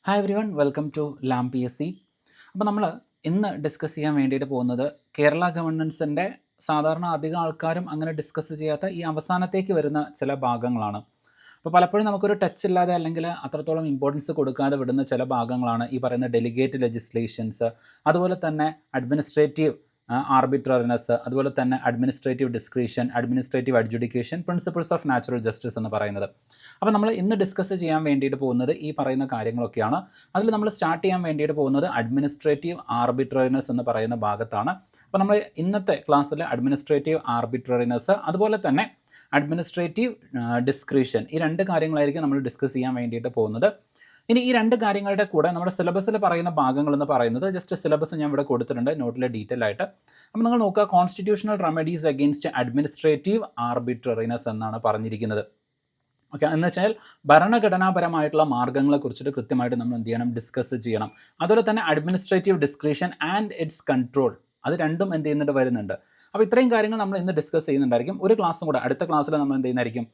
Hi everyone, welcome to ലാം P S C. അപ്പോൾ നമ്മൾ ഇന്ന് ഡിസ്കസ് ചെയ്യാൻ വേണ്ടിയിട്ട് പോകുന്നത് കേരള ഗവൺമെൻറ്സിൻ്റെ സാധാരണ അധികം ആൾക്കാരും അങ്ങനെ ഡിസ്കസ് ചെയ്യാത്ത ഈ അവസാനത്തേക്ക് വരുന്ന ചില ഭാഗങ്ങളാണ്. അപ്പോൾ പലപ്പോഴും നമുക്കൊരു ടച്ച് ഇല്ലാതെ അല്ലെങ്കിൽ അത്രത്തോളം ഇമ്പോർട്ടൻസ് കൊടുക്കാതെ വിടുന്ന ചില ഭാഗങ്ങളാണ് ഈ പറയുന്ന ഡെലിഗേറ്റ് ലെജിസ്ലേഷൻസ്, അതുപോലെ തന്നെ അഡ്മിനിസ്ട്രേറ്റീവ് ആർബിട്രറിനെസ്, അതുപോലെ തന്നെ administrative discretion, administrative adjudication, principles of natural justice എന്ന് പറയുന്നത്. അപ്പോൾ നമ്മൾ ഇന്ന് ഡിസ്കസ് ചെയ്യാൻ വേണ്ടിയിട്ട് പോകുന്നത് ഈ പറയുന്ന കാര്യങ്ങളൊക്കെയാണ്. അതിൽ നമ്മൾ സ്റ്റാർട്ട് ചെയ്യാൻ വേണ്ടിയിട്ട് പോകുന്നത് അഡ്മിനിസ്ട്രേറ്റീവ് ആർബിട്രറിനെസ് എന്ന് പറയുന്ന ഭാഗത്താണ്. അപ്പോൾ നമ്മൾ ഇന്നത്തെ ക്ലാസ്സിൽ അഡ്മിനിസ്ട്രേറ്റീവ് ആർബിട്രറിനെസ്, അതുപോലെ തന്നെ അഡ്മിനിസ്ട്രേറ്റീവ് ഡിസ്ക്രിഷൻ, ഈ രണ്ട് കാര്യങ്ങളായിരിക്കും നമ്മൾ ഡിസ്കസ് ചെയ്യാൻ വേണ്ടിയിട്ട് പോകുന്നത്. ഇനി ഈ രണ്ട് കാര്യങ്ങളുടെ കൂടെ നമ്മുടെ സിലബസിൽ പറയുന്ന ഭാഗങ്ങൾ എന്ന് പറയുന്നത് ജസ്റ്റ് സിലബസ് ഞാൻ ഇവിടെ കൊടുത്തിട്ടുണ്ട് നോട്ടിൽ ഡീറ്റെയിൽ ആയിട്ട്. അപ്പോൾ നിങ്ങൾ നോക്കുക, കോൺസ്റ്റിറ്റ്യൂഷണൽ റെമഡീസ് അഗെയിൻസ്റ്റ് അഡ്മിനിസ്ട്രേറ്റീവ് ആർബിട്രറിനെസ് എന്നാണ് പറഞ്ഞിരിക്കുന്നത്. ഓക്കെ, എന്ന് വെച്ചാൽ ഭരണഘടനാപരമായിട്ടുള്ള മാർഗ്ഗങ്ങളെ കുറിച്ചിട്ട് കൃത്യമായിട്ട് നമ്മൾ എന്ത് ചെയ്യണം, ഡിസ്കസ് ചെയ്യണം. അതുപോലെ തന്നെ administrative discretion and it's control, അത് രണ്ടും എന്ത് ചെയ്യുന്നുണ്ട്, വരുന്നുണ്ട്. അപ്പോൾ ഇത്രയും കാര്യങ്ങൾ നമ്മൾ ഇന്ന് ഡിസ്കസ് ചെയ്യുന്നുണ്ടായിരിക്കും. ഒരു ക്ലാസ്സും കൂടെ അടുത്ത ക്ലാസ്സിൽ നമ്മൾ എന്ത് ചെയ്യുന്നതായിരിക്കും,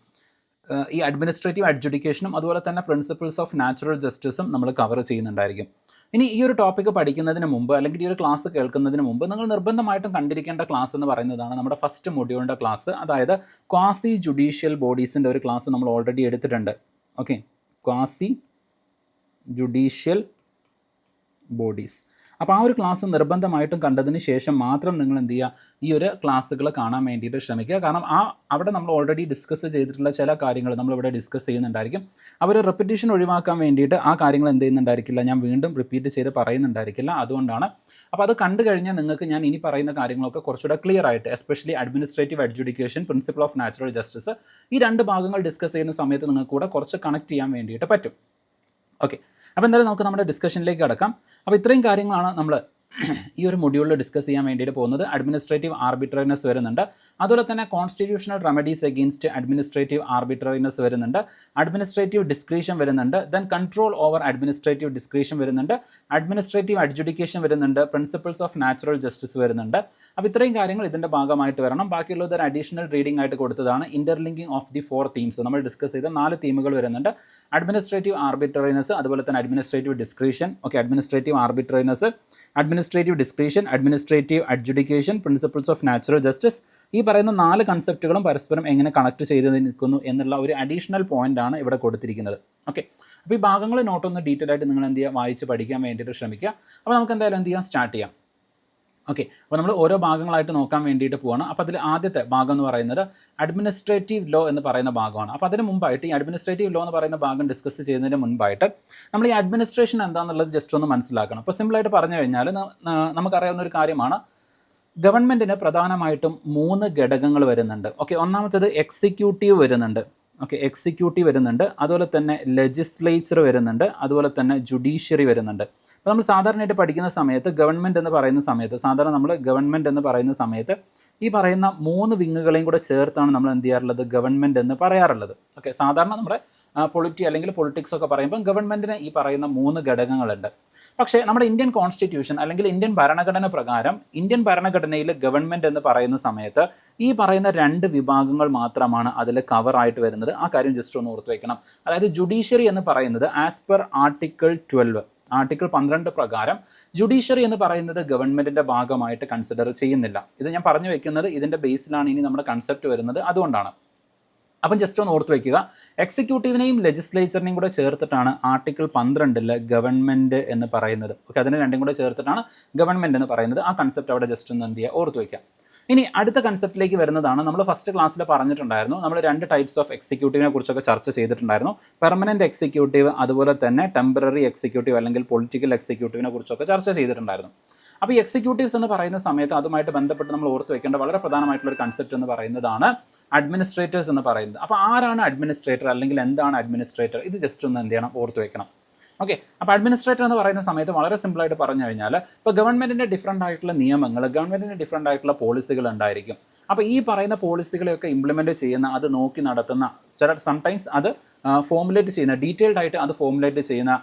ഈ അഡ്മിനിസ്ട്രേറ്റീവ് അഡ്ജുഡിക്കേഷനും അതുപോലെ തന്നെ പ്രിൻസിപ്പിൾസ് ഓഫ് നാച്ചുറൽ ജസ്റ്റിസും നമ്മൾ കവർ ചെയ്യുന്നുണ്ടായിരിക്കും. ഇനി ഈ ഒരു ടോപ്പിക്ക് പഠിക്കുന്നതിന് മുമ്പ് അല്ലെങ്കിൽ ഈ ഒരു ക്ലാസ് കേൾക്കുന്നതിന് മുമ്പ് നിങ്ങൾ നിർബന്ധമായിട്ടും കണ്ടിരിക്കേണ്ട ക്ലാസ് എന്ന് പറയുന്നതാണ് നമ്മുടെ ഫസ്റ്റ് മൊഡ്യൂളിൻ്റെ ക്ലാസ്. അതായത് ക്വാസി ജുഡീഷ്യൽ ബോഡീസിൻ്റെ ഒരു ക്ലാസ് നമ്മൾ ഓൾറെഡി എടുത്തിട്ടുണ്ട്. Okay, quasi judicial bodies. അപ്പോൾ ആ ഒരു ക്ലാസ് നിർബന്ധമായിട്ടും കണ്ടതിന് ശേഷം മാത്രം നിങ്ങൾ എന്ത് ചെയ്യുക, ഈ ഒരു ക്ലാസ്സുകൾ കാണാൻ വേണ്ടിയിട്ട് ശ്രമിക്കുക. കാരണം അവിടെ നമ്മൾ ഓൾറെഡി ഡിസ്കസ് ചെയ്തിട്ടുള്ള ചില കാര്യങ്ങൾ നമ്മളിവിടെ ഡിസ്കസ് ചെയ്യുന്നുണ്ടായിരിക്കും. അവർ റെപ്പിറ്റേഷൻ ഒഴിവാക്കാൻ വേണ്ടിയിട്ട് ആ കാര്യങ്ങൾ എന്ത് ചെയ്യുന്നുണ്ടായിരിക്കില്ല, ഞാൻ വീണ്ടും റിപ്പീറ്റ് ചെയ്ത് പറയുന്നുണ്ടായിരിക്കില്ല. അതുകൊണ്ടാണ്. അപ്പോൾ അത് കണ്ടു കഴിഞ്ഞാൽ നിങ്ങൾക്ക് ഞാൻ ഇനി പറയുന്ന കാര്യങ്ങളൊക്കെ കുറച്ചുകൂടെ ക്ലിയർ ആയിട്ട്, especially administrative adjudication, principle of natural justice, ഈ രണ്ട് ഭാഗങ്ങൾ ഡിസ്കസ് ചെയ്യുന്ന സമയത്ത് നിങ്ങൾക്ക് കൂടെ കുറച്ച് കണക്ട് ചെയ്യാൻ വേണ്ടിയിട്ട് പറ്റും. ഓക്കെ, അപ്പോൾ എന്തായാലും നമുക്ക് നമ്മുടെ ഡിസ്കഷനിലേക്ക് കടക്കാം. അപ്പോൾ ഇത്രയും കാര്യങ്ങളാണ് നമ്മൾ ഈ ഒരു മൊഡ്യൂളിൽ ഡിസ്കസ് ചെയ്യാൻ വേണ്ടിയിട്ട് പോകുന്നത്. അഡ്മിനിസ്ട്രേറ്റീവ് ആർബിട്രറിനെസ് വരുന്നുണ്ട്, അതുപോലെ തന്നെ കോൺസ്റ്റിറ്റ്യൂഷണൽ റെമഡീസ് അഗെയിൻസ്റ്റ് അഡ്മിനിസ്ട്രേറ്റീവ് ആർബിട്രറിനെസ് വരുന്നുണ്ട്, അഡ്മിനിസ്ട്രേറ്റീവ് ഡിസ്ക്രിഷൻ വരുന്നുണ്ട്, then control over administrative discretion വരുന്നുണ്ട്, അഡ്മിനിസ്ട്രേറ്റീവ് അഡ്ജുഡിക്കേഷൻ വരുന്നുണ്ട്, പ്രിൻസിപ്പിൾസ് ഓഫ് നാച്ചുറൽ ജസ്റ്റിസ് വരുന്നുണ്ട്. അപ്പോൾ ഇത്രയും കാര്യങ്ങൾ ഇതിൻ്റെ ഭാഗമായിട്ട് വരണം. ബാക്കിയുള്ളത് ഒരു അഡീഷണൽ റീഡിംഗ് ആയിട്ട് കൊടുത്തതാണ്. ഇന്റർലിങ്കിങ് ഓഫ് ദി 4 തീംസ്, നമ്മൾ ഡിസ്കസ് ചെയ്ത 4 തീമുകൾ വരുന്നുണ്ട്. അഡ്മിനിസ്ട്രേറ്റീവ് ആർബിട്രറിനെസ്, അതുപോലെ തന്നെ administrative discretion, okay, administrative arbitrariness, administrative discretion, administrative adjudication, principles of natural justice. ഈ പറയുന്ന 4 കൺസെപ്റ്റുകളും പരസ്പരം എങ്ങനെ കണക്ട് ചെയ്ത് നിൽക്കുന്നു എന്നുള്ള ഒരു അഡീഷണൽ പോയിന്റ് ആണ് ഇവിടെ കൊടുത്തിരിക്കുന്നത്. ഓക്കെ, അപ്പോൾ ഈ ഭാഗങ്ങൾ നോട്ടൊന്ന് ഡീറ്റെയിൽ ആയിട്ട് നിങ്ങൾ എന്ത് ചെയ്യുക, വായിച്ച് പഠിക്കാൻ വേണ്ടിയിട്ട് ശ്രമിക്കുക. അപ്പോൾ നമുക്ക് എന്തായാലും എന്ത് ചെയ്യാം, സ്റ്റാർട്ട് ചെയ്യാം. ഓക്കെ, അപ്പോൾ നമ്മൾ ഓരോ ഭാഗങ്ങളായിട്ട് നോക്കാൻ വേണ്ടിയിട്ട് പോവാണ്. അപ്പോൾ അതിൽ ആദ്യത്തെ ഭാഗം എന്ന് പറയുന്നത് അഡ്മിനിസ്ട്രേറ്റീവ് ലോ എന്ന് പറയുന്ന ഭാഗമാണ്. അപ്പോൾ അതിന് മുമ്പായിട്ട് ഈ അഡ്മിനിസ്ട്രേറ്റീവ് ലോ എന്ന് പറയുന്ന ഭാഗം ഡിസ്കസ് ചെയ്യുന്നതിന് മുൻപായിട്ട് നമ്മൾ ഈ അഡ്മിനിസ്ട്രേഷൻ എന്താണെന്നുള്ളത് ജസ്റ്റ് ഒന്ന് മനസ്സിലാക്കണം. അപ്പോൾ സിമ്പിളായിട്ട് പറഞ്ഞു കഴിഞ്ഞാൽ നമുക്കറിയാവുന്ന ഒരു കാര്യമാണ്, ഗവൺമെൻറ്റിന് പ്രധാനമായിട്ടും 3 ഘടകങ്ങൾ വരുന്നുണ്ട്. ഓക്കെ, ഒന്നാമത്തേത് എക്സിക്യൂട്ടീവ് വരുന്നുണ്ട്. ഓക്കെ, എക്സിക്യൂട്ടീവ് വരുന്നുണ്ട്, അതുപോലെ തന്നെ ലെജിസ്ലേച്ചർ വരുന്നുണ്ട്, അതുപോലെ തന്നെ ജുഡീഷ്യറി വരുന്നുണ്ട്. അപ്പോൾ നമ്മൾ സാധാരണയായിട്ട് പഠിക്കുന്ന സമയത്ത് ഗവൺമെൻറ് എന്ന് പറയുന്ന സമയത്ത് ഈ പറയുന്ന 3 വിങ്ങുകളെയും കൂടെ ചേർത്താണ് നമ്മൾ എന്ത് ചെയ്യാറുള്ളത്, ഗവൺമെൻറ് എന്ന് പറയാറുള്ളത്. ഓക്കെ, സാധാരണ നമ്മുടെ അല്ലെങ്കിൽ പൊളിറ്റിക്സ് ഒക്കെ പറയുമ്പോൾ ഗവൺമെൻറ്റിന് ഈ പറയുന്ന 3 ഘടകങ്ങളുണ്ട്. പക്ഷേ നമ്മുടെ ഇന്ത്യൻ കോൺസ്റ്റിറ്റ്യൂഷൻ അല്ലെങ്കിൽ ഇന്ത്യൻ ഭരണഘടന പ്രകാരം ഇന്ത്യൻ ഭരണഘടനയിൽ ഗവൺമെൻറ് എന്ന് പറയുന്ന സമയത്ത് ഈ പറയുന്ന 2 വിഭാഗങ്ങൾ മാത്രമാണ് അതിൽ കവറായിട്ട് വരുന്നത്. ആ കാര്യം ജസ്റ്റ് ഒന്ന് ഓർത്ത് വയ്ക്കണം. അതായത് ജുഡീഷ്യറി എന്ന് പറയുന്നത് ആസ് പെർ ആർട്ടിക്കിൾ 12 പ്രകാരം ജുഡീഷ്യറി എന്ന് പറയുന്നത് ഗവൺമെൻറ്റിൻ്റെ ഭാഗമായിട്ട് കൺസിഡർ ചെയ്യുന്നില്ല. ഇത് ഞാൻ പറഞ്ഞു വെക്കുന്നത് ഇതിൻ്റെ ബേസിലാണ് ഇനി നമ്മുടെ കൺസെപ്റ്റ് വരുന്നത്, അതുകൊണ്ടാണ്. അപ്പം ജസ്റ്റ് ഒന്ന് ഓർത്ത് വയ്ക്കുക, എക്സിക്യൂട്ടീവിനെയും ലെജിസ്ലേച്ചറിനെയും കൂടെ ചേർത്തിട്ടാണ് ആർട്ടിക്കിൾ 12 ഗവൺമെൻറ് എന്ന് പറയുന്നത്. ഓക്കെ, അതിനെ രണ്ടും കൂടെ ചേർത്തിട്ടാണ് ഗവൺമെൻറ് എന്ന് പറയുന്നത്. ആ കൺസെപ്റ്റ് അവിടെ ജസ്റ്റ് ഒന്ന് എന്ത് ചെയ്യുക, ഓർത്ത് വയ്ക്കുക. ഇനി അടുത്ത കൺസെപ്റ്റിലേക്ക് വരുന്നതാണ്, നമ്മൾ ഫസ്റ്റ് ക്ലാസ്സിൽ പറഞ്ഞിട്ടുണ്ടായിരുന്നു, നമ്മൾ 2 ടൈപ്സ് ഓഫ് എക്സിക്യൂട്ടീവിനെ കുറിച്ചൊക്കെ ചർച്ച ചെയ്തിട്ടുണ്ടായിരുന്നു. പെർമനൻറ്റ് എക്സിക്യൂട്ടീവ്, അതുപോലെ തന്നെ ടെമ്പററി എക്സിക്യൂട്ടീവ് അല്ലെങ്കിൽ പൊളിറ്റിക്കൽ എക്സിക്യൂട്ടീവിനെ കുറിച്ചൊക്കെ ചർച്ച ചെയ്തിട്ടുണ്ടായിരുന്നു. അപ്പോൾ ഈ എക്സിക്യൂട്ടീവ്സ് എന്ന് പറയുന്ന സമയത്ത് അതുമായിട്ട് ബന്ധപ്പെട്ട് നമ്മൾ ഓർത്ത് വെക്കേണ്ട വളരെ പ്രധാനമായിട്ടുള്ള ഒരു കൺസെപ്റ്റ് എന്ന് പറയുന്നതാണ് അഡ്മിനിസ്ട്രേറ്റേഴ്സ് എന്ന് പറയുന്നത്. അപ്പോൾ ആരാണ് അഡ്മിനിസ്ട്രേറ്റർ അല്ലെങ്കിൽ എന്താണ് അഡ്മിനിസ്ട്രേറ്റർ, ഇത് ജസ്റ്റ് ഒന്ന് എന്ത് ചെയ്യണം, ഓർത്ത് വെക്കണം. ഓക്കെ, അപ്പോൾ അഡ്മിനിസ്ട്രേറ്റർ എന്ന് പറയുന്ന സമയത്ത് വളരെ സിമ്പിളായിട്ട് പറഞ്ഞു കഴിഞ്ഞാൽ, ഇപ്പോൾ ഗവൺമെൻറ്റിൻ്റെ ഡിഫറൻ്റ് ആയിട്ടുള്ള നിയമങ്ങൾ, ഗവൺമെൻറ്റിൻ്റെ ഡിഫറൻ്റ് ആയിട്ടുള്ള പോളിസികൾ ഉണ്ടായിരിക്കും. അപ്പോൾ ഈ പറയുന്ന പോളിസികളെയൊക്കെ ഇംപ്ലിമെൻറ്റ് ചെയ്യുന്ന, അത് നോക്കി നടത്തുന്ന, സംടൈംസ് അത് ഫോമുലേറ്റ് ചെയ്യുന്ന, ഡീറ്റെയിൽഡ് ആയിട്ട് അത് ഫോമുലേറ്റ് ചെയ്യുന്ന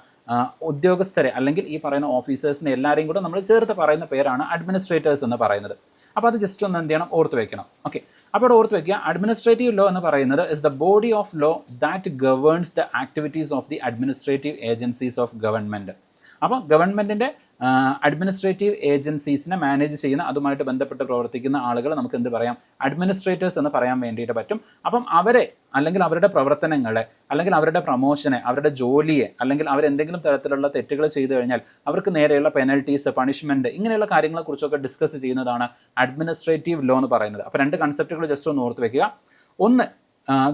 ഉദ്യോഗസ്ഥരെ അല്ലെങ്കിൽ ഈ പറയുന്ന ഓഫീസേഴ്സിനെ എല്ലാവരെയും കൂടെ നമ്മൾ ചേർത്ത് പറയുന്ന പേരാണ് അഡ്മിനിസ്ട്രേറ്റേഴ്സ് എന്ന് പറയുന്നത്. അപ്പോൾ അത് ജസ്റ്റ് ഒന്ന് എന്ത് ചെയ്യണം, ഓർത്ത് വെക്കണം. ഓക്കെ, അപ്പോൾ ഓർത്ത് വയ്ക്കുക, അഡ്മിനിസ്ട്രേറ്റീവ് ലോ എന്ന് പറയുന്നത് is the body of law that governs the activities of the administrative agencies of government. അപ്പോൾ ഗവൺമെൻറ്റിൻ്റെ അഡ്മിനിസ്ട്രേറ്റീവ് ഏജൻസീസിനെ മാനേജ് ചെയ്യുന്ന, അതുമായിട്ട് ബന്ധപ്പെട്ട് പ്രവർത്തിക്കുന്ന ആളുകൾ നമുക്ക് എന്ത് പറയാം, അഡ്മിനിസ്ട്രേറ്റേഴ്സ് എന്ന് പറയാൻ വേണ്ടിയിട്ട് പറ്റും. അപ്പം അവരെ അല്ലെങ്കിൽ അവരുടെ പ്രവർത്തനങ്ങളെ അല്ലെങ്കിൽ അവരുടെ പ്രൊമോഷനെ, അവരുടെ ജോലിയെ, അല്ലെങ്കിൽ അവരെന്തെങ്കിലും തരത്തിലുള്ള തെറ്റുകൾ ചെയ്തു കഴിഞ്ഞാൽ അവർക്ക് നേരെയുള്ള പെനൽറ്റീസ്, പണിഷ്മെൻറ്റ്, ഇങ്ങനെയുള്ള കാര്യങ്ങളെക്കുറിച്ചൊക്കെ ഡിസ്കസ് ചെയ്യുന്നതാണ് അഡ്മിനിസ്ട്രേറ്റീവ് ലോ എന്ന് പറയുന്നത്. അപ്പോൾ രണ്ട് കൺസെപ്റ്റുകൾ ജസ്റ്റ് ഒന്ന് ഓർത്ത് വെക്കുക. ഒന്ന്,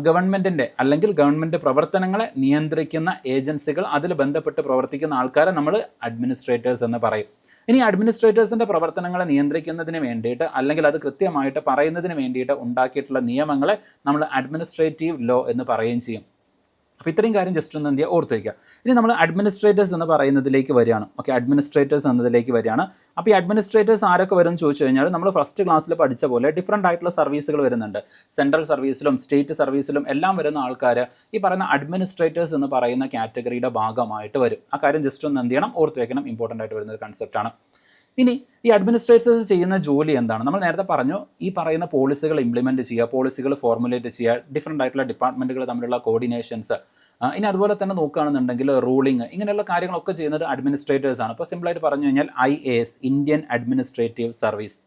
ഗവൺമെൻറ്റിൻ്റെ അല്ലെങ്കിൽ ഗവൺമെൻറ് പ്രവർത്തനങ്ങളെ നിയന്ത്രിക്കുന്ന ഏജൻസികൾ, അതിൽ ബന്ധപ്പെട്ട് പ്രവർത്തിക്കുന്ന ആൾക്കാരെ നമ്മൾ അഡ്മിനിസ്ട്രേറ്റേഴ്സ് എന്ന് പറയും. ഇനി അഡ്മിനിസ്ട്രേറ്റേഴ്സിൻ്റെ പ്രവർത്തനങ്ങളെ നിയന്ത്രിക്കുന്നതിന് വേണ്ടിയിട്ട് അല്ലെങ്കിൽ അത് കൃത്യമായിട്ട് പറയുന്നതിന് വേണ്ടിയിട്ട് ഉണ്ടാക്കിയിട്ടുള്ള നിയമങ്ങളെ നമ്മൾ അഡ്മിനിസ്ട്രേറ്റീവ് ലോ എന്ന് പറയുകയും ചെയ്യും. അപ്പോൾ ഇത്രയും കാര്യം ജസ്റ്റ് ഒന്ന് എന്ത് ചെയ്യുക, ഓർത്ത് വയ്ക്കുക. ഇനി നമ്മൾ അഡ്മിനിസ്ട്രേറ്റേഴ്സ് എന്ന് പറയുന്നതിലേക്ക് വരികയാണ്. ഓക്കെ, അഡ്മിനിസ്ട്രേറ്റേഴ്സ് എന്നതിലേക്ക് വരികയാണ്. അപ്പോൾ ഈ അഡ്മിനിസ്ട്രേറ്റേഴ്സ് ആരൊക്കെ വരും എന്ന് ചോദിച്ചു കഴിഞ്ഞാൽ, നമ്മൾ ഫസ്റ്റ് ക്ലാസ്സിൽ പഠിച്ച പോലെ ഡിഫറൻ്റ് ആയിട്ടുള്ള സർവീസുകൾ വരുന്നുണ്ട്. സെൻട്രൽ സർവീസിലും സ്റ്റേറ്റ് സർവീസിലും എല്ലാം വരുന്ന ആൾക്കാർ ഈ പറയുന്ന അഡ്മിനിസ്ട്രേറ്റേഴ്സ് എന്ന് പറയുന്ന കാറ്റഗറിയുടെ ഭാഗമായിട്ട് വരും. ആ കാര്യം ജസ്റ്റ് ഒന്ന് എന്ത് ചെയ്യണം, ഓർത്ത് വയ്ക്കണം. ഇമ്പോർട്ടൻ്റ് ആയിട്ട് വരുന്ന ഒരു കൺസെപ്റ്റാണ്. ഇനി ഈ അഡ്മിനിസ്ട്രേറ്റേഴ്സ് ചെയ്യുന്ന ജോലി എന്താണ്? നമ്മൾ നേരത്തെ പറഞ്ഞു, ഈ പറയുന്ന പോളിസികൾ ഇംപ്ലിമെൻറ്റ് ചെയ്യുക, പോളിസികൾ ഫോർമുലേറ്റ് ചെയ്യുക, ഡിഫറൻ്റ് ആയിട്ടുള്ള ഡിപ്പാർട്ട്മെൻറ്റുകൾ തമ്മിലുള്ള കോർഡിനേഷൻസ്, ഇനി അതുപോലെ തന്നെ നോക്കുകയാണെന്നുണ്ടെങ്കിൽ റൂളിങ്, ഇങ്ങനെയുള്ള കാര്യങ്ങളൊക്കെ ചെയ്യുന്നത് അഡ്മിനിസ്ട്രേറ്റേഴ്സ് ആണ്. ഇപ്പോൾ സിമ്പിളായിട്ട് പറഞ്ഞു കഴിഞ്ഞാൽ IAS, ഇന്ത്യൻ അഡ്മിനിസ്ട്രേറ്റീവ് സർവീസ്.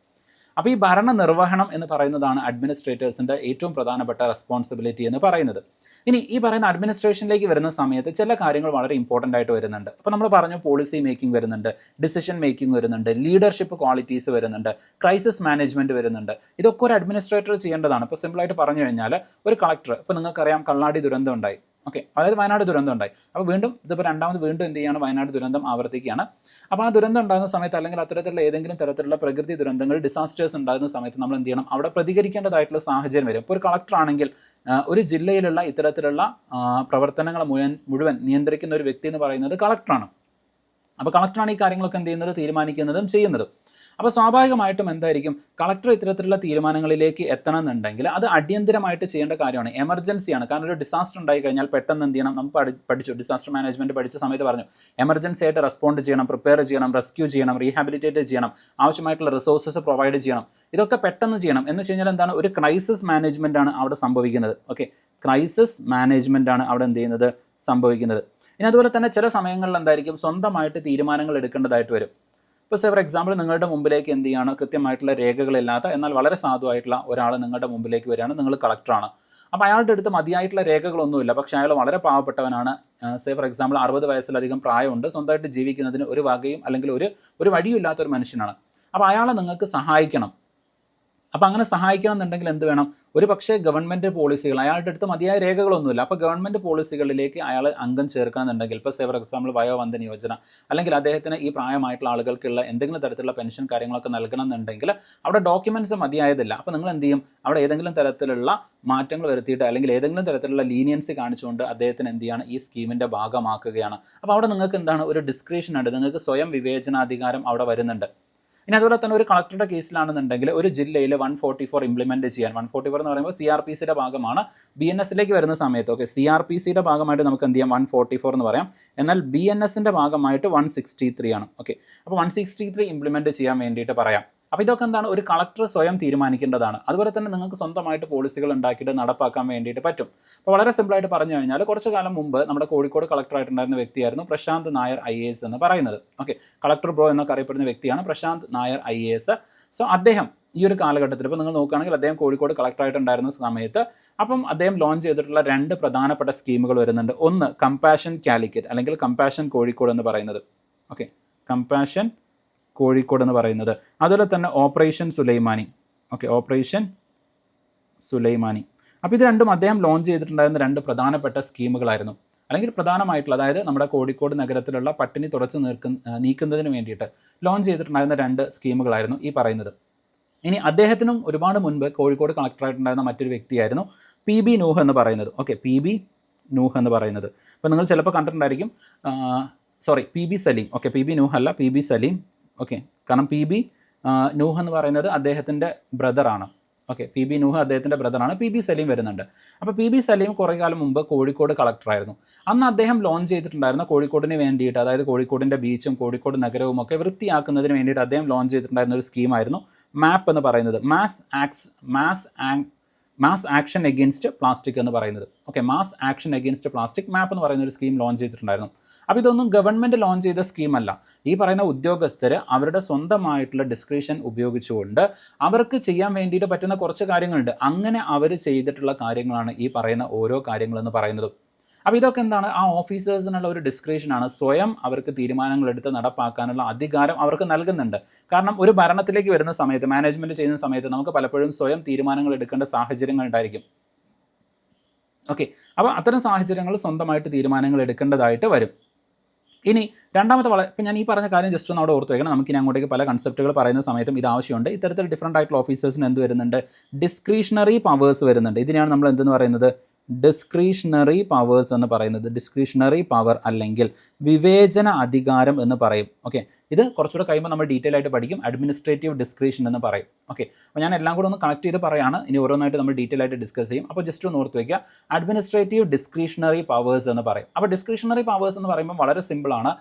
അപ്പോൾ ഈ ഭരണ നിർവഹണം എന്ന് പറയുന്നതാണ് അഡ്മിനിസ്ട്രേറ്റേഴ്സിൻ്റെ ഏറ്റവും പ്രധാനപ്പെട്ട റെസ്പോൺസിബിലിറ്റി എന്ന് പറയുന്നത്. ഇനി ഈ പറയുന്ന അഡ്മിനിസ്ട്രേഷനിലേക്ക് വരുന്ന സമയത്ത് ചില കാര്യങ്ങൾ വളരെ ഇമ്പോർട്ടൻ്റ് ആയിട്ട് വരുന്നുണ്ട്. അപ്പോൾ നമ്മൾ പറഞ്ഞു, പോളിസി മേക്കിംഗ് വരുന്നുണ്ട്, ഡിസിഷൻ മേക്കിംഗ് വരുന്നുണ്ട്, ലീഡർഷിപ്പ് ക്വാളിറ്റീസ് വരുന്നുണ്ട്, ക്രൈസിസ് മാനേജ്മെൻറ്റ് വരുന്നുണ്ട്. ഇതൊക്കെ ഒരു അഡ്മിനിസ്ട്രേറ്റർ ചെയ്യേണ്ടതാണ്. ഇപ്പോൾ സിമ്പിളായിട്ട് പറഞ്ഞു കഴിഞ്ഞാൽ ഒരു കളക്ടർ, ഇപ്പോൾ നിങ്ങൾക്കറിയാം കള്ളാടി ദുരന്തം ഉണ്ടായി, ഓക്കെ, അതായത് വയനാട് ദുരന്തം ഉണ്ടായി. അപ്പോൾ വീണ്ടും ഇതിപ്പോൾ രണ്ടാമത് വീണ്ടും എന്ത് ചെയ്യാണ്, വയനാട് ദുരന്തം ആവർത്തിക്കുകയാണ്. അപ്പോൾ ആ ദുരന്തം ഉണ്ടാകുന്ന സമയത്ത് അല്ലെങ്കിൽ അത്തരത്തിലുള്ള ഏതെങ്കിലും തരത്തിലുള്ള പ്രകൃതി ദുരന്തങ്ങൾ, ഡിസാസ്റ്റേഴ്സ് ഉണ്ടാകുന്ന സമയത്ത് നമ്മൾ എന്ത് ചെയ്യണം, അവിടെ പ്രതികരിക്കേണ്ടതായിട്ടുള്ള സാഹചര്യം വരും. ഇപ്പോൾ ഒരു കളക്ടർ ആണെങ്കിൽ ഒരു ജില്ലയിലുള്ള ഇത്തരത്തിലുള്ള പ്രവർത്തനങ്ങൾ മുഴുവൻ നിയന്ത്രിക്കുന്ന ഒരു വ്യക്തി എന്ന് പറയുന്നത് കളക്ടറാണ്. അപ്പോൾ കളക്ടറാണ് ഈ കാര്യങ്ങളൊക്കെ എന്ത് ചെയ്യുന്നത്, തീരുമാനിക്കുന്നതും ചെയ്യുന്നതും. അപ്പോൾ സ്വാഭാവികമായിട്ടും എന്തായിരിക്കും, കളക്ടർ ഇത്തരത്തിലുള്ള തീരുമാനങ്ങളിലേക്ക് എത്തണമെന്നുണ്ടെങ്കിൽ അത് അടിയന്തരമായിട്ട് ചെയ്യേണ്ട കാര്യമാണ്, എമർജൻസിയാണ്. കാരണം ഒരു ഡിസാസ്റ്റർ ഉണ്ടായി കഴിഞ്ഞാൽ പെട്ടെന്ന് എന്ത് ചെയ്യണം, നമുക്ക് പഠിച്ചു, ഡിസാസ്റ്റർ മാനേജ്മെൻറ്റ് പഠിച്ച സമയത്ത് പറഞ്ഞു, എമർജൻസി ആയിട്ട് റെസ്പോണ്ട് ചെയ്യണം, പ്രിപ്പയർ ചെയ്യണം, റെസ്ക്യൂ ചെയ്യണം, റീഹാബിലിറ്റേറ്റ് ചെയ്യണം, ആവശ്യമായിട്ടുള്ള റിസോഴ്സസ് പ്രൊവൈഡ് ചെയ്യണം. ഇതൊക്കെ പെട്ടെന്ന് ചെയ്യണം. എന്ന് വെച്ച് കഴിഞ്ഞാൽ എന്താണ്, ഒരു ക്രൈസിസ് മാനേജ്മെൻ്റ് ആണ് അവിടെ സംഭവിക്കുന്നത്. ഓക്കെ, ക്രൈസിസ് മാനേജ്മെൻ്റ് ആണ് അവിടെ എന്ത് ചെയ്യുന്നത്, സംഭവിക്കുന്നത്. ഇനി അതുപോലെ തന്നെ ചില സമയങ്ങളിൽ എന്തായിരിക്കും, സ്വന്തമായിട്ട് തീരുമാനങ്ങൾ എടുക്കേണ്ടതായിട്ട് വരും. ഇപ്പോൾ ഫോർ എക്സാമ്പിൾ നിങ്ങളുടെ മുമ്പിലേക്ക് എന്ത് ചെയ്യുകയാണ്, കൃത്യമായിട്ടുള്ള രേഖകളില്ലാത്ത എന്നാൽ വളരെ സാധുവായിട്ടുള്ള ഒരാൾ നിങ്ങളുടെ മുമ്പിലേക്ക് വരികയാണ്, നിങ്ങൾ കളക്ടറാണ്. അപ്പോൾ അയാളുടെ അടുത്ത് മതിയായിട്ടുള്ള രേഖകളൊന്നുമില്ല, പക്ഷേ അയാൾ വളരെ പാവപ്പെട്ടവനാണ്. ഫോർ എക്സാമ്പിൾ 60 വയസ്സിലധികം പ്രായമുണ്ട്, സ്വന്തമായിട്ട് ജീവിക്കുന്നതിന് ഒരു വകയും അല്ലെങ്കിൽ ഒരു വഴിയും ഇല്ലാത്തൊരു മനുഷ്യനാണ്. അപ്പോൾ അയാളെ നിങ്ങൾക്ക് സഹായിക്കണം. അപ്പോൾ അങ്ങനെ സഹായിക്കണം എന്നുണ്ടെങ്കിൽ എന്ത് വേണം, ഒരു പക്ഷേ ഗവൺമെൻറ് പോളിസികൾ, അയാളുടെ അടുത്ത് മതിയായ രേഖകളൊന്നുമില്ല, അപ്പോൾ ഗവൺമെൻറ് പോളിസികളിലേക്ക് അയാൾ അംഗം ചേർക്കണം എന്നുണ്ടെങ്കിൽ, ഇപ്പോൾ ഫോർ എക്സാമ്പിൾ വയോവന്ദന യോജന, അല്ലെങ്കിൽ അദ്ദേഹത്തിന് ഈ പ്രായമായിട്ടുള്ള ആളുകൾക്കുള്ള എന്തെങ്കിലും തരത്തിലുള്ള പെൻഷൻ കാര്യങ്ങളൊക്കെ നൽകണം എന്നുണ്ടെങ്കിൽ അവിടെ ഡോക്യുമെൻറ്റ്സ് മതിയായതില്ല. അപ്പോൾ നിങ്ങൾ എന്ത് ചെയ്യും, അവിടെ ഏതെങ്കിലും തരത്തിലുള്ള മാറ്റങ്ങൾ വരുത്തിയിട്ട് അല്ലെങ്കിൽ ഏതെങ്കിലും തരത്തിലുള്ള ലീനിയൻസി കാണിച്ചുകൊണ്ട് അദ്ദേഹത്തിന് എന്ത് ചെയ്യാണ്, ഈ സ്കീമിൻ്റെ ഭാഗമാക്കുകയാണ്. അപ്പോൾ അവിടെ നിങ്ങൾക്ക് എന്താണ്, ഒരു ഡിസ്ക്രിപ്ഷൻ ഉണ്ട്, നിങ്ങൾക്ക് സ്വയം വിവേചനാധികാരം അവിടെ വരുന്നുണ്ട്. ഇനി അതുപോലെ തന്നെ ഒരു കളക്ടറുടെ കേസിലാണെന്നുണ്ടെങ്കിൽ ഒരു ജില്ലയിൽ 144 ഇംപ്ലിമെൻറ്റ് ചെയ്യാൻ, 144 എന്ന് പറയുമ്പോൾ CRPCയുടെ ഭാഗമാണ്. BNSലേക്ക് വരുന്ന സമയത്ത് ഓക്കെ, CRPCയുടെ ഭാഗമായിട്ട് നമുക്ക് എന്ത് ചെയ്യാം, 144 എന്ന് പറയാം. എന്നാൽ BNSൻ്റെ ഭാഗമായിട്ട് 163 ആണ്. ഓക്കെ, അപ്പോൾ 163 ഇംപ്ലിമെൻറ്റ് ചെയ്യാൻ വേണ്ടിയിട്ട് പറയാം. അപ്പോൾ ഇതൊക്കെ എന്താണ്, ഒരു കളക്ടർ സ്വയം തീരുമാനിക്കേണ്ടതാണ്. അതുപോലെ തന്നെ നിങ്ങൾക്ക് സ്വന്തമായിട്ട് പോളിസികൾ ഉണ്ടാക്കിയിട്ട് നടപ്പാക്കാൻ വേണ്ടിയിട്ട് പറ്റും. അപ്പോൾ വളരെ സിമ്പിളായിട്ട് പറഞ്ഞു കഴിഞ്ഞാൽ, കുറച്ച് കാലം മുമ്പ് നമ്മുടെ കോഴിക്കോട് കളക്ടറായിട്ടുണ്ടായിരുന്ന വ്യക്തിയായിരുന്നു പ്രശാന്ത് നായർ IAS എന്ന് പറയുന്നത്. ഓക്കെ, കളക്ടർ ബ്രോ എന്നൊക്കെ അറിയപ്പെടുന്ന വ്യക്തിയാണ് പ്രശാന്ത് നായർ IAS. സോ അദ്ദേഹം ഈ ഒരു കാലഘട്ടത്തിൽ ഇപ്പോൾ നിങ്ങൾ നോക്കുകയാണെങ്കിൽ അദ്ദേഹം കോഴിക്കോട് കളക്ടറായിട്ടുണ്ടായിരുന്ന സമയത്ത് അപ്പം അദ്ദേഹം ലോഞ്ച് ചെയ്തിട്ടുള്ള 2 പ്രധാനപ്പെട്ട സ്കീമുകൾ വരുന്നുണ്ട്. ഒന്ന് കമ്പാഷൻ കാലിക്കറ്റ് അല്ലെങ്കിൽ കമ്പാഷൻ കോഴിക്കോട് എന്ന് പറയുന്നത്. ഓക്കെ, കമ്പാഷൻ കോഴിക്കോട് എന്ന് പറയുന്നത്. അതുപോലെ തന്നെ operation Sulaimani. Okay, operation Sulaimani. അപ്പോൾ ഇത് രണ്ടും അദ്ദേഹം ലോഞ്ച് ചെയ്തിട്ടുണ്ടായിരുന്ന 2 പ്രധാനപ്പെട്ട സ്കീമുകളായിരുന്നു. അല്ലെങ്കിൽ പ്രധാനമായിട്ടുള്ള, അതായത് നമ്മുടെ കോഴിക്കോട് നഗരത്തിലുള്ള പട്ടിണി തുടച്ചു നീക്കുന്നതിന് വേണ്ടിയിട്ട് ലോഞ്ച് ചെയ്തിട്ടുണ്ടായിരുന്ന 2 സ്കീമുകളായിരുന്നു ഈ പറയുന്നത്. ഇനി അദ്ദേഹത്തിനും ഒരുപാട് മുൻപ് കോഴിക്കോട് കളക്ടറായിട്ടുണ്ടായിരുന്ന മറ്റൊരു വ്യക്തിയായിരുന്നു PB നൂഹ് എന്ന് പറയുന്നത്. ഓക്കെ, PB നൂഹ് എന്ന് പറയുന്നത്. അപ്പോൾ നിങ്ങൾ ചിലപ്പോൾ കണ്ടിട്ടുണ്ടായിരിക്കും, PB Saleem. Okay, PB Nooh അല്ല, PB സലീം. ഓക്കെ, കാരണം PB നൂഹ് എന്ന് പറയുന്നത് അദ്ദേഹത്തിൻ്റെ ബ്രദറാണ്. ഓക്കെ, PB നൂഹ് അദ്ദേഹത്തിൻ്റെ ബ്രദറാണ്. PB സലീം വരുന്നുണ്ട്. അപ്പോൾ PB സലീം കുറേ കാലം മുമ്പ് കോഴിക്കോട് കളക്ടറായിരുന്നു. അന്ന് അദ്ദേഹം ലോഞ്ച് ചെയ്തിട്ടുണ്ടായിരുന്ന കോഴിക്കോടിന് വേണ്ടിയിട്ട്, അതായത് കോഴിക്കോടിൻ്റെ ബീച്ചും കോഴിക്കോട് നഗരവും ഒക്കെ വൃത്തിയാക്കുന്നതിന് വേണ്ടിയിട്ട് അദ്ദേഹം ലോഞ്ച് ചെയ്തിട്ടുണ്ടായിരുന്ന ഒരു സ്കീമായിരുന്നു മാപ്പ് എന്ന് പറയുന്നത്. Mass mass action against plastic എന്ന് പറയുന്നത്. Okay, mass action against plastic MAP എന്ന് പറയുന്ന ഒരു സ്കീം ലോഞ്ച് ചെയ്തിട്ടുണ്ടായിരുന്നു. അപ്പോൾ ഇതൊന്നും ഗവൺമെൻറ് ലോഞ്ച് ചെയ്ത സ്കീമല്ല. ഈ പറയുന്ന ഉദ്യോഗസ്ഥർ അവരുടെ സ്വന്തമായിട്ടുള്ള ഡിസ്ക്രിഷൻ ഉപയോഗിച്ചുകൊണ്ട് അവർക്ക് ചെയ്യാൻ വേണ്ടിയിട്ട് പറ്റുന്ന കുറച്ച് കാര്യങ്ങളുണ്ട്. അങ്ങനെ അവർ ചെയ്തിട്ടുള്ള കാര്യങ്ങളാണ് ഈ പറയുന്ന ഓരോ കാര്യങ്ങളെന്ന് പറയുന്നത്. അപ്പോൾ ഇതൊക്കെ എന്താണ്, ആ ഓഫീസേഴ്സിനുള്ള ഒരു ഡിസ്ക്രിഷനാണ്. സ്വയം അവർക്ക് തീരുമാനങ്ങൾ എടുത്ത് നടപ്പാക്കാനുള്ള അധികാരം അവർക്ക് നൽകുന്നുണ്ട്. കാരണം ഒരു ഭരണത്തിലേക്ക് വരുന്ന സമയത്ത്, മാനേജ്മെൻറ്റ് ചെയ്യുന്ന സമയത്ത് നമുക്ക് പലപ്പോഴും സ്വയം തീരുമാനങ്ങൾ എടുക്കേണ്ട സാഹചര്യങ്ങൾ ഉണ്ടായിരിക്കും. ഓക്കെ, അപ്പോൾ അത്തരം സാഹചര്യങ്ങൾ സ്വന്തമായിട്ട് തീരുമാനങ്ങൾ എടുക്കേണ്ടതായിട്ട് വരും. ഇനി രണ്ടാമത്തെ ഇപ്പം ഞാൻ ഈ പറഞ്ഞ കാര്യം ജസ്റ്റ് ഒന്ന് അവിടെ ഓർത്ത് വയ്ക്കണം. നമുക്കിനി അങ്ങോട്ടേക്ക് പല കൺസെപ്റ്റുകൾ പറയുന്ന സമയത്തും ഇത് ആവശ്യമുണ്ട്. ഇത്തരത്തിൽ ഡിഫറൻ്റ് ആയിട്ടുള്ള ഓഫീസേഴ്സിന് എന്ത് വരുന്നുണ്ട്, ഡിസ്ക്രിഷണറി പവേഴ്സ് വരുന്നുണ്ട്. ഇതിനെയാണ് നമ്മൾ എന്തെന്ന് പറയുന്നത്, ഡിസ്ക്രിഷണറി പവേഴ്സ് എന്ന് പറയുന്നത്. ഡിസ്ക്രിഷണറി പവർ അല്ലെങ്കിൽ വിവേചന അധികാരം എന്ന് പറയും. ഓക്കെ, ഇത് കുറച്ചുകൂടെ കഴിയുമ്പോൾ നമ്മൾ ഡീറ്റെയിൽ ആയിട്ട് പഠിക്കും. അഡ്മിനിസ്ട്രേറ്റീവ് ഡിസ്ക്രിഷൻ എന്ന് പറയും. ഓക്കെ, അപ്പോൾ ഞാൻ എല്ലാം കൂടെ ഒന്ന് കണക്ട് ചെയ്ത് പറയാണ്. ഇനി ഓരോന്നായിട്ട് നമ്മൾ ഡീറ്റെയിൽ ആയിട്ട് ഡിസ്കസ് ചെയ്യും. അപ്പോൾ ജസ്റ്റ് ഒന്ന് ഓർത്ത് വയ്ക്കുക, അഡ്മിനിസ്ട്രേറ്റീവ് ഡിസ്ക്രിഷണറി പവേഴ്സ് എന്ന് പറയും. അപ്പോൾ ഡിസ്ക്രിഷണറി പവേഴ്സ് എന്ന് പറയുമ്പോൾ വളരെ സിമ്പിളാണ്.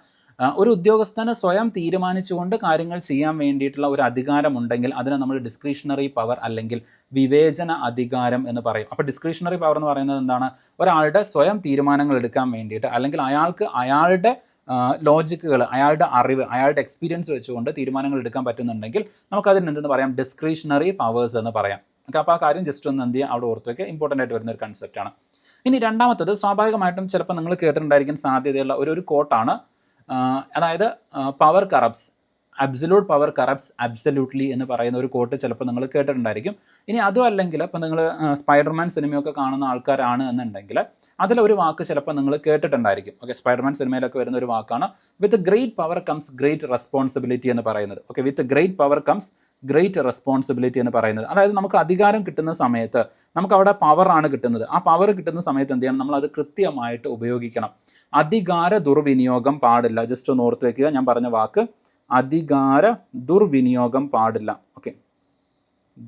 ഒരു ഉദ്യോഗസ്ഥന് സ്വയം തീരുമാനിച്ചുകൊണ്ട് കാര്യങ്ങൾ ചെയ്യാൻ വേണ്ടിയിട്ടുള്ള ഒരു അധികാരമുണ്ടെങ്കിൽ അതിനെ നമ്മൾ ഡിസ്ക്രിഷണറി പവർ അല്ലെങ്കിൽ വിവേചന അധികാരം എന്ന് പറയും. അപ്പോൾ ഡിസ്ക്രിഷണറി പവർ എന്ന് പറയുന്നത് എന്താണ്, ഒരാളുടെ സ്വയം തീരുമാനങ്ങൾ എടുക്കാൻ വേണ്ടിയിട്ട് അല്ലെങ്കിൽ അയാൾക്ക് അയാളുടെ ലോജിക്കുകൾ, അയാളുടെ അറിവ്, അയാളുടെ എക്സ്പീരിയൻസ് വെച്ചുകൊണ്ട് തീരുമാനങ്ങൾ എടുക്കാൻ പറ്റുന്നുണ്ടെങ്കിൽ നമുക്കതിന് എന്തെന്ന് പറയാം, ഡിസ്ക്രിഷണറി പവേഴ്സ് എന്ന് പറയാം. ഓക്കെ, അപ്പോൾ ആ കാര്യം ജസ്റ്റ് ഒന്ന് എന്ത് ചെയ്യുക, അവിടെ ഓർത്ത് വയ്ക്കുക. ഇമ്പോർട്ടൻ്റ് ആയിട്ട് വരുന്ന ഒരു കൺസെപ്റ്റാണ്. ഇനി രണ്ടാമത്തത് സ്വാഭാവികമായിട്ടും ചിലപ്പോൾ നിങ്ങൾ കേട്ടിട്ടുണ്ടായിരിക്കാൻ സാധ്യതയുള്ള ഒരു കോട്ടാണ്. അതായത് power corrupts, absolute power corrupts absolutely എന്ന് പറയുന്ന ഒരു കോട്ട് ചിലപ്പോൾ നിങ്ങൾ കേട്ടിട്ടുണ്ടായിരിക്കും. ഇനി അതും അല്ലെങ്കിൽ ഇപ്പോൾ നിങ്ങൾ സ്പൈഡർമാൻ സിനിമയൊക്കെ കാണുന്ന ആൾക്കാരാണ് എന്നുണ്ടെങ്കിൽ അതിലൊരു വാക്ക് ചിലപ്പോൾ നിങ്ങൾ കേട്ടിട്ടുണ്ടായിരിക്കും. ഓക്കെ, സ്പൈഡർമാൻ സിനിമയിലൊക്കെ വരുന്ന ഒരു വാക്കാണ് with great power comes great responsibility എന്ന് പറയുന്നത്. Okay, with great power comes great responsibility എന്ന് പറയുന്നത്. അതായത് നമുക്ക് അധികാരം കിട്ടുന്ന സമയത്ത് നമുക്ക് അവിടെ പവറാണ് കിട്ടുന്നത്. ആ പവർ കിട്ടുന്ന സമയത്ത് എന്ത് ചെയ്യണം, നമ്മളത് കൃത്യമായിട്ട് ഉപയോഗിക്കണം. അധികാര ദുർവിനിയോഗം പാടില്ല. ജസ്റ്റ് ഒന്ന് ഓർത്ത് വയ്ക്കുക, ഞാൻ പറഞ്ഞ വാക്ക് അധികാര ദുർവിനിയോഗം പാടില്ല. ഓക്കെ,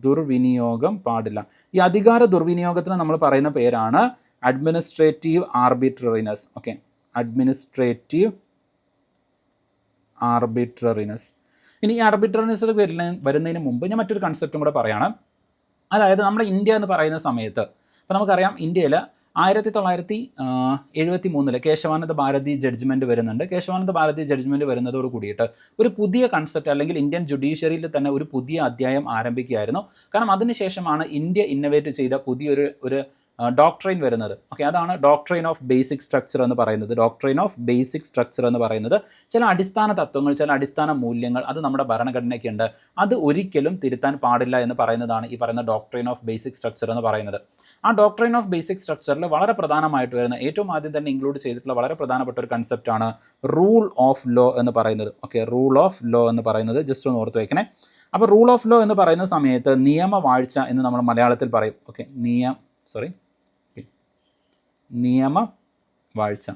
ദുർവിനിയോഗം പാടില്ല. ഈ അധികാര ദുർവിനിയോഗത്തിന് നമ്മൾ പറയുന്ന പേരാണ് administrative arbitrariness. Okay, administrative arbitrariness. ഇനി ഈ ആർബിട്രറിനെസ് വരുന്നതിന് മുമ്പ് ഞാൻ മറ്റൊരു കൺസെപ്റ്റും കൂടെ പറയുകയാണ്. അതായത് നമ്മുടെ ഇന്ത്യ എന്ന് പറയുന്ന സമയത്ത് ഇപ്പോൾ നമുക്കറിയാം, ഇന്ത്യയിൽ 1973 കേശവാനന്ദ ഭാരതി ജഡ്ജ്മെൻറ്റ് വരുന്നുണ്ട്. കേശവാനന്ദ ഭാരതി ജഡ്ജ്മെൻറ്റ് വരുന്നതോട് കൂടിയിട്ട് ഒരു പുതിയ കൺസെപ്റ്റ് അല്ലെങ്കിൽ ഇന്ത്യൻ ജുഡീഷ്യറിയിൽ തന്നെ ഒരു പുതിയ അധ്യായം ആരംഭിക്കുകയായിരുന്നു. കാരണം അതിനുശേഷമാണ് ഇന്ത്യ ഇന്നോവേറ്റ് ചെയ്ത പുതിയൊരു ഡോക്ട്രൈൻ വരുന്നത്. ഓക്കെ, അതാണ് ഡോക്ട്രൈൻ ഓഫ് ബേസിക് സ്ട്രക്ചർ എന്ന് പറയുന്നത്. ഡോക്ട്രൈൻ ഓഫ് ബേസിക് സ്ട്രക്ചർ എന്ന് പറയുന്നത് ചില അടിസ്ഥാന തത്വങ്ങൾ, ചില അടിസ്ഥാന മൂല്യങ്ങൾ അത് നമ്മുടെ ഭരണഘടനയ്ക്കുണ്ട്. അത് ഒരിക്കലും തിരുത്താൻ പാടില്ല എന്ന് പറയുന്നതാണ് ഈ പറയുന്ന ഡോക്ട്രൈൻ ഓഫ് ബേസിക് സ്ട്രക്ചർ എന്ന് പറയുന്നത്. ആ ഡോക്ട്രൈൻ ഓഫ് ബേസിക് സ്ട്രക്ചറിൽ വളരെ പ്രധാനമായിട്ട് വരുന്ന, ഏറ്റവും ആദ്യം തന്നെ ഇൻക്ലൂഡ് ചെയ്തിട്ടുള്ള വളരെ പ്രധാനപ്പെട്ട ഒരു കൺസെപ്റ്റാണ് റൂൾ ഓഫ് ലോ എന്ന് പറയുന്നത്. ഓക്കെ, റൂൾ ഓഫ് ലോ എന്ന് പറയുന്നത് ജസ്റ്റ് ഒന്ന് ഓർത്ത് വയ്ക്കണേ. അപ്പോൾ റൂൾ ഓഫ് ലോ എന്ന് പറയുന്ന സമയത്ത് നിയമവാഴ്ച എന്ന് നമ്മൾ മലയാളത്തിൽ പറയും. ഓക്കെ, നിയമവാഴ്ച,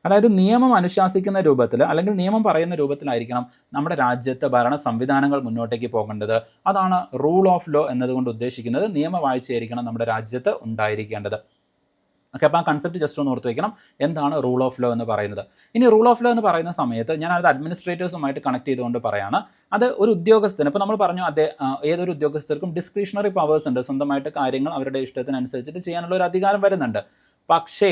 അതായത് നിയമം അനുശാസിക്കുന്ന രൂപത്തിൽ അല്ലെങ്കിൽ നിയമം പറയുന്ന രൂപത്തിലായിരിക്കണം നമ്മുടെ രാജ്യത്തെ ഭരണ സംവിധാനങ്ങൾ മുന്നോട്ടേക്ക് പോകേണ്ടത്. അതാണ് റൂൾ ഓഫ് ലോ എന്നതുകൊണ്ട് ഉദ്ദേശിക്കുന്നത്. നിയമവാഴ്ചയായിരിക്കണം നമ്മുടെ രാജ്യത്ത് ഉണ്ടായിരിക്കേണ്ടത്. ഓക്കെ, അപ്പോൾ ആ കൺസെപ്റ്റ് ജസ്റ്റ് ഒന്ന് ഓർത്ത് വയ്ക്കണം, എന്താണ് റൂൾ ഓഫ് ലോ എന്ന് പറയുന്നത്. ഇനി റൂൾ ഓഫ് ലോ എന്ന് പറയുന്ന സമയത്ത് ഞാൻ അത് അഡ്മിനിസ്ട്രേറ്റേഴ്സുമായിട്ട് കണക്ട് ചെയ്തുകൊണ്ട് പറയാണ്. അത് ഒരു ഉദ്യോഗസ്ഥന്, ഇപ്പോൾ നമ്മൾ പറഞ്ഞു ഏതൊരു ഉദ്യോഗസ്ഥർക്കും ഡിസ്ക്രിഷണറി പവേഴ്സ് ഉണ്ട്, സ്വന്തമായിട്ട് കാര്യങ്ങൾ അവരുടെ ഇഷ്ടത്തിനനുസരിച്ചിട്ട് ചെയ്യാനുള്ള ഒരു അധികാരം വരുന്നുണ്ട്. പക്ഷേ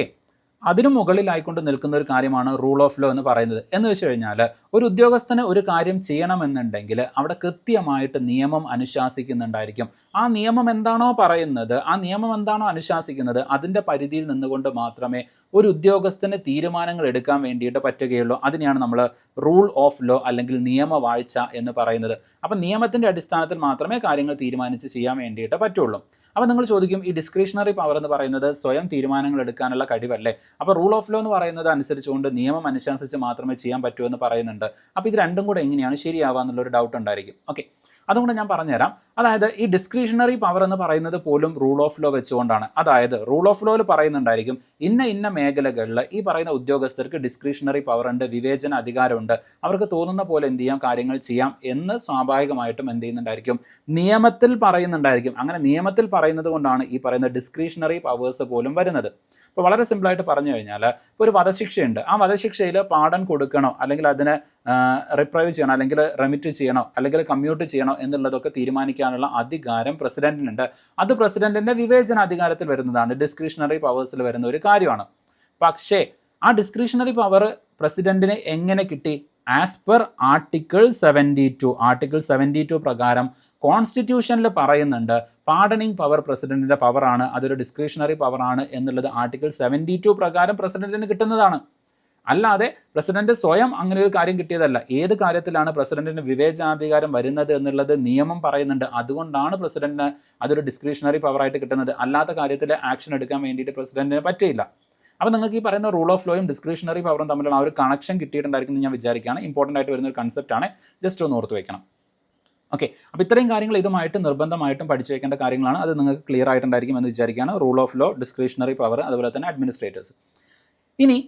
അതിനു മുകളിലായിക്കൊണ്ട് നിൽക്കുന്ന ഒരു കാര്യമാണ് റൂൾ ഓഫ് ലോ എന്ന് പറയുന്നത്. എന്ന് വെച്ച് കഴിഞ്ഞാൽ ഒരു ഉദ്യോഗസ്ഥന് ഒരു കാര്യം ചെയ്യണമെന്നുണ്ടെങ്കിൽ അവിടെ കൃത്യമായിട്ട് നിയമം അനുശാസിക്കുന്നുണ്ടായിരിക്കും. ആ നിയമം എന്താണോ പറയുന്നത്, ആ നിയമം എന്താണോ അനുശാസിക്കുന്നത്, അതിൻ്റെ പരിധിയിൽ നിന്നുകൊണ്ട് മാത്രമേ ഒരു ഉദ്യോഗസ്ഥന് തീരുമാനങ്ങൾ എടുക്കാൻ വേണ്ടിയിട്ട് പറ്റുകയുള്ളൂ. അതിനെയാണ് നമ്മൾ റൂൾ ഓഫ് ലോ അല്ലെങ്കിൽ നിയമവാഴ്ച എന്ന് പറയുന്നത്. അപ്പം നിയമത്തിൻ്റെ അടിസ്ഥാനത്തിൽ മാത്രമേ കാര്യങ്ങൾ തീരുമാനിച്ച് ചെയ്യാൻ വേണ്ടിയിട്ട് പറ്റുള്ളൂ. അപ്പോൾ നിങ്ങൾ ചോദിക്കും, ഈ ഡിസ്ക്രിഷണറി പവർ എന്ന് പറയുന്നത് സ്വയം തീരുമാനങ്ങൾ എടുക്കാനുള്ള കഴിവല്ലേ? അപ്പോൾ റൂൾ ഓഫ് ലോ എന്ന് പറയുന്നത് അനുസരിച്ചുകൊണ്ട് നിയമം അനുശാസിച്ച് മാത്രമേ ചെയ്യാൻ പറ്റൂ എന്ന് പറയുന്നുണ്ട്. അപ്പോൾ ഇത് രണ്ടും കൂടെ എങ്ങനെയാണ് ശരിയാവുക എന്നുള്ളൊരു ഡൗട്ട് ഉണ്ടായിരിക്കും. ഓക്കെ, അതുകൊണ്ട് ഞാൻ പറഞ്ഞുതരാം. അതായത് ഈ ഡിസ്ക്രിഷണറി പവർ എന്ന് പറയുന്നത് പോലും റൂൾ ഓഫ് ലോ വെച്ചുകൊണ്ടാണ്. അതായത് റൂൾ ഓഫ് ലോയിൽ പറയുന്നുണ്ടായിരിക്കും ഇന്ന മേഖലകളിൽ ഈ പറയുന്ന ഉദ്യോഗസ്ഥർക്ക് ഡിസ്ക്രിഷണറി പവർ ഉണ്ട്, വിവേചന അധികാരമുണ്ട്, അവർക്ക് തോന്നുന്ന പോലെ എന്ത് ചെയ്യാം, കാര്യങ്ങൾ ചെയ്യാം എന്ന് സ്വാഭാവികമായിട്ടും എന്ത് ചെയ്യുന്നുണ്ടായിരിക്കും, നിയമത്തിൽ പറയുന്നുണ്ടായിരിക്കും. അങ്ങനെ നിയമത്തിൽ പറയുന്നത് കൊണ്ടാണ് ഈ പറയുന്ന ഡിസ്ക്രിഷണറി പവേഴ്സ് പോലും വരുന്നത്. ഇപ്പോൾ വളരെ സിമ്പിളായിട്ട് പറഞ്ഞു കഴിഞ്ഞാൽ ഇപ്പോൾ ഒരു വധശിക്ഷയുണ്ട്, ആ വധശിക്ഷയിൽ പാർഡൺ കൊടുക്കണോ അല്ലെങ്കിൽ അതിനെ റിപ്രൈവ് ചെയ്യണോ അല്ലെങ്കിൽ റെമിറ്റ് ചെയ്യണോ അല്ലെങ്കിൽ കമ്മ്യൂട്ട് ചെയ്യണോ എന്നുള്ളതൊക്കെ തീരുമാനിക്കാനുള്ള അധികാരം പ്രസിഡന്റിനുണ്ട്. അത് പ്രസിഡന്റിന്റെ വിവേചനാധികാരത്തിൽ വരുന്നതാണ്, ഡിസ്ക്രിഷണറി പവേഴ്സിൽ വരുന്ന ഒരു കാര്യമാണ്. പക്ഷേ ആ ഡിസ്ക്രിഷണറി പവർ പ്രസിഡന്റിന് എങ്ങനെ കിട്ടി? ആസ് പെർ ആർട്ടിക്കിൾ 72 പ്രകാരം കോൺസ്റ്റിറ്റ്യൂഷനിൽ പറയുന്നുണ്ട് പാർഡണിങ് പവർ പ്രസിഡന്റിന്റെ പവറാണ്, അതൊരു ഡിസ്ക്രിഷണറി പവറാണ് എന്നുള്ളത് ആർട്ടിക്കിൾ 72 പ്രകാരം പ്രസിഡന്റിന് കിട്ടുന്നതാണ്. അല്ലാതെ പ്രസിഡന്റ് സ്വയം അങ്ങനെ ഒരു കാര്യം കിട്ടിയതല്ല. ഏത് കാര്യത്തിലാണ് പ്രസിഡന്റിന് വിവേചനാധികാരം വരുന്നത് എന്നുള്ളത് നിയമം പറയുന്നുണ്ട്. അതുകൊണ്ടാണ് പ്രസിഡന്റിന് അതൊരു ഡിസ്ക്രിഷണറി പവറായിട്ട് കിട്ടുന്നത്. അല്ലാത്ത കാര്യത്തിൽ ആക്ഷൻ എടുക്കാൻ വേണ്ടിയിട്ട് പ്രസിഡന്റിന് പറ്റില്ല. അപ്പോൾ നിങ്ങൾക്ക് ഈ പറയുന്ന റൂൾ ഓഫ് ലോയും ഡിസ്ക്രിഷണറി പവറും തമ്മിലുള്ള ആ ഒരു കണക്ഷൻ കിട്ടിയിട്ടുണ്ടായിരിക്കും എന്ന് ഞാൻ വിചാരിക്കുകയാണ്. ഇമ്പോർട്ടൻ്റ് ആയിട്ട് വരുന്ന ഒരു കൺസെപ്റ്റാണ്, ജസ്റ്റ് ഒന്ന് ഓർത്ത് വെക്കണം. ഓക്കെ, അപ്പോൾ ഇത്രയും കാര്യങ്ങൾ ഇതുമായിട്ട് നിർബന്ധമായിട്ടും പഠിച്ചു വെക്കേണ്ട കാര്യങ്ങളാണ്. അത് നിങ്ങൾക്ക് ക്ലിയർ ആയിട്ടുണ്ടായിരിക്കും എന്ന് വിചാരിക്കുകയാണ്. Rule of law, discretionary power, അതുപോലെ തന്നെ അഡ്മിനിസ്ട്രേറ്റേഴ്സ്. ഇനി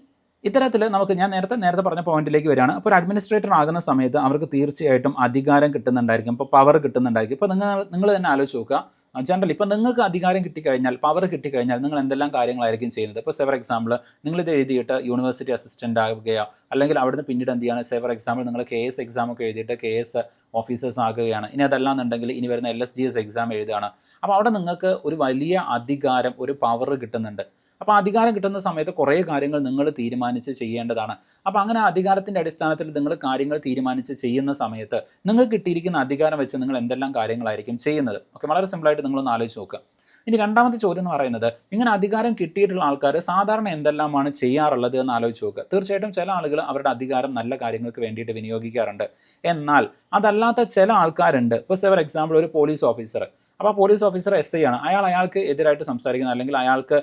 ഇത്തരത്തിൽ നമുക്ക് ഞാൻ നേരത്തെ പറഞ്ഞ പോയിന്റിലേക്ക് വരികയാണ്. അപ്പോൾ ഒരു അഡ്മിനിസ്ട്രേറ്റർ ആകുന്ന സമയത്ത് അവർക്ക് തീർച്ചയായിട്ടും അധികാരം കിട്ടുന്നുണ്ടായിരിക്കും, ഇപ്പോൾ പവർ കിട്ടുന്നുണ്ടായിരിക്കും. ഇപ്പോൾ നിങ്ങൾ തന്നെ ആലോചിച്ച് നോക്കുക, ജനറൽ ഇപ്പോൾ നിങ്ങൾക്ക് അധികാരം കിട്ടിക്കഴിഞ്ഞാൽ, പവർ കിട്ടിക്കഴിഞ്ഞാൽ നിങ്ങൾ എന്തെല്ലാം കാര്യങ്ങളായിരിക്കും ചെയ്യുന്നത്? ഇപ്പോൾ സെവർ എക്സാമ്പിൾ നിങ്ങളിത് എഴുതിയിട്ട് യൂണിവേഴ്സിറ്റി അസിസ്റ്റൻ്റ് ആവുകയോ അല്ലെങ്കിൽ അവിടുന്ന് പിന്നീട് എന്ത് ചെയ്യാണ്, സെവർ എക്സാമ്പിൾ നിങ്ങൾ KS എക്സാം ഒക്കെ എഴുതിയിട്ട് KS ഓഫീസേഴ്സ് ആകുകയാണ്. ഇനി അതല്ലാന്നുണ്ടെങ്കിൽ ഇനി വരുന്ന LSGS എക്സാം എഴുതുകയാണ്. അപ്പോൾ അവിടെ നിങ്ങൾക്ക് ഒരു വലിയ അധികാരം, ഒരു പവർ കിട്ടുന്നുണ്ട്. അപ്പോൾ അധികാരം കിട്ടുന്ന സമയത്ത് കുറേ കാര്യങ്ങൾ നിങ്ങൾ തീരുമാനിച്ച് ചെയ്യേണ്ടതാണ്. അപ്പോൾ അങ്ങനെ അധികാരത്തിൻ്റെ അടിസ്ഥാനത്തിൽ നിങ്ങൾ കാര്യങ്ങൾ തീരുമാനിച്ച് ചെയ്യുന്ന സമയത്ത് നിങ്ങൾക്ക് കിട്ടിയിരിക്കുന്ന അധികാരം വെച്ച് നിങ്ങൾ എന്തെല്ലാം കാര്യങ്ങളായിരിക്കും ചെയ്യുന്നത്? ഓക്കെ, വളരെ സിമ്പിളായിട്ട് നിങ്ങളൊന്ന് ആലോചിച്ച് നോക്കുക. ഇനി രണ്ടാമത്തെ ചോദ്യം എന്ന് പറയുന്നത്, ഇങ്ങനെ അധികാരം കിട്ടിയിട്ടുള്ള ആൾക്കാർ സാധാരണ എന്തെല്ലാമാണ് ചെയ്യാറുള്ളത് എന്ന് ആലോചിച്ച് നോക്കുക. തീർച്ചയായിട്ടും ചില ആളുകൾ അവരുടെ അധികാരം നല്ല കാര്യങ്ങൾക്ക് വേണ്ടിയിട്ട് വിനിയോഗിക്കാറുണ്ട്. എന്നാൽ അതല്ലാത്ത ചില ആൾക്കാരുണ്ട്. ഇപ്പോൾ സെവർ എക്സാമ്പിൾ ഒരു പോലീസ് ഓഫീസർ, അപ്പോൾ ആ പോലീസ് ഓഫീസർ SI ആണ്. അയാൾക്ക് എതിരായിട്ട് സംസാരിക്കുന്ന അല്ലെങ്കിൽ അയാൾക്ക്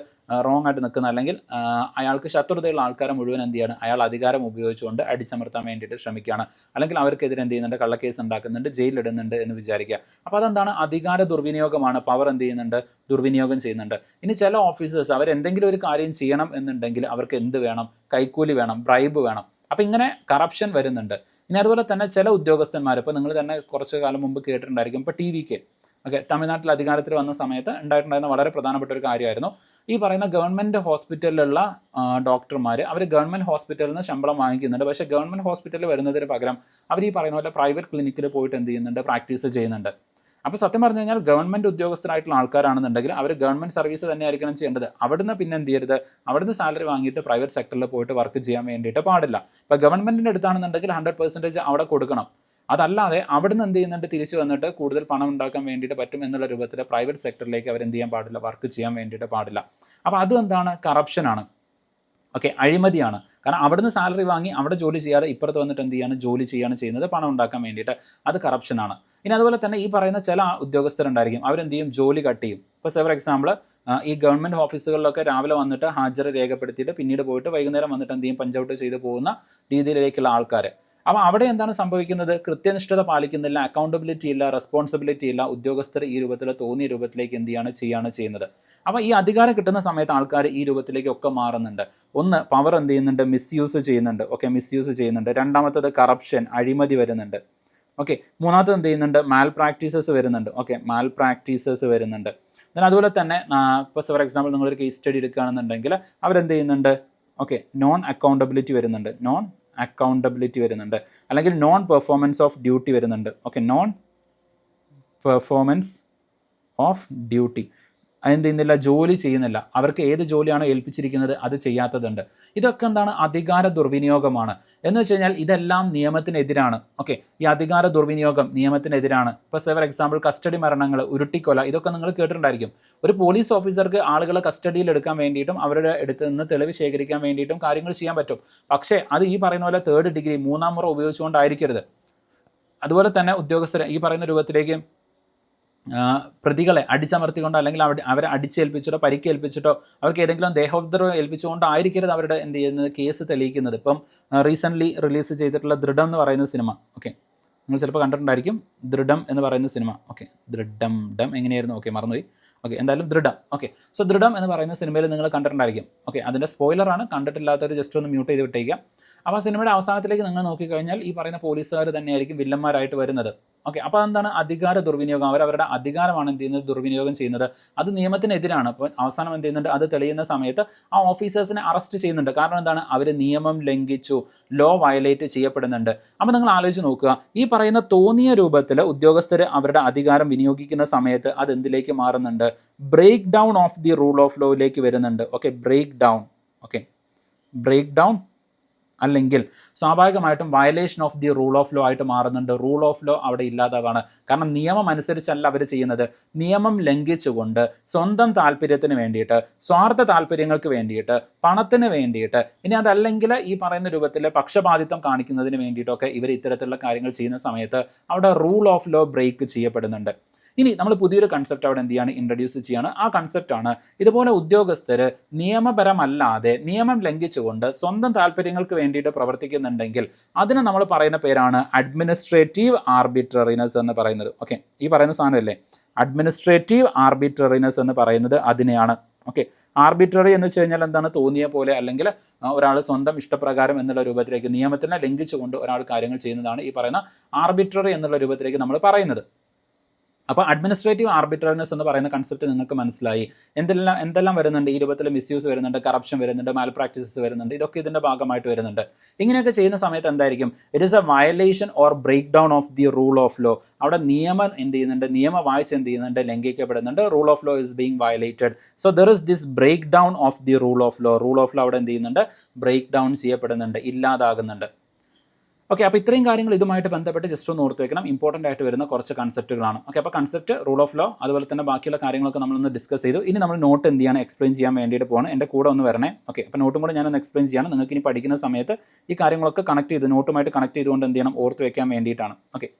റോങ് ആയിട്ട് നിൽക്കുന്ന അല്ലെങ്കിൽ അയാൾക്ക് ശത്രുതയുള്ള ആൾക്കാരെ മുഴുവൻ എന്ത് ചെയ്യാണ്, അയാൾ അധികാരം ഉപയോഗിച്ചുകൊണ്ട് അടിച്ചമർത്താൻ വേണ്ടിയിട്ട് ശ്രമിക്കുകയാണ്. അല്ലെങ്കിൽ അവർക്കെതിരെ എന്ത് ചെയ്യുന്നുണ്ട്, കള്ളക്കേസ് ഉണ്ടാക്കുന്നുണ്ട്, ജയിലിടുന്നുണ്ട് എന്ന് വിചാരിക്കുക. അപ്പോൾ അതെന്താണ്, അധികാര ദുർവിനിയോഗമാണ്. പവർ എന്ത് ചെയ്യുന്നുണ്ട്, ദുർവിനിയോഗം ചെയ്യുന്നുണ്ട്. ഇനി ചില ഓഫീസേഴ്സ് അവരെന്തെങ്കിലും ഒരു കാര്യം ചെയ്യണം എന്നുണ്ടെങ്കിൽ അവർക്ക് എന്ത് വേണം, കൈക്കൂലി വേണം, ബ്രൈബ് വേണം. അപ്പോൾ ഇങ്ങനെ കറപ്ഷൻ വരുന്നുണ്ട്. ഇനി അതുപോലെ തന്നെ ചില ഉദ്യോഗസ്ഥന്മാർ, ഇപ്പോൾ നിങ്ങൾ തന്നെ കുറച്ച് കാലം മുമ്പ് കേട്ടിട്ടുണ്ടായിരിക്കും, ഇപ്പോൾ TVK ഓക്കെ, തമിഴ്നാട്ടിൽ അധികാരത്തിൽ വന്ന സമയത്ത് ഉണ്ടായിട്ടുണ്ടായിരുന്ന വളരെ പ്രധാനപ്പെട്ട ഒരു കാര്യമായിരുന്നു ഈ പറയുന്ന ഗവൺമെൻറ് ഹോസ്പിറ്റലിലുള്ള ഡോക്ടർമാർ. അവർ ഗവൺമെൻറ് ഹോസ്പിറ്റലിൽ നിന്ന് ശമ്പളം വാങ്ങിക്കുന്നുണ്ട്. പക്ഷേ ഗവൺമെൻറ് ഹോസ്പിറ്റലിൽ വരുന്നതിന് പകരം അവർ ഈ പറയുന്ന പോലെ പ്രൈവറ്റ് ക്ലിനിക്കിൽ പോയിട്ട് എന്ത് ചെയ്യുന്നുണ്ട്, പ്രാക്ടീസ് ചെയ്യുന്നുണ്ട്. അപ്പോൾ സത്യം പറഞ്ഞു കഴിഞ്ഞാൽ ഗവൺമെൻറ് ഉദ്യോഗസ്ഥരായിട്ടുള്ള ആൾക്കാരാണെന്നുണ്ടെങ്കിൽ അവർ ഗവൺമെൻറ് സർവീസ് തന്നെ ആയിരിക്കണം ചെയ്യേണ്ടത്. അവിടുന്ന് പിന്നെ എന്ത് ചെയ്യരുത്, അവിടുന്ന് സാലറി വാങ്ങിയിട്ട് പ്രൈവറ്റ് സെക്ടറിൽ പോയിട്ട് വർക്ക് ചെയ്യാൻ വേണ്ടിയിട്ട് പാടില്ല. ഇപ്പോൾ ഗവൺമെൻറ്റിൻ്റെ അടുത്താണെന്നുണ്ടെങ്കിൽ 100% അവിടെ കൊടുക്കണം. അതല്ലാതെ അവിടുന്ന് എന്ത് ചെയ്യുന്നുണ്ട്, തിരിച്ചു വന്നിട്ട് കൂടുതൽ പണം ഉണ്ടാക്കാൻ വേണ്ടിയിട്ട് പറ്റും എന്നുള്ള രൂപത്തിൽ പ്രൈവറ്റ് സെക്ടറിലേക്ക് അവർ എന്ത് ചെയ്യാൻ പാടില്ല, വർക്ക് ചെയ്യാൻ വേണ്ടിയിട്ട് പാടില്ല. അപ്പോൾ അതും എന്താണ്, കറപ്ഷനാണ്. ഓക്കെ, അഴിമതിയാണ്. കാരണം അവിടുന്ന് സാലറി വാങ്ങി അവിടെ ജോലി ചെയ്യാതെ ഇപ്പുറത്ത് വന്നിട്ട് എന്ത് ചെയ്യാണ്, ജോലി ചെയ്യാണ് ചെയ്യുന്നത് പണം ഉണ്ടാക്കാൻ വേണ്ടിയിട്ട്. അത് കറപ്ഷനാണ്. ഇനി അതുപോലെ തന്നെ ഈ പറയുന്ന ചില ഉദ്യോഗസ്ഥരുണ്ടായിരിക്കും, അവരെന്ത് ചെയ്യും, ജോലി കട്ട് ചെയ്യും. ഇപ്പോൾ ഫോർ എക്സാമ്പിൾ ഈ ഗവൺമെൻറ് ഓഫീസുകളിലൊക്കെ രാവിലെ വന്നിട്ട് ഹാജർ രേഖപ്പെടുത്തിയിട്ട് പിന്നീട് പോയിട്ട് വൈകുന്നേരം വന്നിട്ട് എന്ത് ചെയ്യും, പഞ്ച് ഔട്ട് ചെയ്ത് പോകുന്ന രീതിയിലേക്കുള്ള ആൾക്കാർ. അപ്പോൾ അവിടെ എന്താണ് സംഭവിക്കുന്നത്, കൃത്യനിഷ്ഠത പാലിക്കുന്നില്ല, അക്കൗണ്ടബിലിറ്റി ഇല്ല, റെസ്പോൺസിബിലിറ്റി ഇല്ല. ഉദ്യോഗസ്ഥർ ഈ രൂപത്തിൽ തോന്നിയ രൂപത്തിലേക്ക് എന്ത് ചെയ്യാണ് ചെയ്യുന്നത്. അപ്പോൾ ഈ അധികാരം കിട്ടുന്ന സമയത്ത് ആൾക്കാർ ഈ രൂപത്തിലേക്കൊക്കെ മാറുന്നുണ്ട്. ഒന്ന്, പവർ എന്ത് ചെയ്യുന്നുണ്ട്, മിസ്യൂസ് ചെയ്യുന്നുണ്ട്. ഓക്കെ, മിസ്യൂസ് ചെയ്യുന്നുണ്ട്. രണ്ടാമത്തത് കറപ്ഷൻ, അഴിമതി വരുന്നുണ്ട്. ഓക്കെ, മൂന്നാമത്തത് എന്ത് ചെയ്യുന്നുണ്ട്, മാൽ പ്രാക്ടീസസ് വരുന്നുണ്ട്. ഓക്കെ, മാൽ പ്രാക്ടീസസ് വരുന്നുണ്ട്. അതുപോലെ തന്നെ ഇപ്പോൾ ഫോർ എക്സാമ്പിൾ നിങ്ങളൊരു കേസ് സ്റ്റഡി എടുക്കുകയാണെന്നുണ്ടെങ്കിൽ അവരെന്ത് ചെയ്യുന്നുണ്ട്, ഓക്കെ, നോൺ അക്കൗണ്ടബിലിറ്റി വരുന്നുണ്ട്. അല്ലെങ്കിൽ നോൺ പെർഫോമൻസ് ഓഫ് ഡ്യൂട്ടി വരുന്നുണ്ട്. Okay, non performance of duty. അതെന്ത് ചെയ്യുന്നില്ല, ജോലി ചെയ്യുന്നില്ല. അവർക്ക് ഏത് ജോലിയാണോ ഏൽപ്പിച്ചിരിക്കുന്നത് അത് ചെയ്യാത്തതുണ്ട്. ഇതൊക്കെ എന്താണ്, അധികാര ദുർവിനിയോഗമാണ്. എന്ന് വെച്ച് കഴിഞ്ഞാൽ ഇതെല്ലാം നിയമത്തിനെതിരാണ്. ഓക്കെ, ഈ അധികാര ദുർവിനിയോഗം നിയമത്തിനെതിരാണ്. ഇപ്പോൾ ഫോർ എക്സാമ്പിൾ കസ്റ്റഡി മരണങ്ങൾ, ഉരുട്ടിക്കൊല, ഇതൊക്കെ നിങ്ങൾ കേട്ടിട്ടുണ്ടായിരിക്കും. ഒരു പോലീസ് ഓഫീസർക്ക് ആളുകളെ കസ്റ്റഡിയിൽ എടുക്കാൻ വേണ്ടിയിട്ടും അവരുടെ അടുത്ത് നിന്ന് തെളിവ് ശേഖരിക്കാൻ വേണ്ടിയിട്ടും കാര്യങ്ങൾ ചെയ്യാൻ പറ്റും. പക്ഷേ അത് ഈ പറയുന്ന പോലെ 3rd ഡിഗ്രി 3ാം മുറ ഉപയോഗിച്ചുകൊണ്ടായിരിക്കരുത്. അതുപോലെ തന്നെ ഉദ്യോഗസ്ഥരെ ഈ പറയുന്ന രൂപത്തിലേക്ക് പ്രതികളെ അടിച്ചമർത്തിക്കൊണ്ടോ അല്ലെങ്കിൽ അവരെ അടിച്ചേൽപ്പിച്ചിട്ടോ പരിക്കേൽപ്പിച്ചിട്ടോ അവർക്ക് ഏതെങ്കിലും ദേഹോപദ്രവം ഏൽപ്പിച്ചുകൊണ്ടോ ആയിരിക്കരുത് അവരുടെ എന്ത് ചെയ്യുന്നത്, കേസ് തെളിയിക്കുന്നത്. ഇപ്പം റീസെൻ്റ്ലി റിലീസ് ചെയ്തിട്ടുള്ള ദൃഢം എന്ന് പറയുന്ന സിനിമ, ഓക്കെ, നിങ്ങൾ ചിലപ്പോൾ കണ്ടിട്ടുണ്ടായിരിക്കും, ദൃഢം എന്ന് പറയുന്ന സിനിമ. ഓക്കെ, ദൃഢം എങ്ങനെയായിരുന്നു, ഓക്കെ, മറന്നുപോയി. ഓക്കെ, എന്തായാലും ദൃഢം. ഓക്കെ, സോ ദൃഢം എന്ന് പറയുന്ന സിനിമയിൽ നിങ്ങൾ കണ്ടിട്ടുണ്ടായിരിക്കും. ഓക്കെ, അതിൻ്റെ സ്പോയിലറാണ്, കണ്ടിട്ടില്ലാത്തവർ ജസ്റ്റ് ഒന്ന് മ്യൂട്ട് ചെയ്ത് വിട്ടേക്കുക. അപ്പോൾ ആ സിനിമയുടെ അവസാനത്തിലേക്ക് നിങ്ങൾ നോക്കിക്കഴിഞ്ഞാൽ ഈ പറയുന്ന പോലീസുകാർ തന്നെയായിരിക്കും വില്ലന്മാരായിട്ട് വരുന്നത്. ഓക്കെ, അപ്പോൾ അതെന്താണ് അധികാര ദുർവിനിയോഗം. അവരവരുടെ അധികാരമാണ് എന്ത് ചെയ്യുന്നത്, ദുർവിനിയോഗം ചെയ്യുന്നത്. അത് നിയമത്തിനെതിരാണ്. അപ്പോൾ അവസാനം എന്ത് ചെയ്യുന്നുണ്ട്, അത് തെളിയുന്ന സമയത്ത് ആ ഓഫീസേഴ്സിനെ അറസ്റ്റ് ചെയ്യുന്നുണ്ട്. കാരണം എന്താണ്, അവർ നിയമം ലംഘിച്ചു, ലോ വയലേറ്റ് ചെയ്യപ്പെടുന്നുണ്ട്. അപ്പോൾ നിങ്ങൾ ആലോചിച്ച് നോക്കുക, ഈ പറയുന്ന തോന്നിയ രൂപത്തിൽ ഉദ്യോഗസ്ഥർ അവരുടെ അധികാരം വിനിയോഗിക്കുന്ന സമയത്ത് അത് എന്തിലേക്ക് മാറുന്നുണ്ട്, break down of the rule of ലോയിലേക്ക് വരുന്നുണ്ട്. Okay, break down. Okay, break down അല്ലെങ്കിൽ സ്വാഭാവികമായിട്ടും violation of the rule of law ആയിട്ട് മാറുന്നുണ്ട്. റൂൾ ഓഫ് ലോ അവിടെ ഇല്ലാതാവാണ്. കാരണം നിയമം അനുസരിച്ചല്ല അവർ ചെയ്യുന്നത്. നിയമം ലംഘിച്ചുകൊണ്ട് സ്വന്തം താല്പര്യത്തിന് വേണ്ടിയിട്ട്, സ്വാർത്ഥ താല്പര്യങ്ങൾക്ക് വേണ്ടിയിട്ട്, പണത്തിന് വേണ്ടിയിട്ട്, ഇനി അതല്ലെങ്കിൽ ഈ പറയുന്ന രൂപത്തിൽ പക്ഷപാതിത്വം കാണിക്കുന്നതിന് വേണ്ടിയിട്ടൊക്കെ ഇവർ ഇത്തരത്തിലുള്ള കാര്യങ്ങൾ ചെയ്യുന്ന സമയത്ത് അവിടെ റൂൾ ഓഫ് ലോ ബ്രേക്ക് ചെയ്യപ്പെടുന്നുണ്ട്. ഇനി നമ്മൾ പുതിയൊരു കൺസെപ്റ്റ് അവിടെ എന്ത് ചെയ്യാണ്, ഇൻട്രൊഡ്യൂസ് ചെയ്യാണ്. ആ കൺസെപ്റ്റാണ് ഇതുപോലെ ഉദ്യോഗസ്ഥർ നിയമപരമല്ലാതെ നിയമം ലംഘിച്ചുകൊണ്ട് സ്വന്തം താല്പര്യങ്ങൾക്ക് വേണ്ടിയിട്ട് പ്രവർത്തിക്കുന്നുണ്ടെങ്കിൽ അതിന് നമ്മൾ പറയുന്ന പേരാണ് അഡ്മിനിസ്ട്രേറ്റീവ് ആർബിട്രറിനെസ് എന്ന് പറയുന്നത്. ഓക്കെ, ഈ പറയുന്ന സാധനമല്ലേ അഡ്മിനിസ്ട്രേറ്റീവ് ആർബിട്രറിനെസ് എന്ന് പറയുന്നത്, അതിനെയാണ്. ഓക്കെ, ആർബിട്രറി എന്ന് വെച്ച് കഴിഞ്ഞാൽ എന്താണ്, തോന്നിയ പോലെ അല്ലെങ്കിൽ ഒരാൾ സ്വന്തം ഇഷ്ടപ്രകാരം എന്നുള്ള രൂപത്തിലേക്ക് നിയമത്തിനെ ലംഘിച്ചുകൊണ്ട് ഒരാൾ കാര്യങ്ങൾ ചെയ്യുന്നതാണ് ഈ പറയുന്ന ആർബിട്രറി എന്നുള്ള രൂപത്തിലേക്ക് നമ്മൾ പറയുന്നത്. അപ്പോൾ അഡ്മിനിസ്ട്രേറ്റീവ് ആർബിട്രറിനെസ് എന്ന് പറയുന്ന കൺസെപ്റ്റ് നിങ്ങൾക്ക് മനസ്സിലായി. എന്തെല്ലാം വരുന്നുണ്ട്, ഈ രൂപത്തിൽ മിസ്യൂസ് വരുന്നുണ്ട്, കറപ്ഷൻ വരുന്നുണ്ട്, മാൽ പ്രാക്ടീസസ് വരുന്നുണ്ട്, ഇതൊക്കെ ഇതിൻ്റെ ഭാഗമായിട്ട് വരുന്നുണ്ട്. ഇങ്ങനെയൊക്കെ ചെയ്യുന്ന സമയത്ത് എന്തായിരിക്കും, it is a violation or break down of the rule of law. അവിടെ നിയമം എന്ത് ചെയ്യുന്നുണ്ട്, നിയമവാഴ്ച എന്ത് ചെയ്യുന്നുണ്ട്, ലംഘിക്കപ്പെടുന്നുണ്ട്. Rule of law is being violated. So there is this break down of the rule of law. Rule of law അവിടെ എന്ത് ചെയ്യുന്നുണ്ട്, ബ്രേക്ക് ഡൗൺ ചെയ്യപ്പെടുന്നുണ്ട്, ഇല്ലാതാകുന്നുണ്ട്. ഓക്കെ, അപ്പോൾ ഇത്രയും കാര്യങ്ങൾ ഇതുമായിട്ട് ബന്ധപ്പെട്ട് ജസ്റ്റ് ഒന്ന് ഓർത്ത് വെക്കണം. ഇമ്പോർട്ടൻ്റ് ആയിട്ട് വരുന്ന കുറച്ച് കൺസെപ്റ്റുകളാണ്. ഓക്കെ, അപ്പോൾ കൺസെപ്റ്റ്, റൂൾ ഓഫ് ലോ, അതുപോലെ തന്നെ ബാക്കിയുള്ള കാര്യങ്ങളൊക്കെ നമ്മളൊന്ന് ഡിസ്കസ് ചെയ്തു. ഇനി നമ്മൾ നോട്ട് എന്ത് ചെയ്യാണ്, എക്സ്പ്ലെയിൻ ചെയ്യാൻ വേണ്ടിയിട്ട് പോകണം. എൻ്റെ കൂടെ ഒന്ന് വരണേ. ഓക്കെ, അപ്പോൾ നോട്ടും കൂടെ ഞാനൊന്ന് എക്സ്പ്ലെയിൻ ചെയ്യാണ്. നിങ്ങൾക്ക് ഇനി പഠിക്കുന്ന സമയത്ത് ഈ കാര്യങ്ങളൊക്കെ കണക്ട് ചെയ്ത് നോട്ടുമായിട്ട് കണക്ട് ചെയ്തുകൊണ്ട് എന്ത് ചെയ്യണം, ഓർത്ത് വെക്കാൻ വേണ്ടിയിട്ടാണ്. Okay,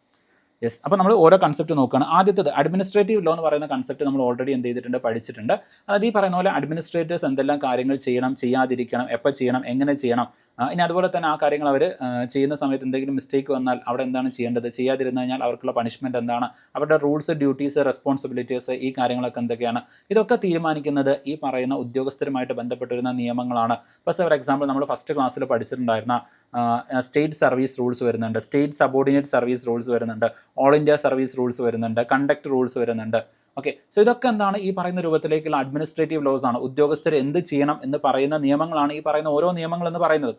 yes. അപ്പോൾ നമ്മൾ ഓരോ കൺസെപ്റ്റ് നോക്കുകയാണ്. ആദ്യത്തേത് അഡ്മിനിസ്ട്രേറ്റീവ് ലോ എന്ന് പറയുന്ന കൺസെപ്റ്റ് നമ്മൾ ഓൾറെഡി എന്ത് ചെയ്തിട്ടുണ്ട്, പഠിച്ചിട്ടുണ്ട്. അതായത് ഈ പറയുന്ന പോലെ അഡ്മിനിസ്ട്രേറ്റേഴ്സ് എന്തെല്ലാം കാര്യങ്ങൾ ചെയ്യണം, ചെയ്യാതിരിക്കണം, എപ്പോൾ ചെയ്യണം, എങ്ങനെ ചെയ്യണം, ഇനി അതുപോലെ തന്നെ ആ കാര്യങ്ങൾ അവർ ചെയ്യുന്ന സമയത്ത് എന്തെങ്കിലും മിസ്റ്റേക്ക് വന്നാൽ അവിടെ എന്താണ് ചെയ്യേണ്ടത്, ചെയ്യാതിരുന്നു കഴിഞ്ഞാൽ അവർക്കുള്ള പണിഷ്മെൻറ്റ് എന്താണ്, അവരുടെ റൂൾസ്, ഡ്യൂട്ടീസ്, റെസ്പോൺസിബിലിറ്റീസ്, ഈ കാര്യങ്ങളൊക്കെ എന്തൊക്കെയാണ്, ഇതൊക്കെ തീരുമാനിക്കുന്നത് ഈ പറയുന്ന ഉദ്യോഗസ്ഥരുമായിട്ട് ബന്ധപ്പെട്ടിരുന്ന നിയമങ്ങളാണ്. ഇപ്പോൾ ഫോർ എക്സാമ്പിൾ നമ്മൾ ഫസ്റ്റ് ക്ലാസ്സിൽ പഠിച്ചിട്ടുണ്ടായിരുന്ന സ്റ്റേറ്റ് സർവീസ് റൂൾസ് വരുന്നുണ്ട്, സ്റ്റേറ്റ് സബോർഡിനേറ്റ് സർവീസ് റൂൾസ് വരുന്നുണ്ട്, ഓൾ ഇന്ത്യ സർവീസ് റൂൾസ് വരുന്നുണ്ട്, കണ്ടക്ട് റൂൾസ് വരുന്നുണ്ട്. ഓക്കെ, സോ ഇതൊക്കെ എന്താണ്, ഈ പറയുന്ന രൂപത്തിലേക്കുള്ള അഡ്മിനിസ്ട്രേറ്റീവ് ലോസ് ആണ്. ഉദ്യോഗസ്ഥർ എന്ത് ചെയ്യണം എന്ന് പറയുന്ന നിയമങ്ങളാണ് ഈ പറയുന്ന ഓരോ നിയമങ്ങൾ എന്ന് പറയുന്നത്.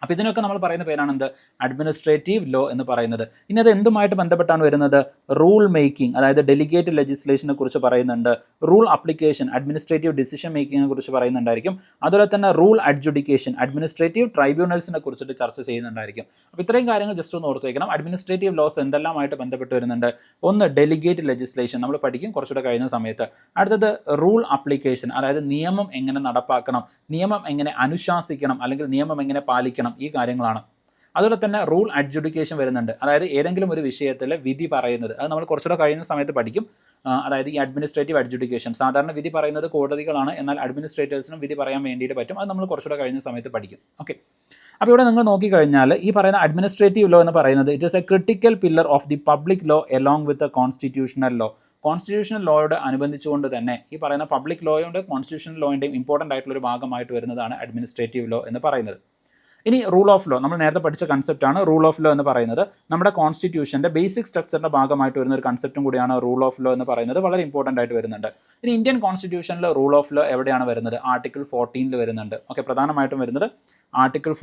അപ്പോൾ ഇതിനൊക്കെ നമ്മൾ പറയുന്ന പേരാണ് എന്ത്, അഡ്മിനിസ്ട്രേറ്റീവ് ലോ എന്ന് പറയുന്നത്. ഇനി അത് എന്തുമായിട്ട് ബന്ധപ്പെട്ടാണ് വരുന്നത്, റൂൾ മേക്കിംഗ്, അതായത് ഡെലിഗേറ്റ് ലെജിസ്ലേഷനെ കുറിച്ച് പറയുന്നുണ്ട്, റൂൾ അപ്ലിക്കേഷൻ, അഡ്മിനിസ്ട്രേറ്റീവ് ഡിസിഷൻ മേക്കിങ്ങിനെ കുറിച്ച് പറയുന്നുണ്ടായിരിക്കും, അതുപോലെ തന്നെ റൂൾ അഡ്ജുഡിക്കേഷൻ, അഡ്മിനിസ്ട്രേറ്റീവ് ട്രൈബ്യൂണൽസിനെ കുറിച്ചിട്ട് ചർച്ച ചെയ്യുന്നുണ്ടായിരിക്കും. അപ്പോൾ ഇത്രയും കാര്യങ്ങൾ ജസ്റ്റ് ഒന്ന് ഓർത്ത് വയ്ക്കണം. അഡ്മിനിസ്ട്രേറ്റീവ് ലോസ് എന്തെല്ലാമായിട്ട് ബന്ധപ്പെട്ട് വരുന്നുണ്ട്, ഒന്ന് ഡെലിഗേറ്റ് ലെജിസ്ലേഷൻ നമ്മൾ പഠിക്കും കുറച്ചുകൂടെ കഴിയുന്ന സമയത്ത്. അടുത്തത് റൂൾ അപ്ലിക്കേഷൻ, അതായത് നിയമം എങ്ങനെ നടപ്പാക്കണം, നിയമം എങ്ങനെ അനുശാസിക്കണം, അല്ലെങ്കിൽ നിയമം എങ്ങനെ പാലിക്കണം, ഈ കാര്യങ്ങളാണ്. അതുപോലെ തന്നെ റൂൾ അഡ്ജുഡിക്കേഷൻ വരുന്നുണ്ട്, അതായത് ഏതെങ്കിലും ഒരു വിഷയത്തിൽ വിധി പറയുന്നത്, അത് നമ്മൾ കുറച്ചുകൂടെ കഴിയുന്ന സമയത്ത് പഠിക്കും. അതായത് ഈ അഡ്മിനിസ്ട്രേറ്റീവ് അഡ്ജുഡിക്കേഷൻ, സാധാരണ വിധി പറയുന്നത് കോടതികളാണ്, എന്നാൽ അഡ്മിനിസ്ട്രേറ്റേഴ്സിനും വിധി പറയാൻ വേണ്ടിയിട്ട് പറ്റും. അത് നമ്മൾ കുറച്ചുകൂടെ കഴിയുന്ന സമയത്ത് പഠിക്കും. ഓക്കെ, അപ്പോൾ ഇവിടെ നിങ്ങൾ നോക്കിക്കഴിഞ്ഞാൽ ഈ പറയുന്ന അഡ്മിനിസ്ട്രേറ്റീവ് ലോ എന്ന് പറയുന്നത് it is a critical pillar of the public law along with a constitutional law. Constitutional ലോയോട് അനുബന്ധിച്ചുകൊണ്ട് തന്നെ ഈ പറയുന്ന പബ്ലിക് ലോയുണ്ട് കോൺസ്റ്റിറ്റ്യൂഷണൽ ലോയുടെയും ഇമ്പോർട്ടൻ്റ് ആയിട്ടുള്ള ഒരു ഭാഗമായിട്ട് വരുന്നതാണ് അഡ്മിനിസ്ട്രേറ്റീവ് ലോ എന്ന് പറയുന്നത്. ഇനി റൂൾ ഓഫ് ലോ, നമ്മൾ നേരത്തെ പഠിച്ച കൺസെപ്റ്റാണ് റൂൾ ഓഫ് ലോ എന്ന് പറയുന്നത്. നമ്മുടെ കോൺസ്റ്റിറ്റ്യൂഷൻ്റെ ബേസിക് സ്ട്രക്ചറിൻ്റെ ഭാഗമായിട്ട് വരുന്ന ഒരു കൺസെപ്റ്റും കൂടിയാണ് റൂൾ ഓഫ് ലോ എന്ന് പറയുന്നത്. വളരെ ഇമ്പോർട്ടൻ്റ് ആയിട്ട് വരുന്നുണ്ട്. ഇനി ഇന്ത്യൻ കോൺസ്റ്റിറ്റ്യൂഷനിൽ റൂൾ ഓഫ് ലോ എവിടെയാണ് വരുന്നത്, ആർട്ടിക്കിൾ 14 വരുന്നുണ്ട്. ഓക്കെ, പ്രധാനമായിട്ടും വരുന്നത് ആർട്ടിക്കിൾ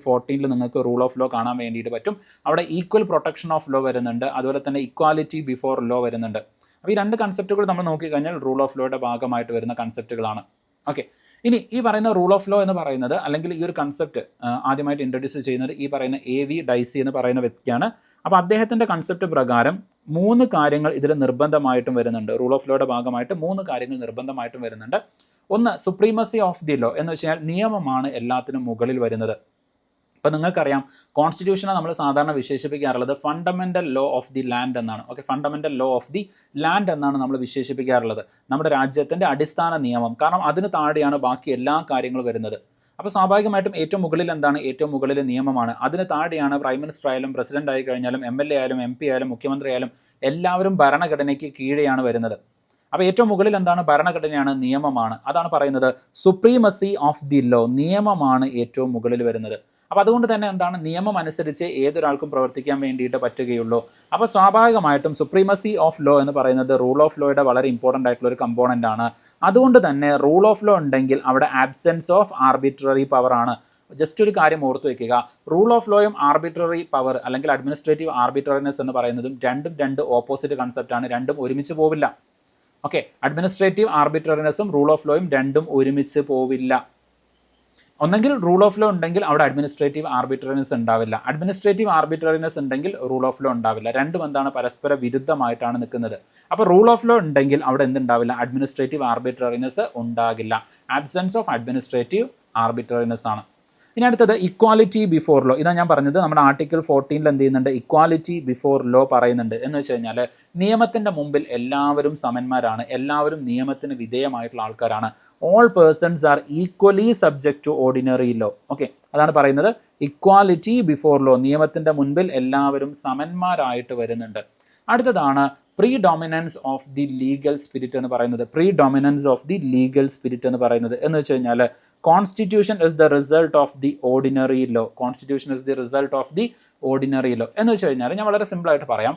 14 നിങ്ങൾക്ക് റൂൾ ഓഫ് ലോ കാണാൻ വേണ്ടിയിട്ട് പറ്റും. അവിടെ ഈക്വൽ പ്രൊട്ടക്ഷൻ ഓഫ് ലോ വരുന്നുണ്ട്, അതുപോലെ തന്നെ ഇക്വാലിറ്റി ബിഫോർ ലോ വരുന്നുണ്ട്. അപ്പോൾ ഈ രണ്ട് കൺസെപ്റ്റുകൾ നമ്മൾ നോക്കിക്കഴിഞ്ഞാൽ റൂൾ ഓഫ് ലോയുടെ ഭാഗമായിട്ട് വരുന്ന കൺസെപ്റ്റുകളാണ്. ഓക്കെ, ഇനി ഈ പറയുന്ന റൂൾ ഓഫ് ലോ എന്ന് പറയുന്നത്, അല്ലെങ്കിൽ ഈ ഒരു കൺസെപ്റ്റ് ആദ്യമായിട്ട് ഇൻട്രൊഡ്യൂസ് ചെയ്യുന്നത് ഈ പറയുന്ന AV ഡൈസി എന്ന് പറയുന്ന വ്യക്തിയാണ്. അപ്പോൾ അദ്ദേഹത്തിൻ്റെ കൺസെപ്റ്റ് പ്രകാരം 3 കാര്യങ്ങൾ ഇതിൽ നിർബന്ധമായിട്ടും വരുന്നുണ്ട്. റൂൾ ഓഫ് ലോയുടെ ഭാഗമായിട്ട് 3 കാര്യങ്ങൾ നിർബന്ധമായിട്ടും വരുന്നുണ്ട്. ഒന്ന്, സുപ്രീമസി ഓഫ് ദി ലോ എന്ന് വെച്ചാൽ നിയമമാണ് എല്ലാത്തിനും മുകളിൽ വരുന്നത്. അപ്പോൾ നിങ്ങൾക്കറിയാം കോൺസ്റ്റിറ്റ്യൂഷനെ നമ്മൾ സാധാരണ വിശേഷിപ്പിക്കാറുള്ളത് fundamental law of the land എന്നാണ്. Okay, fundamental law of the land എന്നാണ് നമ്മൾ വിശേഷിപ്പിക്കാറുള്ളത്, നമ്മുടെ രാജ്യത്തിൻ്റെ അടിസ്ഥാന നിയമം. കാരണം അതിന് താഴെയാണ് ബാക്കി എല്ലാ കാര്യങ്ങളും വരുന്നത്. അപ്പോൾ സ്വാഭാവികമായിട്ടും ഏറ്റവും മുകളിൽ എന്താണ്, ഏറ്റവും മുകളിൽ നിയമമാണ്. അതിന് താഴെയാണ് പ്രൈം മിനിസ്റ്റർ ആയാലും പ്രസിഡന്റ് ആയി കഴിഞ്ഞാലും MLA ആയാലും MP ആയാലും മുഖ്യമന്ത്രി ആയാലും എല്ലാവരും ഭരണഘടനയ്ക്ക് കീഴെയാണ് വരുന്നത്. അപ്പോൾ ഏറ്റവും മുകളിൽ എന്താണ്? ഭരണഘടനയാണ്, നിയമമാണ്. അതാണ് പറയുന്നത് സുപ്രീമസി ഓഫ് ദി ലോ, നിയമമാണ് ഏറ്റവും മുകളിൽ വരുന്നത്. അപ്പോൾ അതുകൊണ്ട് തന്നെ എന്താണ്? നിയമം അനുസരിച്ച് ഏതൊരാൾക്കും പ്രവർത്തിക്കാൻ വേണ്ടിയിട്ട് പറ്റുകയുള്ളൂ. അപ്പോൾ സ്വാഭാവികമായിട്ടും സുപ്രീമസി ഓഫ് ലോ എന്ന് പറയുന്നത് റൂൾ ഓഫ് ലോയുടെ വളരെ ഇമ്പോർട്ടൻ്റ് ആയിട്ടുള്ള ഒരു കമ്പോണൻ്റ് ആണ്. അതുകൊണ്ട് തന്നെ റൂൾ ഓഫ് ലോ ഉണ്ടെങ്കിൽ അവിടെ ആബ്സെൻസ് ഓഫ് ആർബിട്രറി പവർ ആണ്. ജസ്റ്റ് ഒരു കാര്യം ഓർത്തു വെക്കുക, റൂൾ ഓഫ് ലോയും ആർബിട്രറി പവർ അല്ലെങ്കിൽ അഡ്മിനിസ്ട്രേറ്റീവ് ആർബിട്രറിനെസ് എന്ന് പറയുന്നതും രണ്ട് ഓപ്പോസിറ്റ് കൺസെപ്റ്റ് ആണ്, രണ്ടും ഒരുമിച്ച് പോവില്ല. ഓക്കെ, അഡ്മിനിസ്ട്രേറ്റീവ് ആർബിട്രറിനെസ്സും റൂൾ ഓഫ് ലോയും രണ്ടും ഒരുമിച്ച് പോവില്ല. ഒന്നെങ്കിൽ റൂൾ ഓഫ് ലോ ഉണ്ടെങ്കിൽ അവിടെ അഡ്മിനിസ്ട്രേറ്റീവ് ആർബിട്രറിനെസ് ഉണ്ടാവില്ല, അഡ്മിനിസ്ട്രേറ്റീവ് ആർബിട്രറിനെസ് ഉണ്ടെങ്കിൽ റൂൾ ഓഫ് ലോ ഉണ്ടാവില്ല. രണ്ടും എന്താണ്? പരസ്പര വിരുദ്ധമായിട്ടാണ് നിൽക്കുന്നത്. അപ്പോൾ റൂൾ ഓഫ് ലോ ഉണ്ടെങ്കിൽ അവിടെ എന്തുണ്ടാവില്ല? അഡ്മിനിസ്ട്രേറ്റീവ് ആർബിട്രറിനെസ് ഉണ്ടാകില്ല. ആബ്സെൻസ് ഓഫ് അഡ്മിനിസ്ട്രേറ്റീവ് ആർബിട്രറിനെസ് ആണ്. ഇനി അടുത്തത് ഇക്വാലിറ്റി ബിഫോർ ലോ. ഇതാണ് ഞാൻ പറഞ്ഞത്, നമ്മുടെ ആർട്ടിക്കിൾ 14 എന്ത് ചെയ്യുന്നുണ്ട്? ഇക്വാലിറ്റി ബിഫോർ ലോ പറയുന്നുണ്ട്. എന്ന് വെച്ച് കഴിഞ്ഞാൽ നിയമത്തിൻ്റെ മുമ്പിൽ എല്ലാവരും സമന്മാരാണ്, എല്ലാവരും നിയമത്തിന് വിധേയമായിട്ടുള്ള ആൾക്കാരാണ്. All persons are equally subject to ordinary law. Okay, അതാണ് പറയുന്നത് ഇക്വാലിറ്റി ബിഫോർ ലോ, നിയമത്തിൻ്റെ മുൻപിൽ എല്ലാവരും സമന്മാരായിട്ട് വരുന്നുണ്ട്. അടുത്തതാണ് predominance of the legal spirit എന്ന് പറയുന്നത്. Predominance of the legal spirit എന്ന് പറയുന്നത് എന്ന് വെച്ച് കഴിഞ്ഞാൽ constitution is the result of the ordinary law. Constitution is the result of the ordinary law എന്ന് വെച്ച് കഴിഞ്ഞാൽ ഞാൻ വളരെ സിമ്പിളായിട്ട് പറയാം.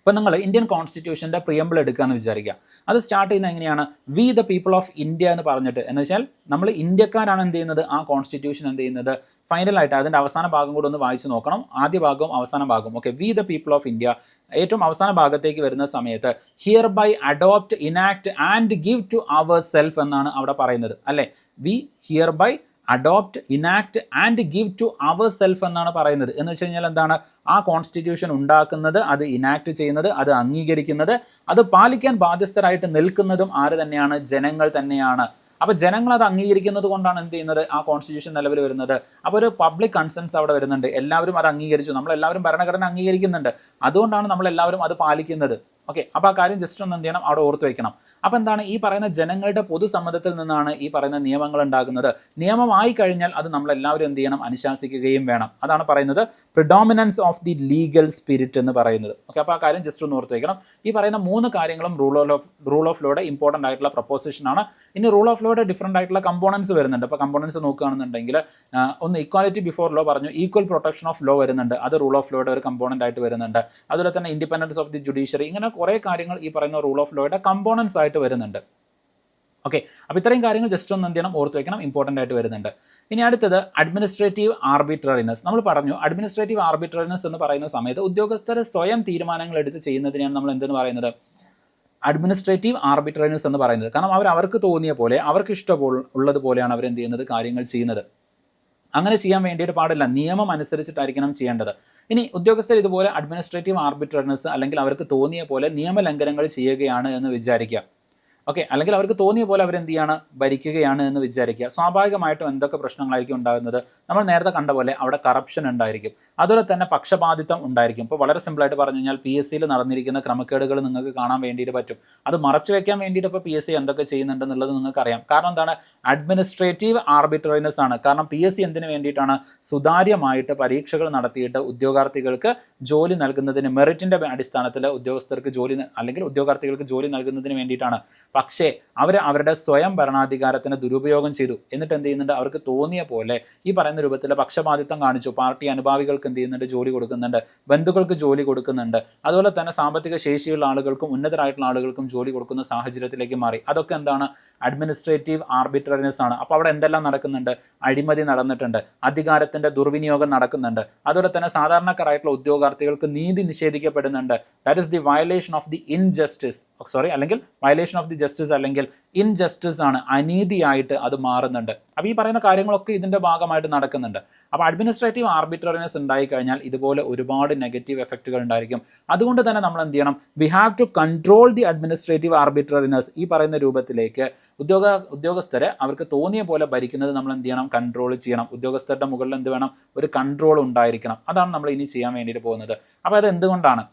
ഇപ്പം നിങ്ങൾ ഇന്ത്യൻ കോൺസ്റ്റിറ്റ്യൂഷൻ്റെ പ്രിയമ്പിൾ എടുക്കുകയെന്ന് വിചാരിക്കുക. അത് സ്റ്റാർട്ട് ചെയ്യുന്നത് എങ്ങനെയാണ്? V the people of India എന്ന് പറഞ്ഞിട്ട്. എന്ന് വെച്ചാൽ നമ്മൾ ഇന്ത്യക്കാരാണ് എന്ത് ചെയ്യുന്നത്? ആ കോൺസ്റ്റിറ്റ്യൂഷൻ എന്ത് ചെയ്യുന്നത്? ഫൈനലായിട്ട് അതിൻ്റെ അവസാന ഭാഗം കൂടെ ഒന്ന് വായിച്ച് നോക്കണം, ആദ്യ ഭാഗവും അവസാന ഭാഗവും. Okay, we the people of India ഏറ്റവും അവസാന ഭാഗത്തേക്ക് വരുന്ന സമയത്ത് hereby adopt, enact and give to our self എന്നാണ് അവിടെ പറയുന്നത്, അല്ലേ? We hereby adopt, enact and give to our self എന്നാണ് പറയുന്നത്. എന്ന് വെച്ച് കഴിഞ്ഞാൽ എന്താണ്? ആ കോൺസ്റ്റിറ്റ്യൂഷൻ ഉണ്ടാക്കുന്നത്, അത് ഇനാക്ട് ചെയ്യുന്നത്, അത് അംഗീകരിക്കുന്നത്, അത് പാലിക്കാൻ ബാധ്യസ്ഥരായിട്ട് നിൽക്കുന്നതും ആര് തന്നെയാണ്? ജനങ്ങൾ തന്നെയാണ്. അപ്പോൾ ജനങ്ങൾ അത് അംഗീകരിക്കുന്നത് കൊണ്ടാണ് എന്ത് ചെയ്യുന്നത്? ആ കോൺസ്റ്റിറ്റ്യൂഷൻ നിലവിൽ വരുന്നത്. അപ്പോൾ ഒരു പബ്ലിക് കൺസെൻസ് അവിടെ വരുന്നുണ്ട്, എല്ലാവരും അത് അംഗീകരിച്ചു, നമ്മളെല്ലാവരും ഭരണഘടന അംഗീകരിക്കുന്നുണ്ട്, അതുകൊണ്ടാണ് നമ്മളെല്ലാവരും അത് പാലിക്കുന്നത്. ഓക്കെ, അപ്പോൾ ആ കാര്യം ജസ്റ്റ് ഒന്ന് എന്ത് ചെയ്യണം? അവിടെ ഓർത്ത് വയ്ക്കണം. അപ്പോൾ എന്താണ്? ഈ പറയുന്ന ജനങ്ങളുടെ പൊതുസമ്മതത്തിൽ നിന്നാണ് ഈ പറയുന്ന നിയമങ്ങൾ ഉണ്ടാകുന്നത്. നിയമമായി കഴിഞ്ഞാൽ അത് നമ്മളെല്ലാവരും എന്ത് ചെയ്യണം? അനുശാസിക്കുകയും വേണം. അതാണ് പറയുന്നത് predominance of the legal spirit എന്ന് പറയുന്നത്. ഓക്കെ, അപ്പോൾ ആ കാര്യം ജസ്റ്റ് ഒന്ന് ഓർത്ത് വയ്ക്കണം. ഈ പറയുന്ന 3 കാര്യങ്ങളും റൂൾ ഓഫ് ലോയുടെ ഇമ്പോർട്ടൻ്റ് ആയിട്ടുള്ള പ്രൊപ്പോസിഷനാണ്. ഇനി റൂൾ ഓഫ് ലോയുടെ ഡിഫറൻ്റ് ആയിട്ടുള്ള കമ്പോണൻസ് വരുന്നുണ്ട്. അപ്പോൾ കമ്പോണൻസ് നോക്കുകയാണെന്നുണ്ടെങ്കിൽ ഒന്ന് ഇക്വാലിറ്റി ബിഫോർ ലോ പറഞ്ഞു, ഈക്വൽ പ്രൊട്ടക്ഷൻ ഓഫ് ലോ വരുന്നുണ്ട്, അത് റൂൾ ഓഫ് ലോയുടെ ഒരു കമ്പോണൻ്റ് ആയിട്ട് വരുന്നുണ്ട്. അതുപോലെ തന്നെ ഇൻഡിപെൻഡൻസ് ഓഫ് ദി ജുഡീഷ്യറി, ഇങ്ങനെ കുറേ കാര്യങ്ങൾ ഈ പറയുന്ന റൂൾ ഓഫ് ലോയുടെ കമ്പോണൻസ് ആയിട്ട് വരുന്നുണ്ട്. ഓക്കെ, അപ്പോൾ ഇത്രയും കാര്യങ്ങൾ ജസ്റ്റ് ഒന്ന് എന്ത് ചെയ്യണം? ഓർത്ത് വയ്ക്കണം, ഇമ്പോർട്ടൻ്റ് ആയിട്ട് വരുന്നുണ്ട്. ഇനി അടുത്തത് അഡ്മിനിസ്ട്രേറ്റീവ് ആർബിട്രറിനെസ്. നമ്മൾ പറഞ്ഞു അഡ്മിനിസ്ട്രേറ്റീവ് ആർബിട്രറിനെസ് എന്ന് പറയുന്ന സമയത്ത് ഉദ്യോഗസ്ഥർ സ്വയം തീരുമാനങ്ങൾ എടുത്ത് ചെയ്യുന്നതിനാണ് നമ്മൾ എന്തെന്ന് പറയുന്നത്? അഡ്മിനിസ്ട്രേറ്റീവ് ആർബിട്രറിനെസ് എന്ന് പറയുന്നത്. കാരണം അവർക്ക് തോന്നിയ പോലെ, അവർക്ക് ഇഷ്ടമുള്ളതുപോലെയാണ് അവർ എന്ത് ചെയ്യുന്നത്? കാര്യങ്ങൾ ചെയ്യുന്നത്. അങ്ങനെ ചെയ്യാൻ വേണ്ടിയിട്ട് പാടില്ല, നിയമം അനുസരിച്ചിട്ടായിരിക്കണം ചെയ്യേണ്ടത്. ഇനി ഉദ്യോഗസ്ഥർ ഇതുപോലെ അഡ്മിനിസ്ട്രേറ്റീവ് ആർബിട്രറിനെസ് അല്ലെങ്കിൽ അവർക്ക് തോന്നിയ പോലെ നിയമലംഘനങ്ങൾ ചെയ്യുകയാണ് എന്ന് വിചാരിക്കുക. ഓക്കെ, അല്ലെങ്കിൽ അവർക്ക് തോന്നിയ പോലെ അവരെന്ത് ചെയ്യാണ്? ഭരിക്കുകയാണ് എന്ന് വിചാരിക്കുക. സ്വാഭാവികമായിട്ടും എന്തൊക്കെ പ്രശ്നങ്ങളായിരിക്കും ഉണ്ടാകുന്നത്? നമ്മൾ നേരത്തെ കണ്ട പോലെ അവിടെ കറപ്ഷൻ ഉണ്ടായിരിക്കും, അതുപോലെ തന്നെ പക്ഷപാതിത്വം ഉണ്ടായിരിക്കും. ഇപ്പോൾ വളരെ സിമ്പിളായിട്ട് പറഞ്ഞു കഴിഞ്ഞാൽ PSCയിൽ നടന്നിരിക്കുന്ന ക്രമക്കേടുകൾ നിങ്ങൾക്ക് കാണാൻ വേണ്ടിയിട്ട് പറ്റും. അത് മറച്ചു വെക്കാൻ വേണ്ടിയിട്ട് ഇപ്പോൾ PSC എന്തൊക്കെ ചെയ്യുന്നുണ്ടെന്നുള്ളത് നിങ്ങൾക്ക് അറിയാം. കാരണം എന്താണ്? അഡ്മിനിസ്ട്രേറ്റീവ് ആർബിട്രറിനെസ് ആണ്. കാരണം PSC എന്തിനു വേണ്ടിയിട്ടാണ്? സുതാര്യമായിട്ട് പരീക്ഷകൾ നടത്തിയിട്ട് ഉദ്യോഗാർത്ഥികൾക്ക് ജോലി നൽകുന്നതിന്, മെറിറ്റിൻ്റെ അടിസ്ഥാനത്തിൽ ഉദ്യോഗസ്ഥർക്ക് ജോലി അല്ലെങ്കിൽ ഉദ്യോഗാർത്ഥികൾക്ക് ജോലി നൽകുന്നതിന് വേണ്ടിയിട്ടാണ്. പക്ഷേ അവരുടെ സ്വയം ഭരണാധികാരത്തിന് ദുരുപയോഗം ചെയ്തു. എന്നിട്ട് എന്ത് ചെയ്യുന്നുണ്ട്? അവർക്ക് തോന്നിയ പോലെ ഈ പറയുന്ന രൂപത്തിൽ പക്ഷപാതിത്വം കാണിച്ചു. പാർട്ടി അനുഭാവികൾക്ക് എന്ത് ചെയ്യുന്നുണ്ട്? ജോലി കൊടുക്കുന്നുണ്ട്, ബന്ധുക്കൾക്ക് ജോലി കൊടുക്കുന്നുണ്ട്, അതുപോലെ തന്നെ സാമ്പത്തിക ശേഷിയുള്ള ആളുകൾക്കും ഉന്നതരായിട്ടുള്ള ആളുകൾക്കും ജോലി കൊടുക്കുന്ന സാഹചര്യത്തിലേക്ക് മാറി. അതൊക്കെ എന്താണ്? അഡ്മിനിസ്ട്രേറ്റീവ് ആർബിട്രറിനെസ് ആണ്. അപ്പോൾ അവിടെ എന്തെല്ലാം നടക്കുന്നുണ്ട്? അഴിമതി നടന്നിട്ടുണ്ട്, അധികാരത്തിൻ്റെ ദുർവിനിയോഗം നടക്കുന്നുണ്ട്, അതുപോലെ തന്നെ സാധാരണക്കാരായിട്ടുള്ള ഉദ്യോഗാർത്ഥികൾക്ക് നീതി നിഷേധിക്കപ്പെടുന്നുണ്ട്. That is the violation of the injustice, അല്ലെങ്കിൽ വയലേഷൻ ഓഫ് ദി ജസ്റ്റിസ് അല്ലെങ്കിൽ ഇൻജസ്റ്റിസ് ആണ്, അനീതിയായിട്ട് അത് മാറുന്നുണ്ട്. അപ്പോൾ ഈ പറയുന്ന കാര്യങ്ങളൊക്കെ ഇതിൻ്റെ ഭാഗമായിട്ട് നടക്കുന്നുണ്ട്. അപ്പോൾ അഡ്മിനിസ്ട്രേറ്റീവ് ആർബിട്രറിനെസ് ഉണ്ടായിക്കഴിഞ്ഞാൽ ഇതുപോലെ ഒരുപാട് നെഗറ്റീവ് എഫക്റ്റുകൾ ഉണ്ടായിരിക്കും. അതുകൊണ്ട് തന്നെ നമ്മൾ എന്ത് ചെയ്യണം? We have to control the administrative arbitrariness. ഈ പറയുന്ന രൂപത്തിലേക്ക് ഉദ്യോഗസ്ഥരെ അവർക്ക് തോന്നിയ പോലെ ഭരിക്കുന്നത് നമ്മൾ എന്ത് ചെയ്യണം? കൺട്രോൾ ചെയ്യണം. ഉദ്യോഗസ്ഥരുടെ മുകളിൽ എന്ത് വേണം? ഒരു കൺട്രോൾ ഉണ്ടായിരിക്കണം. അതാണ് നമ്മൾ ഇനി ചെയ്യാൻ വേണ്ടിയിട്ട് പോകുന്നത്. അപ്പോൾ അത് എന്തുകൊണ്ടാണ്?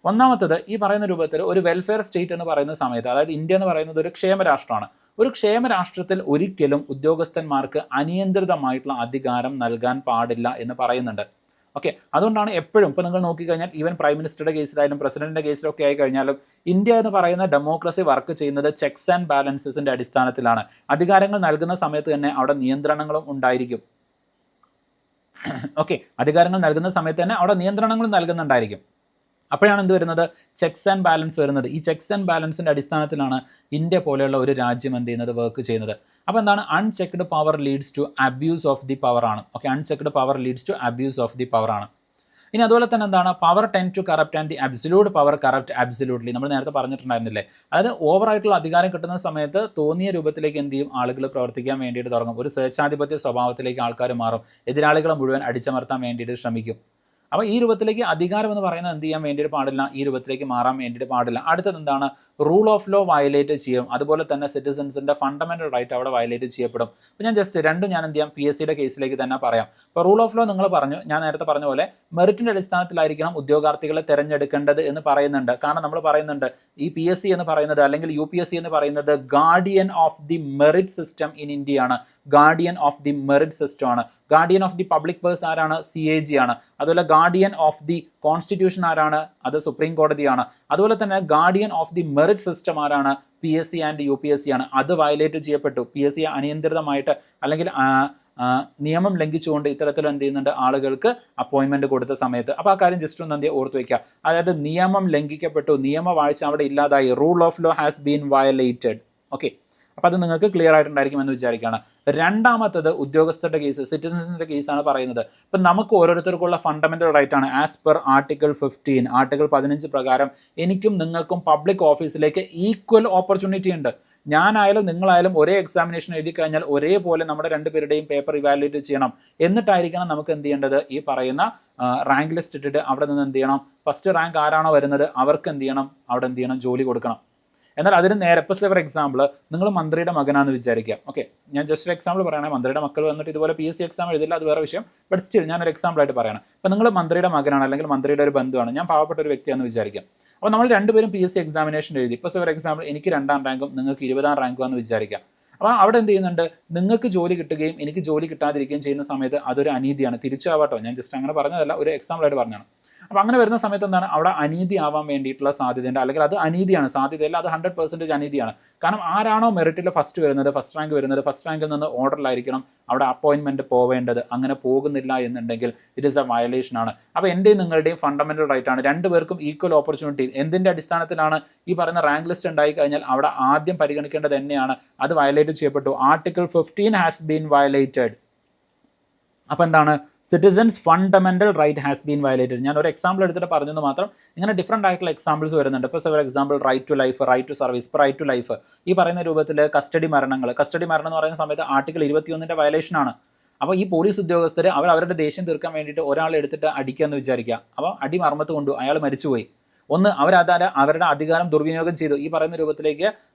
ഒന്നാമത്തത്, ഈ പറയുന്ന രൂപത്തിൽ ഒരു വെൽഫെയർ സ്റ്റേറ്റ് എന്ന് പറയുന്ന സമയത്ത്, അതായത് ഇന്ത്യ എന്ന് പറയുന്നത് ഒരു ക്ഷേമരാഷ്ട്രമാണ്. ഒരു ക്ഷേമരാഷ്ട്രത്തിൽ ഒരിക്കലും ഉദ്യോഗസ്ഥന്മാർക്ക് അനിയന്ത്രിതമായിട്ടുള്ള അധികാരം നൽകാൻ പാടില്ല എന്ന് പറയുന്നുണ്ട്. ഓക്കെ, അതുകൊണ്ടാണ് എപ്പോഴും ഇപ്പോൾ നിങ്ങൾ നോക്കിക്കഴിഞ്ഞാൽ ഈവൻ പ്രൈം മിനിസ്റ്ററുടെ കേസിലായാലും പ്രസിഡന്റിന്റെ കേസിലൊക്കെ ആയി കഴിഞ്ഞാലും ഇന്ത്യ എന്ന് പറയുന്ന ഡെമോക്രസി വർക്ക് ചെയ്യുന്നത് ചെക്സ് ആൻഡ് ബാലൻസസിന്റെ അടിസ്ഥാനത്തിലാണ്. അധികാരങ്ങൾ നൽകുന്ന സമയത്ത് തന്നെ അവിടെ നിയന്ത്രണങ്ങളും ഉണ്ടായിരിക്കും. ഓക്കെ, അധികാരങ്ങൾ നൽകുന്ന സമയത്ത് തന്നെ അവിടെ നിയന്ത്രണങ്ങളും നൽകുന്നുണ്ടായിരിക്കും. അപ്പോഴാണ് എന്ത് വരുന്നത്, ചെക്സ് ആൻഡ് ബാലൻസ് വരുന്നത്. ഈ ചെക്സ് ആൻഡ് ബാലൻസിൻ്റെ അടിസ്ഥാനത്തിലാണ് ഇന്ത്യ പോലെയുള്ള ഒരു രാജ്യം എന്ത് ചെയ്യുന്നത്, വർക്ക് ചെയ്യുന്നത്. അപ്പോൾ എന്താണ്, unchecked power leads to abuse of the power ആണ്. Okay, unchecked power leads to abuse of the power ആണ്. ഇനി അതുപോലെ തന്നെ എന്താണ്, power tend to corrupt and the absolute power corrupt absolutely. നമ്മൾ നേരത്തെ പറഞ്ഞിട്ടുണ്ടായിരുന്നില്ലേ, അതായത് ഓവറായിട്ടുള്ള അധികാരം കിട്ടുന്ന സമയത്ത് തോന്നിയ രൂപത്തിലേക്ക് എന്ത് ചെയ്യും, ആളുകൾ പ്രവർത്തിക്കാൻ വേണ്ടിയിട്ട് തുടങ്ങും. ഒരു സ്വേച്ഛാധിപത്യ സ്വഭാവത്തിലേക്ക് ആൾക്കാർ മാറും. എതിരാളികളെ മുഴുവൻ അടിച്ചമർത്താൻ വേണ്ടിയിട്ട് ശ്രമിക്കും. അപ്പോൾ ഈ രൂപത്തിലേക്ക് അധികാരം എന്ന് പറയുന്നത് എന്ത് ചെയ്യാൻ വേണ്ടിയിട്ട് പാടില്ല, ഈ രൂപത്തിലേക്ക് മാറാൻ വേണ്ടിയിട്ട് പാടില്ല. അടുത്തത് എന്താണ്, റൂൾ ഓഫ് ലോ വയലേറ്റ് ചെയ്യും. അതുപോലെ തന്നെ സിറ്റിസൺസിൻ്റെ ഫണ്ടമെൻ്റൽ റൈറ്റ് അവിടെ വയലേറ്റ് ചെയ്യപ്പെടും. അപ്പോൾ ഞാൻ ജസ്റ്റ് രണ്ടും ഞാൻ എന്ത് ചെയ്യാം, PSC കേസിലേക്ക് തന്നെ പറയാം. ഇപ്പോൾ റൂൾ ഓഫ് ലോ നിങ്ങൾ പറഞ്ഞു, ഞാൻ നേരത്തെ പറഞ്ഞ പോലെ മെറിറ്റിൻ്റെ അടിസ്ഥാനത്തിലായിരിക്കണം ഉദ്യോഗാർത്ഥികളെ തിരഞ്ഞെടുക്കേണ്ടത് എന്ന് പറയുന്നുണ്ട്. കാരണം നമ്മൾ പറയുന്നുണ്ട് ഈ PSC എന്ന് പറയുന്നത് അല്ലെങ്കിൽ UPSC എന്ന് പറയുന്നത് guardian of the merit system in India ആണ്. Guardian of the merit system ആണ്. Guardian of the public purse ആരാണ്, CAG ആണ്. അതുപോലെ ഗാർഡിയൻ ഓഫ് ദി കോൺസ്റ്റിറ്റ്യൂഷൻ ആരാണ്, അത് സുപ്രീം കോടതിയാണ്. അതുപോലെ തന്നെ guardian of the merit system ആരാണ്, PSC ആൻഡ് UPSC ആണ്. അത് വയലേറ്റ് ചെയ്യപ്പെട്ടു. PSC അനിയന്ത്രിതമായിട്ട് അല്ലെങ്കിൽ നിയമം ലംഘിച്ചുകൊണ്ട് ഇത്തരത്തിൽ എന്ത് ചെയ്യുന്നുണ്ട്, ആളുകൾക്ക് അപ്പോയിൻമെന്റ് കൊടുത്ത സമയത്ത്. അപ്പോൾ ആ കാര്യം ജസ്റ്റ് ഒന്ന് എന്ത് ഓർത്ത് വയ്ക്കുക. അതായത് നിയമം ലംഘിക്കപ്പെട്ടു, നിയമവാഴ്ച അവിടെ ഇല്ലാതായി, rule of law has been violated. Okay, അപ്പോൾ അത് നിങ്ങൾക്ക് ക്ലിയർ ആയിട്ടുണ്ടായിരിക്കും എന്ന് വിചാരിക്കുകയാണ്. രണ്ടാമത്തത് ഉദ്യോഗസ്ഥരുടെ കേസ്, സിറ്റിസൺസിൻ്റെ കേസാണ് പറയുന്നത്. ഇപ്പം നമുക്ക് ഓരോരുത്തർക്കുള്ള ഫണ്ടമെൻ്റൽ റൈറ്റ് ആണ്. ആസ് പെർ ആർട്ടിക്കിൾ 15, ആർട്ടിക്കിൾ 15 പ്രകാരം എനിക്കും നിങ്ങൾക്കും പബ്ലിക് ഓഫീസിലേക്ക് ഈക്വൽ ഓപ്പർച്യൂണിറ്റി ഉണ്ട്. ഞാനായാലും നിങ്ങളായാലും ഒരേ എക്സാമിനേഷൻ എഴുതി കഴിഞ്ഞാൽ ഒരേപോലെ നമ്മുടെ രണ്ടുപേരുടെയും പേപ്പർ ഇവാലുവേറ്റ് ചെയ്യണം. എന്നിട്ടായിരിക്കണം നമുക്ക് എന്ത് ചെയ്യേണ്ടത്, ഈ പറയുന്ന റാങ്ക് ലിസ്റ്റ് ഇട്ടിട്ട് അവിടെ നിന്ന് എന്ത് ചെയ്യണം, ഫസ്റ്റ് റാങ്ക് ആരാണോ വരുന്നത് അവർക്ക് എന്ത് ചെയ്യണം, അവിടെ എന്ത് ചെയ്യണം, ജോലി കൊടുക്കണം. എന്നാൽ അതിന് നേരെ ഇപ്പോൾ ഫോർ എക്സാമ്പിൾ നിങ്ങൾ മന്ത്രിയുടെ മകനാന്ന് വിചാരിക്കുക. ഓക്കെ, ഞാൻ ജസ്റ്റ് ഒരു എക്സാമ്പിൾ പറയുകയാണെങ്കിൽ മന്ത്രിയുടെ മക്കൾ വന്നിട്ട് ഇതുപോലെ PSC എക്സാം എഴുതില്ല, അത് വേറെ വിഷയം. ബട്ട് സ്റ്റിൽ ഞാനൊരു എക്സാമ്പിൾ ആയിട്ട് പറയണം. ഇപ്പോൾ നിങ്ങൾ മന്ത്രിയുടെ മകനാണ് അല്ലെങ്കിൽ മന്ത്രിയുടെ ഒരു ബന്ധുവാണ്, ഞാൻ പാവപ്പെട്ട ഒരു വ്യക്തിയാണെന്ന് വിചാരിക്കാം. അപ്പോൾ നമ്മൾ രണ്ടുപേരും PSC എക്സാമിനേഷൻ എഴുതി. ഇപ്പോൾ ഫോർ എക്സാമ്പിൾ എനിക്ക് 2ാം റാങ്കും നിങ്ങൾക്ക് 20ാം റാങ്കും എന്ന് വിചാരിക്കാം. അപ്പോൾ അവിടെ എന്ത് ചെയ്യുന്നുണ്ട്, നിങ്ങൾക്ക് ജോലി കിട്ടുകയും എനിക്ക് ജോലി കിട്ടാതിരിക്കുകയും ചെയ്യുന്ന സമയത്ത് അതൊരു അനീതിയാണ്. തിരിച്ചാവാട്ടോ, ഞാൻ ജസ്റ്റ് അങ്ങനെ പറഞ്ഞതല്ല, ഒരു എക്സാമ്പിൾ ആയിട്ട് പറഞ്ഞതാണ്. അപ്പോൾ അങ്ങനെ വരുന്ന സമയത്ത് എന്താണ്, അവിടെ അനീതി ആവാൻ വേണ്ടിയിട്ടുള്ള സാധ്യതയുണ്ട്. അല്ലെങ്കിൽ അത് അനീതിയാണ്, സാധ്യതയല്ല, അത് 100% അനീതിയാണ്. കാരണം ആരാണോ മെറിറ്റിൽ ഫസ്റ്റ് വരുന്നത്, ഫസ്റ്റ് റാങ്ക് വരുന്നത്, ഫസ്റ്റ് റാങ്കിൽ നിന്ന് ഓർഡറിലായിരിക്കണം അവിടെ അപ്പോയിൻമെൻറ്റ് പോവേണ്ടത്. അങ്ങനെ പോകുന്നില്ല എന്നുണ്ടെങ്കിൽ ഇറ്റ് ഈസ് എ വയലേഷൻ ആണ്. അപ്പോൾ എൻ്റെയും നിങ്ങളുടെയും ഫണ്ടമെൻ്റൽ റൈറ്റ് ആണ്, രണ്ടുപേർക്കും ഈക്വൽ ഓപ്പർച്യൂണിറ്റി. എന്തിൻ്റെ അടിസ്ഥാനത്തിലാണ് ഈ പറയുന്ന റാങ്ക് ലിസ്റ്റ് ഉണ്ടായി കഴിഞ്ഞാൽ അവിടെ ആദ്യം പരിഗണിക്കേണ്ടത് തന്നെയാണ്, അത് വയലേറ്റ് ചെയ്യപ്പെട്ടു. Article 15 has been violated. അപ്പോൾ എന്താണ്, citizens fundamental right has been violated. ഞാൻ ഒരു എക്സാമ്പിൾ എടുത്തിട്ട് പറഞ്ഞെന്ന് മാത്രം. ഇങ്ങനെ ഡിഫറൻറ്റ് ആയിട്ടുള്ള എക്സാമ്പിൾസ് വരുന്നുണ്ട്. ഇപ്പോൾ for example right to life, right to service. ഇപ്പോൾ റൈറ്റ് ടു ലൈഫ് ഈ പറയുന്ന രൂപത്തിൽ കസ്റ്റഡി മരണം എന്ന് പറയുന്ന സമയത്ത് ആർട്ടിക്കിൾ 21 വയലേഷനാണ്. അപ്പോൾ ഈ പോലീസ് ഉദ്യോഗസ്ഥർ അവരുടെ ദേഷ്യം തീർക്കാൻ വേണ്ടിയിട്ട് ഒരാളെ എടുത്തിട്ട് അടിക്കുക എന്ന് വിചാരിക്കുക. അപ്പോൾ അടി മർമ്മത്ത് കൊണ്ടു, അയാൾ മരിച്ചുപോയി. ഒന്ന് അവരുടെ അധികാരം ദുർവിനിയോഗം ചെയ്തു. ഈ പറയുന്ന രൂപത്തിലേക്ക്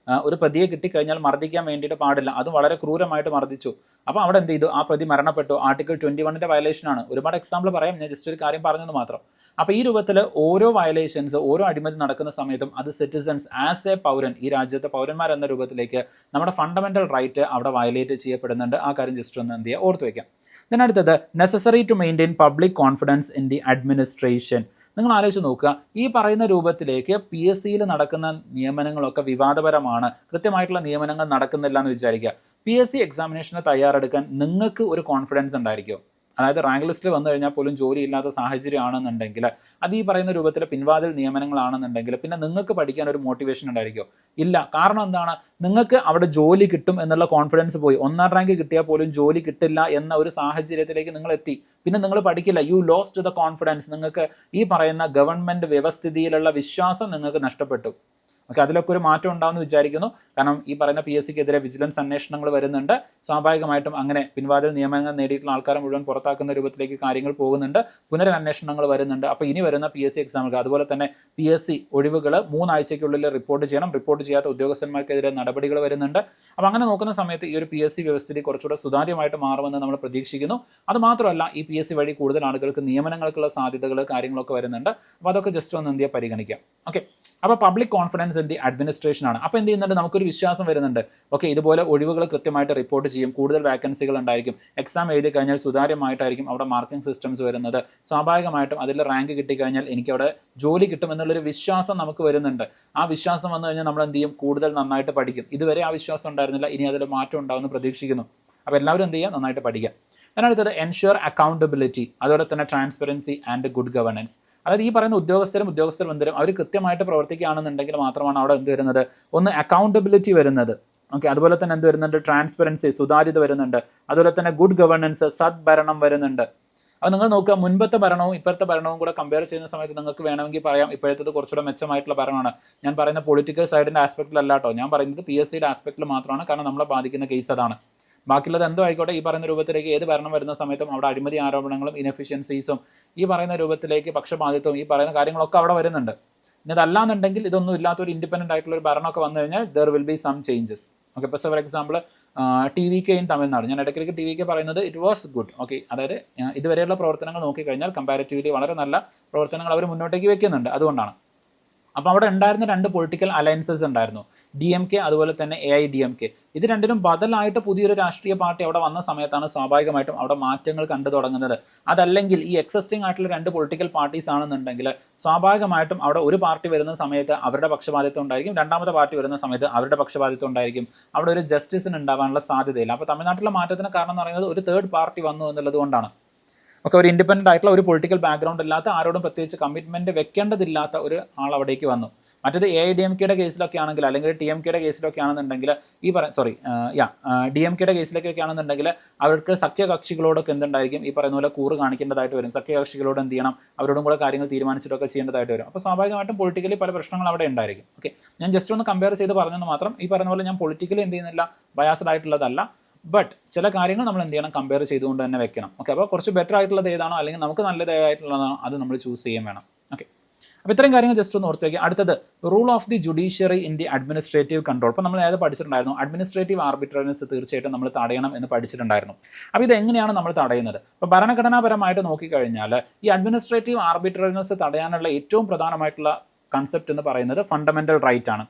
ഒരു പ്രതിയെ കിട്ടിക്കഴിഞ്ഞാൽ മർദ്ദിക്കാൻ വേണ്ടിയിട്ട് പാടില്ല, അതും വളരെ ക്രൂരമായിട്ട് മർദ്ദിച്ചു. അപ്പോൾ അവിടെ എന്ത് ചെയ്തു, ആ പ്രതി മരണപ്പെട്ടു. ആർട്ടിക്കിൾ 21 വയലേഷനാണ്. ഒരുപാട് എക്സാമ്പിൾ പറയാം, ഞാൻ ജസ്റ്റ് ഒരു കാര്യം പറഞ്ഞെന്ന് മാത്രം. അപ്പോൾ ഈ രൂപത്തിൽ ഓരോ വയലേഷൻസ്, ഓരോ അഴിമതി നടക്കുന്ന സമയത്തും അത് സിറ്റിസൺസ് ആസ് എ പൗരൻ, ഈ രാജ്യത്തെ പൗരന്മാർ എന്ന രൂപത്തിലേക്ക് നമ്മുടെ ഫണ്ടമെൻ്റൽ റൈറ്റ് അവിടെ വയലേറ്റ് ചെയ്യപ്പെടുന്നുണ്ട്. ആ കാര്യം ജസ്റ്റ് ഒന്ന് എന്ത് ചെയ്യുക, ഓർത്ത് വയ്ക്കാം. then അടുത്തത് necessary to maintain public confidence in the administration. നിങ്ങൾ ആലോചിച്ച് നോക്കുക, ഈ പറയുന്ന രൂപത്തിലേക്ക് PSCയിൽ നടക്കുന്ന നിയമനങ്ങളൊക്കെ വിവാദപരമാണ്, കൃത്യമായിട്ടുള്ള നിയമനങ്ങൾ നടക്കുന്നില്ല എന്ന് വിചാരിക്കുക. PSC എക്സാമിനേഷന് തയ്യാറെടുക്കാൻ നിങ്ങൾക്ക് ഒരു കോൺഫിഡൻസ് ഉണ്ടായിരിക്കും. അതായത് റാങ്ക് ലിസ്റ്റിൽ വന്നു കഴിഞ്ഞാൽ പോലും ജോലി ഇല്ലാത്ത സാഹചര്യമാണെന്നുണ്ടെങ്കിൽ, അത് ഈ പറയുന്ന രൂപത്തിൽ പിൻവാതിൽ നിയമനങ്ങളാണെന്നുണ്ടെങ്കിൽ പിന്നെ നിങ്ങൾക്ക് പഠിക്കാൻ ഒരു മോട്ടിവേഷൻ ഉണ്ടായിരിക്കും? ഇല്ല. കാരണം എന്താണ്, നിങ്ങൾക്ക് അവിടെ ജോലി കിട്ടും എന്നുള്ള കോൺഫിഡൻസ് പോയി. 1ാം റാങ്ക് കിട്ടിയാൽ പോലും ജോലി കിട്ടില്ല എന്ന ഒരു സാഹചര്യത്തിലേക്ക് നിങ്ങൾ എത്തി. പിന്നെ നിങ്ങൾ പഠിക്കില്ല. You lost the confidence. നിങ്ങൾക്ക് ഈ പറയുന്ന ഗവൺമെൻറ് വ്യവസ്ഥിതിയിലുള്ള വിശ്വാസം നിങ്ങൾക്ക് നഷ്ടപ്പെട്ടു. ഓക്കെ, അതിലൊക്കെ ഒരു മാറ്റം ഉണ്ടാവുമെന്ന് വിചാരിക്കുന്നു. കാരണം ഈ പറയുന്ന PSCക്കെതിരെ വിജിലൻസ് അന്വേഷണങ്ങൾ വരുന്നുണ്ട്. സ്വാഭാവികമായിട്ടും അങ്ങനെ പിൻവാതിൽ നിയമനങ്ങൾ നേടിയിട്ടുള്ള ആൾക്കാരെ മുഴുവൻ പുറത്താക്കുന്ന രൂപത്തിലേക്ക് കാര്യങ്ങൾ പോകുന്നുണ്ട്. പുനരന്വേഷണങ്ങൾ വരുന്നുണ്ട്. അപ്പോൾ ഇനി വരുന്ന PSC എക്സാമുകൾ, അതുപോലെ തന്നെ PSC ഒഴിവുകൾ 3 ആഴ്ചയ്ക്കുള്ളിൽ റിപ്പോർട്ട് ചെയ്യണം. റിപ്പോർട്ട് ചെയ്യാത്ത ഉദ്യോഗസ്ഥന്മാർക്കെതിരെ നടപടികൾ വരുന്നുണ്ട്. അപ്പോൾ അങ്ങനെ നോക്കുന്ന സമയത്ത് ഈ ഒരു PSC വ്യവസ്ഥിതി കുറച്ചുകൂടെ സുതാര്യമായിട്ട് മാറുമെന്ന് നമ്മൾ പ്രതീക്ഷിക്കുന്നു. അതുമാത്രമല്ല ഈ PSC വഴി കൂടുതൽ ആളുകൾക്ക് നിയമനങ്ങൾക്കുള്ള സാധ്യതകൾ കാര്യങ്ങളൊക്കെ വരുന്നുണ്ട്. അപ്പോൾ അതൊക്കെ ജസ്റ്റ് ഒന്ന് എന്ത് ചെയ്യുക, പരിഗണിക്കാം. ഓക്കെ, അപ്പോൾ public confidence in the administration ആണ്. അപ്പോൾ എന്ത് ചെയ്യുന്നുണ്ട്, നമുക്കൊരു വിശ്വാസം വരുന്നുണ്ട്. ഓക്കെ, ഇതുപോലെ ഒഴിവുകൾ കൃത്യമായിട്ട് റിപ്പോർട്ട് ചെയ്യും, കൂടുതൽ വാക്കൻസികൾ ഉണ്ടായിരിക്കും, എക്സാം എഴുതി കഴിഞ്ഞാൽ സുതാര്യമായിട്ടായിരിക്കും അവിടെ മാർക്കിംഗ് സിസ്റ്റംസ് വരുന്നത്, സ്വാഭാവികമായിട്ടും അതിൽ റാങ്ക് കിട്ടിക്കഴിഞ്ഞാൽ എനിക്ക് അവിടെ ജോലി കിട്ടും എന്നുള്ളൊരു വിശ്വാസം നമുക്ക് വരുന്നുണ്ട്. ആ വിശ്വാസം വന്നു കഴിഞ്ഞാൽ നമ്മൾ എന്ത് ചെയ്യും, കൂടുതൽ നന്നായിട്ട് പഠിക്കും. ഇതുവരെ ആ വിശ്വാസം ഉണ്ടായിരുന്നില്ല, ഇനി അതിൽ മാറ്റം ഉണ്ടാവുമെന്ന് പ്രതീക്ഷിക്കുന്നു. അപ്പോൾ എല്ലാവരും എന്ത് ചെയ്യുക, നന്നായിട്ട് പഠിക്കുക. അതിനടുത്തത് എൻഷുർ അക്കൗണ്ടബിലിറ്റി, അതുപോലെ തന്നെ ട്രാൻസ്പെറൻസി ആൻഡ് ഗുഡ് ഗവർണൻസ്. അതായത് ഈ പറയുന്ന ഉദ്യോഗസ്ഥർ ബന്ധരും അവർ കൃത്യമായിട്ട് പ്രവർത്തിക്കുകയാണെന്നുണ്ടെങ്കിൽ മാത്രമാണ് അവിടെ എന്ത് വരുന്നത്, ഒന്ന് അക്കൗണ്ടബിലിറ്റി വരുന്നത്. ഓക്കെ, അതുപോലെ തന്നെ എന്ത് വരുന്നുണ്ട്, ട്രാൻസ്പെറൻസി, സുതാര്യത വരുന്നുണ്ട്, അതുപോലെ തന്നെ ഗുഡ് ഗവർണൻസ്, സദ്ഭരണം വരുന്നുണ്ട്. അത് നിങ്ങൾ നോക്കുക, മുൻപത്തെ ഭരണവും ഇപ്പോഴത്തെ ഭരണവും കൂടെ കമ്പയർ ചെയ്യുന്ന സമയത്ത് നിങ്ങൾക്ക് വേണമെങ്കിൽ പറയാം ഇപ്പോഴത്തേത് കുറച്ചുകൂടെ മെച്ചമായിട്ടുള്ള ഭരണമാണ്. ഞാൻ പറയുന്ന പൊളിറ്റിക്കൽ സൈഡിൻ്റെ ആസ്പെക്റ്റിലല്ല കേട്ടോ, ഞാൻ പറയുന്നത് PSCയുടെ ആസ്പെക്റ്റിൽ മാത്രമാണ്. കാരണം നമ്മളെ ബാധിക്കുന്ന കേസ് അതാണ്. ബാക്കിയുള്ളത് എന്തോ ആയിക്കോട്ടെ, ഈ പറയുന്ന രൂപത്തിലേക്ക് ഏത് ഭരണം വരുന്ന സമയത്തും അവിടെ അഴിമതി ആരോപണങ്ങളും ഇനെഫിഷ്യൻസീസും ഈ പറയുന്ന രൂപത്തിലേക്ക് പക്ഷപാതിത്വവും ഈ പറയുന്ന കാര്യങ്ങളൊക്കെ അവിടെ വരുന്നുണ്ട്. ഇനി അതല്ലാന്നുണ്ടെങ്കിൽ ഇതൊന്നും ഇല്ലാത്തൊരു ഇൻഡിപെൻഡൻ്റ് ആയിട്ടുള്ള ഒരു ഭരണമൊക്കെ വന്നു കഴിഞ്ഞാൽ there will be some changes. Okay, ഇപ്പോൾ for example TVK in Tamil Nadu, ഞാൻ ഇടയ്ക്കിടയ്ക്ക് TVK പറയുന്നത് ഇറ്റ് വാസ് ഗുഡ്. ഓക്കെ, അതായത് ഇതുവരെയുള്ള പ്രവർത്തനങ്ങൾ നോക്കിക്കഴിഞ്ഞാൽ കമ്പാരിറ്റീവ്ലി വളരെ നല്ല പ്രവർത്തനങ്ങൾ അവർ മുന്നോട്ടേക്ക് വെക്കുന്നുണ്ട്. അതുകൊണ്ടാണ്. അപ്പോൾ അവിടെ ഉണ്ടായിരുന്ന 2 പൊളിറ്റിക്കൽ അലയൻസസ് ഉണ്ടായിരുന്നു, DMK അതുപോലെ തന്നെ AIDMK. ഇത് രണ്ടിനും ബദലായിട്ട് പുതിയൊരു രാഷ്ട്രീയ പാർട്ടി അവിടെ വന്ന സമയത്താണ് സ്വാഭാവികമായിട്ടും അവിടെ മാറ്റങ്ങൾ കണ്ടു തുടങ്ങുന്നത്. അതല്ലെങ്കിൽ ഈ എക്സിസ്റ്റിംഗ് ആയിട്ടുള്ള 2 പൊളിറ്റിക്കൽ പാർട്ടീസ് ആണെന്നുണ്ടെങ്കിൽ സ്വാഭാവികമായിട്ടും അവിടെ ഒരു പാർട്ടി വരുന്ന സമയത്ത് അവരുടെ പക്ഷപാതിത്വം ഉണ്ടായിരിക്കും, രണ്ടാമത്തെ പാർട്ടി വരുന്ന സമയത്ത് അവരുടെ പക്ഷപാതിത്വം ഉണ്ടായിരിക്കും. അവിടെ ഒരു ജസ്റ്റിസിന് ഉണ്ടാവാനുള്ള സാധ്യതയില്ല. അപ്പോൾ തമിഴ്നാട്ടിലെ മാറ്റത്തിന് കാരണം എന്ന് പറയുന്നത് ഒരു തേർഡ് പാർട്ടി വന്നു എന്നുള്ളത് കൊണ്ടാണ്. ഒക്കെ ഒരു ഇൻഡിപെൻഡൻ്റ് ആയിട്ടുള്ള ഒരു പൊളിറ്റിക്കൽ ബാക്ക്ഗ്രൗണ്ട് ഇല്ലാത്ത, ആരോടും പ്രത്യേകിച്ച് കമ്മിറ്റ്മെൻറ്റ് വെക്കേണ്ടതില്ലാത്ത ഒരു ആൾ അവിടേക്ക് വന്നു. മറ്റേത് AIDMKയുടെ കേസിലൊക്കെ ആണെങ്കിൽ അല്ലെങ്കിൽ TMKയുടെ കേസിലൊക്കെ ആണെന്നുണ്ടെങ്കിൽ DMKയുടെ കേസിലൊക്കെ ആണെന്നുണ്ടെങ്കിൽ അവർക്ക് സഖ്യകക്ഷികളോടൊക്കെ എന്തുണ്ടായിരിക്കും, ഈ പറയുന്ന പോലെ കൂറ് കാണിക്കേണ്ടതായിട്ട് വരും. സഖ്യകക്ഷികളോട് എന്ത് ചെയ്യണം, അവരോടും കൂടെ കാര്യങ്ങൾ തീരുമാനിച്ചിട്ടൊക്കെ ചെയ്യേണ്ടതായിട്ട് വരും. അപ്പോൾ സ്വാഭാവികമായിട്ടും പൊളിറ്റിക്കലി പല പ്രശ്നങ്ങൾ അവിടെ ഉണ്ടായിരിക്കും. ഓക്കെ, ഞാൻ ജസ്റ്റ് ഒന്ന് കമ്പയർ ചെയ്ത് പറഞ്ഞെന്ന് മാത്രം. ഈ പറയുന്ന പോലെ ഞാൻ പൊളിറ്റിക്കലി എന്ത് ചെയ്യുന്നില്ല, ബയാസ്ഡ് ആയിട്ടുള്ളതല്ല. ബട്ട് ചില കാര്യങ്ങൾ നമ്മൾ എന്ത് ചെയ്യണം, കമ്പയർ ചെയ്തുകൊണ്ട് തന്നെ വെക്കണം. ഓക്കെ, അപ്പോൾ കുറച്ച് ബെറ്റർ ആയിട്ടുള്ളത് ഏതാണോ അല്ലെങ്കിൽ നമുക്ക് നല്ലതായിട്ടുള്ളതാണോ അത് നമ്മൾ ചൂസ് ചെയ്യാൻ വേണം. ഓക്കെ, അപ്പോൾ ഇത്രയും കാര്യങ്ങൾ ജസ്റ്റ് ഒന്ന് ഓർത്ത് വയ്ക്കുക. അടുത്തത് rule of the judiciary in the administrative control. അപ്പോൾ നമ്മൾ നേരത്തെ പഠിച്ചിട്ടുണ്ടായിരുന്നു അഡ്മിനിസ്ട്രേറ്റീവ് ആർബിട്രറിനെസ് തീർച്ചയായിട്ടും നമ്മൾ തടയണം എന്ന് പഠിച്ചിട്ടുണ്ടായിരുന്നു. അപ്പോൾ ഇത് എങ്ങനെയാണ് നമ്മൾ തടയുന്നത്? അപ്പോൾ ഭരണഘടനാപരമായിട്ട് നോക്കിക്കഴിഞ്ഞാൽ ഈ അഡ്മിനിസ്ട്രേറ്റീവ് ആർബിട്രറിനെസ് തടയാനുള്ള ഏറ്റവും പ്രധാനമായിട്ടുള്ള കൺസെപ്റ്റ് എന്ന് പറയുന്നത് ഫണ്ടമെൻ്റൽ റൈറ്റ് ആണ്.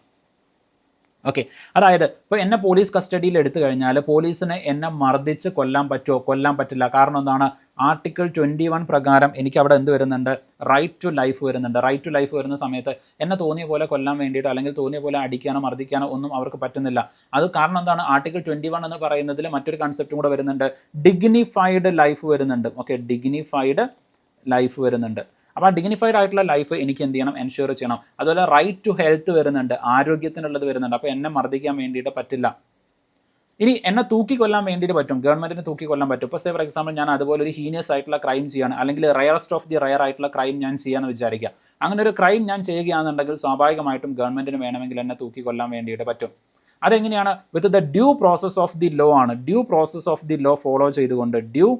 ഓക്കെ, അതായത് ഇപ്പോൾ എന്നെ പോലീസ് കസ്റ്റഡിയിൽ എടുത്തു കഴിഞ്ഞാൽ പോലീസിനെ എന്നെ മർദ്ദിച്ച് കൊല്ലാൻ പറ്റുമോ? കൊല്ലാൻ പറ്റില്ല. കാരണം എന്താണ്, ആർട്ടിക്കിൾ 21 പ്രകാരം എനിക്ക് അവിടെ എന്ത് വരുന്നുണ്ട്, റൈറ്റ് ടു ലൈഫ് വരുന്നുണ്ട്. റൈറ്റ് ടു ലൈഫ് വരുന്ന സമയത്ത് എന്നെ തോന്നിയ പോലെ കൊല്ലാൻ വേണ്ടിയിട്ട് അല്ലെങ്കിൽ തോന്നിയ പോലെ അടിക്കാനോ മർദ്ദിക്കാനോ ഒന്നും അവർക്ക് പറ്റുന്നില്ല. അത് കാരണം എന്താണ്, ആർട്ടിക്കിൾ 21 എന്ന് പറയുന്നതിൽ മറ്റൊരു കൺസെപ്റ്റും കൂടെ വരുന്നുണ്ട്, ഡിഗ്നിഫൈഡ് ലൈഫ് വരുന്നുണ്ട്. ഓക്കെ, ഡിഗ്നിഫൈഡ് ലൈഫ് വരുന്നുണ്ട്. അപ്പോൾ ആ ഡിഗ്നിഫൈഡ് ആയിട്ടുള്ള ലൈഫ് എനിക്ക് എന്ത് ചെയ്യണം, എൻഷുർ ചെയ്യണം. അതുപോലെ റൈറ്റ് ടു ഹെൽത്ത് വരുന്നുണ്ട്, ആരോഗ്യത്തിനുള്ളത് വരുന്നുണ്ട്. അപ്പോൾ എന്നെ മർദ്ദിക്കാൻ വേണ്ടിയിട്ട് പറ്റില്ല. ഇനി എന്നെ തൂക്കിക്കൊല്ലാൻ വേണ്ടിയിട്ട് പറ്റും, ഗവൺമെൻറ്റിന് തൂക്കിക്കൊല്ലാൻ പറ്റും. ഇപ്പോൾ ഫോർ എക്സാമ്പിൾ ഞാൻ അതുപോലെ ഒരു ഹീനിയസ് ആയിട്ടുള്ള ക്രൈം ചെയ്യാണ്, അല്ലെങ്കിൽ റയറസ്റ്റ് ഓഫ് ദി റയർ ആയിട്ടുള്ള ക്രൈം ഞാൻ ചെയ്യാമെന്ന് വിചാരിക്കുക. അങ്ങനെ ഒരു ക്രൈം ഞാൻ ചെയ്യുകയാണെന്നുണ്ടെങ്കിൽ സ്വാഭാവികമായിട്ടും ഗവൺമെൻറ്റിന് വേണമെങ്കിൽ എന്നെ തൂക്കിക്കൊല്ലാൻ വേണ്ടിയിട്ട് പറ്റും. അതെങ്ങനെയാണ്, with the due process of the law ആണ്. Due process of the law follow ചെയ്തുകൊണ്ട്, ഡ്യൂ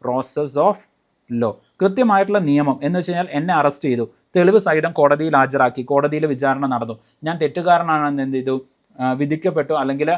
പ്രോസസ് ഓഫ് ലോ, കൃത്യമായിട്ടുള്ള നിയമം എന്ന് വെച്ച് കഴിഞ്ഞാൽ എന്നെ അറസ്റ്റ് ചെയ്തു, തെളിവ് സഹിതം കോടതിയിൽ ഹാജരാക്കി, കോടതിയിൽ വിചാരണ നടന്നു, ഞാൻ തെറ്റുകാരനാണെന്ന് എന്ത് ചെയ്തു, വിധിക്കപ്പെട്ടു അല്ലെങ്കിൽ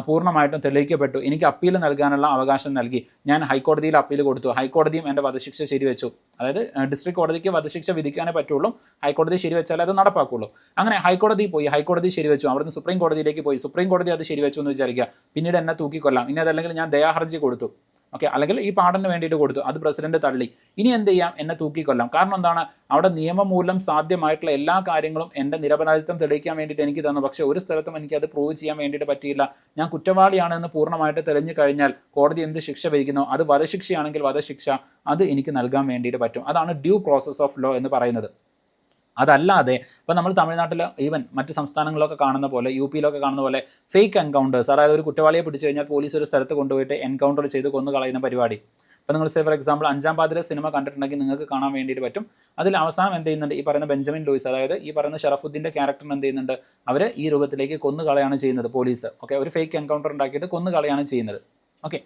പൂർണ്ണമായിട്ടും തെളിയിക്കപ്പെട്ടു, എനിക്ക് അപ്പീൽ നൽകാനുള്ള അവകാശം നൽകി, ഞാൻ ഹൈക്കോടതിയിൽ അപ്പീൽ കൊടുത്തു, ഹൈക്കോടതിയും എൻ്റെ വധശിക്ഷ ശരിവെച്ചു. അതായത് ഡിസ്ട്രിക്ട് കോടതിക്ക് വധശിക്ഷ വിധിക്കാനേ പറ്റുള്ളൂ, ഹൈക്കോടതി ശരിവെച്ചാൽ അത് നടപ്പാക്കുള്ളൂ. അങ്ങനെ ഹൈക്കോടതി പോയി, ഹൈക്കോടതി ശരിവെച്ചു, അവിടുന്ന് സുപ്രീം കോടതിയിലേക്ക് പോയി, സുപ്രീം കോടതി അത് ശരിവെച്ചു എന്ന് വിചാരിക്കുക, പിന്നീട് എന്നെ തൂക്കിക്കൊല്ലാം. ഇനി അതല്ലെങ്കിൽ ഞാൻ ദയാഹർജി കൊടുത്തു, ഓക്കെ, അല്ലെങ്കിൽ ഈ പാടന് വേണ്ടിയിട്ട് കൊടുത്തു, അത് പ്രസിഡന്റ് തള്ളി, ഇനി എന്ത് ചെയ്യാം, എന്നെ തൂക്കിക്കൊല്ലാം. കാരണം എന്താണ്, അവിടെ നിയമം മൂലം സാധ്യമായിട്ടുള്ള എല്ലാ കാര്യങ്ങളും എൻ്റെ നിരപരാധിത്വം തെളിയിക്കാൻ വേണ്ടിയിട്ട് എനിക്ക് തന്നു. പക്ഷേ ഒരു സ്ഥലത്തും എനിക്ക് അത് പ്രൂവ് ചെയ്യാൻ വേണ്ടിയിട്ട് പറ്റിയില്ല. ഞാൻ കുറ്റവാളിയാണെന്ന് പൂർണ്ണമായിട്ട് തെളിഞ്ഞു കഴിഞ്ഞാൽ കോടതി എന്ത് ശിക്ഷ വിധിക്കുന്നോ, അത് വധശിക്ഷയാണെങ്കിൽ വധശിക്ഷ അത് എനിക്ക് നൽകാൻ വേണ്ടിയിട്ട് പറ്റും. അതാണ് ഡ്യൂ പ്രോസസ് ഓഫ് ലോ എന്ന് പറയുന്നത്. അതല്ലാതെ ഇപ്പോൾ നമ്മൾ തമിഴ്നാട്ടിൽ ഈവൻ മറ്റ് സംസ്ഥാനങ്ങളിലൊക്കെ കാണുന്ന പോലെ, UP യിലൊക്കെ കാണുന്ന പോലെ ഫേക്ക് എൻകൗണ്ടേഴ്സ്, അതായത് ഒരു കുറ്റവാളിയെ പിടിച്ചു കഴിഞ്ഞാൽ പോലീസ് ഒരു സ്ഥലത്ത് കൊണ്ടുപോയിട്ട് എൻകൗണ്ടർ ചെയ്ത് കൊന്നു കളയുന്ന പരിപാടി. ഇപ്പോൾ നിങ്ങൾ ഫോർ എക്സാമ്പിൾ 5-ാം പാതിര സിനിമ കണ്ടിട്ടുണ്ടെങ്കിൽ നിങ്ങൾക്ക് കാണാൻ വേണ്ടിയിട്ട് പറ്റും. അതിൽ അവസാനം എന്ത് ചെയ്യുന്നുണ്ട്, ഈ പറയുന്ന ബെഞ്ചമിൻ ലൂയിസ്, അതായത് ഈ പറയുന്ന ഷറഫുദ്ദീൻ്റെ ക്യാരക്ടറിന് എന്ത് ചെയ്യുന്നുണ്ട്, അവർ ഈ രൂപത്തിലേക്ക് കൊന്നു കളയാണ് ചെയ്യുന്നത് പോലീസ്. ഓക്കെ, ഒരു ഫേക്ക് എൻകൗണ്ടർ ഉണ്ടാക്കിയിട്ട് കൊന്നു കളയാണ് ചെയ്യുന്നത്. Okay,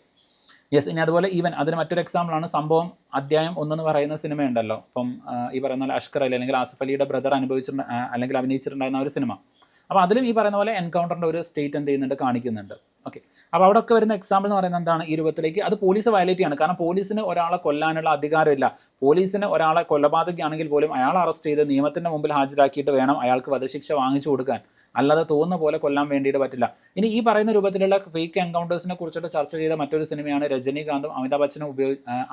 yes. ഇനി അതുപോലെ ഈവൻ അതിന് മറ്റൊരു എക്സാമ്പിളാണ് സംഭവം അധ്യായം 1 എന്ന് പറയുന്ന സിനിമയുണ്ടല്ലോ. അപ്പം ഈ പറയുന്ന പോലെ അഷ്കർ അലി അല്ലെങ്കിൽ ആസിഫ് അലിയുടെ ബ്രദർ അനുഭവിച്ചിട്ടുണ്ട് അല്ലെങ്കിൽ അഭിനയിച്ചിട്ടുണ്ടായിരുന്ന ഒരു സിനിമ. അപ്പോൾ അതിലും ഈ പറയുന്ന പോലെ എൻകൗണ്ടറിൻ്റെ ഒരു സ്റ്റേറ്റ് എന്ത് ചെയ്യുന്നുണ്ട്, കാണിക്കുന്നുണ്ട്. ഓക്കെ, അപ്പോൾ അവിടെ ഒക്കെ വരുന്ന എക്സാമ്പിൾ എന്ന് പറയുന്നത് എന്താണ്, ഈ രൂപത്തിലേക്ക് അത് പോലീസ് വയലേറ്റ് ചെയ്യാണ്. കാരണം പോലീസിന് ഒരാളെ കൊല്ലാനുള്ള അധികാരമില്ല. പോലീസിന് ഒരാളെ കൊലപാതകയാണെങ്കിൽ പോലും അയാളെ അറസ്റ്റ് ചെയ്ത് നിയമത്തിൻ്റെ മുമ്പിൽ ഹാജരാക്കിയിട്ട് വേണം അയാൾക്ക് വധശിക്ഷ വാങ്ങിച്ചു കൊടുക്കാൻ. അല്ലാതെ തോന്നുന്ന പോലെ കൊല്ലാൻ വേണ്ടിയിട്ട് പറ്റില്ല. ഇനി ഈ പറയുന്ന രൂപത്തിലുള്ള ഫേക്ക് എൻകൗണ്ടേഴ്സിനെ കുറിച്ചിട്ട് ചർച്ച ചെയ്ത മറ്റൊരു സിനിമയാണ് രജനീകാന്തും അമിതാഭ് ബച്ചനും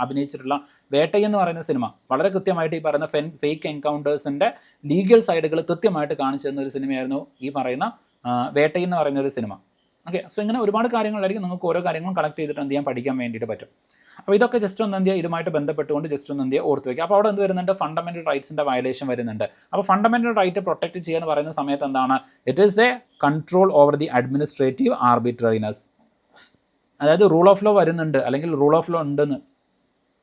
അഭിനയിച്ചിട്ടുള്ള വേട്ടൈ എന്ന് പറയുന്ന സിനിമ. വളരെ കൃത്യമായിട്ട് ഈ പറയുന്ന ഫേക്ക് എൻകൗണ്ടേഴ്സിൻ്റെ ലീഗൽ സൈഡുകൾ കൃത്യമായിട്ട് കാണിച്ചു തന്ന ഒരു സിനിമയായിരുന്നു ഈ പറയുന്ന വേട്ടൈ എന്ന് പറയുന്ന ഒരു സിനിമ. ഓക്കെ, സോ ഇങ്ങനെ ഒരുപാട് കാര്യങ്ങളായിരിക്കും നിങ്ങൾക്ക് ഓരോ കാര്യങ്ങളും കണക്ട് ചെയ്തിട്ട് എന്ത് ചെയ്യാൻ പഠിക്കാൻ വേണ്ടിയിട്ട് പറ്റും. അപ്പോൾ ഇതൊക്കെ ജസ്റ്റ് ഒന്ന് എന്ത് ചെയ്യുക, ഇതുമായിട്ട് ബന്ധപ്പെട്ടുകൊണ്ട് ജസ്റ്റ് ഒന്ന് എന്ത് ചെയ്യുക, ഓർത്ത് വയ്ക്കുക. അപ്പോൾ അവിടെ എന്ത് വരുന്നുണ്ട്, ഫണ്ടമെന്റൽ റൈറ്റ്സിൻ്റെ വയലേഷൻ വരുന്നുണ്ട്. അപ്പോൾ ഫണ്ടമെന്റൽ റൈറ്റ് പ്രൊട്ടക്ട് ചെയ്യുക എന്ന് പറയുന്ന സമയത്ത് എന്താണ്, it is a control over the administrative arbitrariness. അതായത് റൂൾ ഓഫ് ലോ വരുന്നുണ്ട് അല്ലെങ്കിൽ റൂൾ ഓഫ് ലോ ഉണ്ടെന്ന്